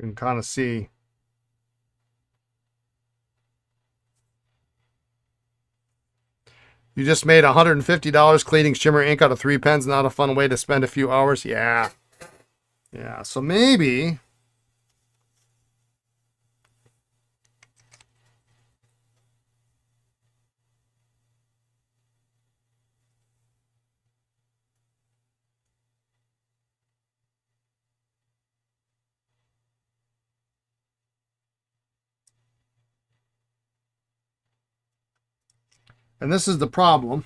can kind of see. You just made $150 cleaning shimmer ink out of 3 pens. Not a fun way to spend a few hours. Yeah. Yeah. So maybe. And this is the problem.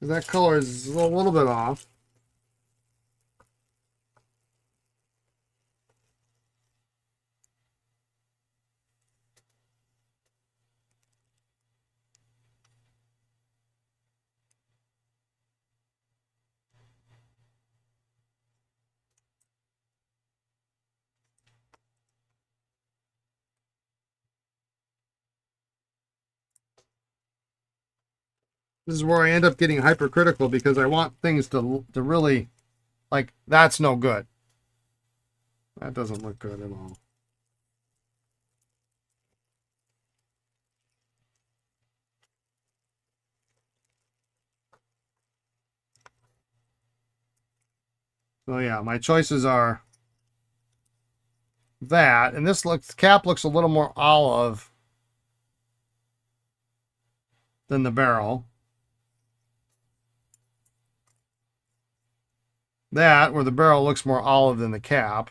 That color is a little bit off. This is where I end up getting hypercritical because I want things to really, like, that's no good. That doesn't look good at all. So yeah, my choices are that, and this looks, cap looks a little more olive than the barrel. That, where the barrel looks more olive than the cap.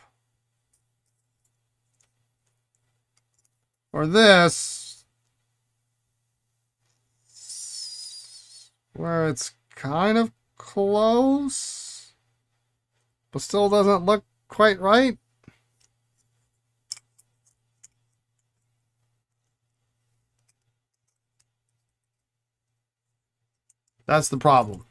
Or this, where it's kind of close, but still doesn't look quite right. That's the problem.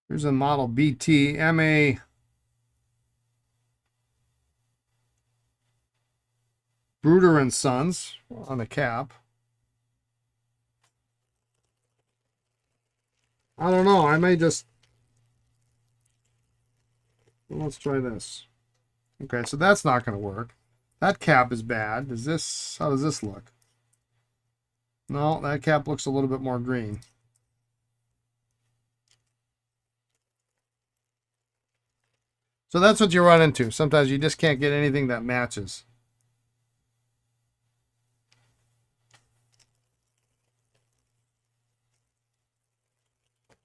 Here's a model BT MA Bruder and Sons on the cap. I don't know. I may just, let's try this. Okay, so that's not going to work. That cap is bad. Is this, how does this look? No, that cap looks a little bit more green. So that's what you run into. Sometimes you just can't get anything that matches.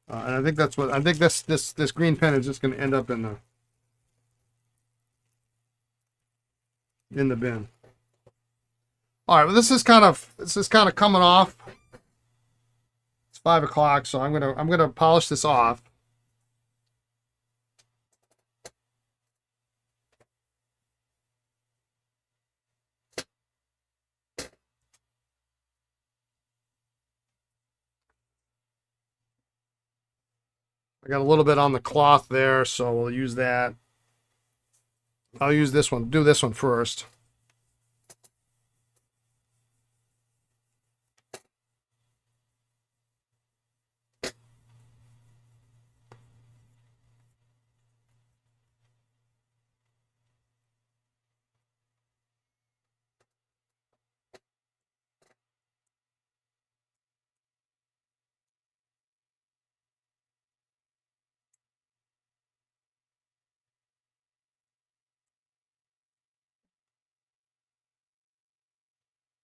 And I think that's what, I think this green pen is just going to end up in the bin. All right, well, this is kind of coming off. It's 5 o'clock, so I'm gonna polish this off. I got a little bit on the cloth there, so we'll use that. I'll use this one. Do this one first.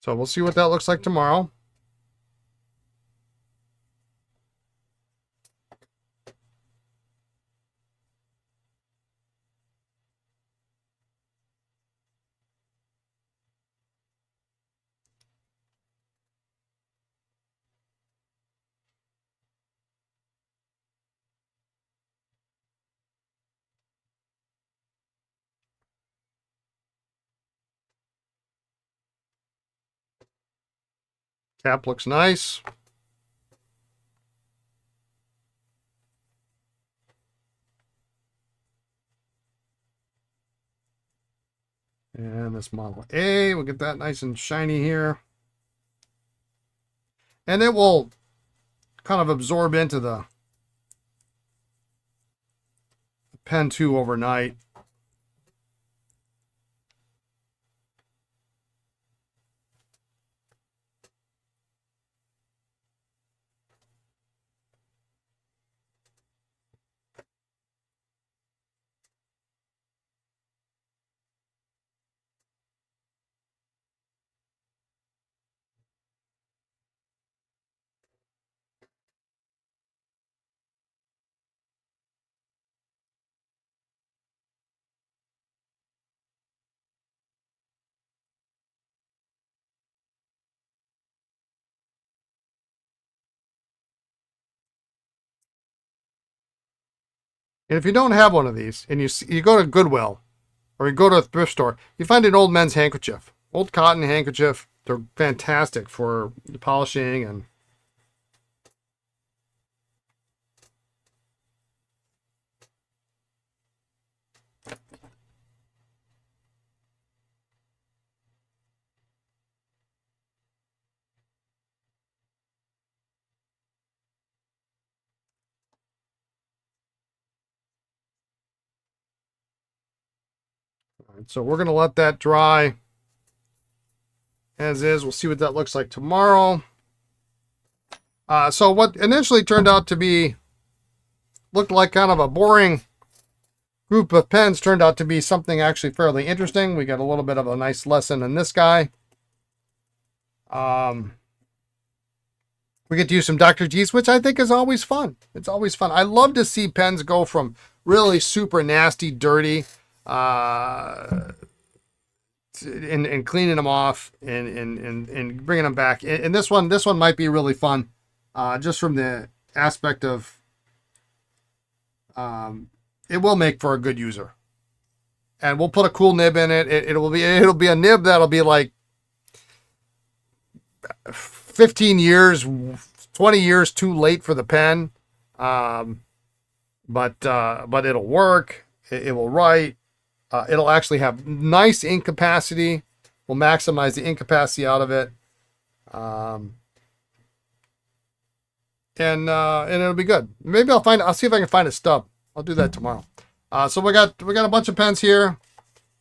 So we'll see what that looks like tomorrow. Cap looks nice. And this Model A, we'll get that nice and shiny here. And it will kind of absorb into the pen too overnight. And if you don't have one of these, and you go to Goodwill, or you go to a thrift store, you find an old men's handkerchief, old cotton handkerchief. They're fantastic for polishing and so we're going to let that dry as is. We'll see what that looks like tomorrow. So what initially turned out to be, looked like kind of a boring group of pens, turned out to be something actually fairly interesting. We got a little bit of a nice lesson in this guy. We get to use some Dr. G's, which I think is always fun. It's always fun. I love to see pens go from really super nasty, dirty, and cleaning them off and bringing them back. And this one might be really fun, just from the aspect of it will make for a good user. And we'll put a cool nib in it. It'll be a nib that'll be like 15 years, 20 years too late for the pen. But it'll work. It will write. It'll actually have nice ink capacity. We'll maximize the ink capacity out of it. And it'll be good. Maybe I'll see if I can find a stub. I'll do that tomorrow. So we got a bunch of pens here.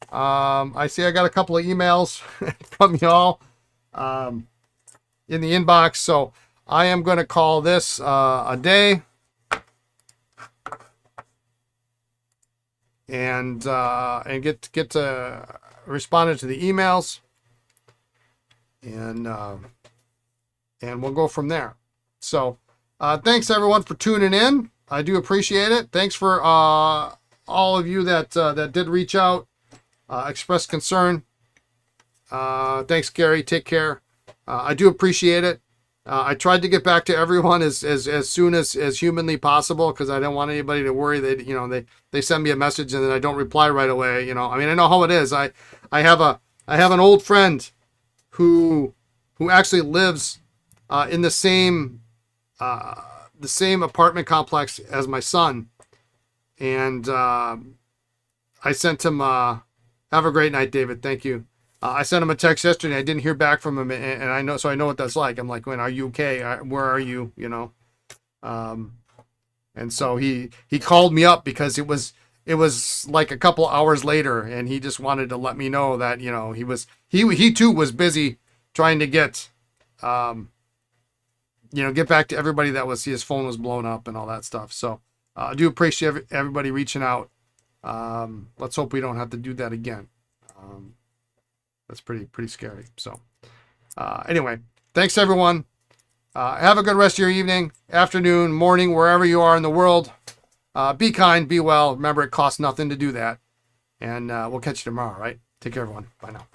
I see I got a couple of emails from y'all in the inbox. So I am going to call this a day. And get to responding to the emails, and we'll go from there. So thanks everyone for tuning in. I do appreciate it. Thanks for all of you that did reach out, express concern. Thanks, Gary. Take care. I do appreciate it. I tried to get back to everyone as soon as humanly possible, because I don't want anybody to worry that they send me a message and then I don't reply right away. I mean, I know how it is. I have an old friend who actually lives in the same apartment complex as my son, and I sent him have a great night, David. Thank you. I sent him a text yesterday. I didn't hear back from him, and I know what that's like. I'm like, "When are you okay? Where are you?" And so he called me up because it was like a couple hours later, and he just wanted to let me know that he too was busy trying to get back to everybody that was his phone was blown up and all that stuff. So I do appreciate everybody reaching out. Let's hope we don't have to do that again. That's pretty scary. So Anyway, thanks everyone. Have a good rest of your evening, afternoon, morning, wherever you are in the world. Be kind, be well. Remember, it costs nothing to do that. And we'll catch you tomorrow, right? Take care, everyone. Bye now.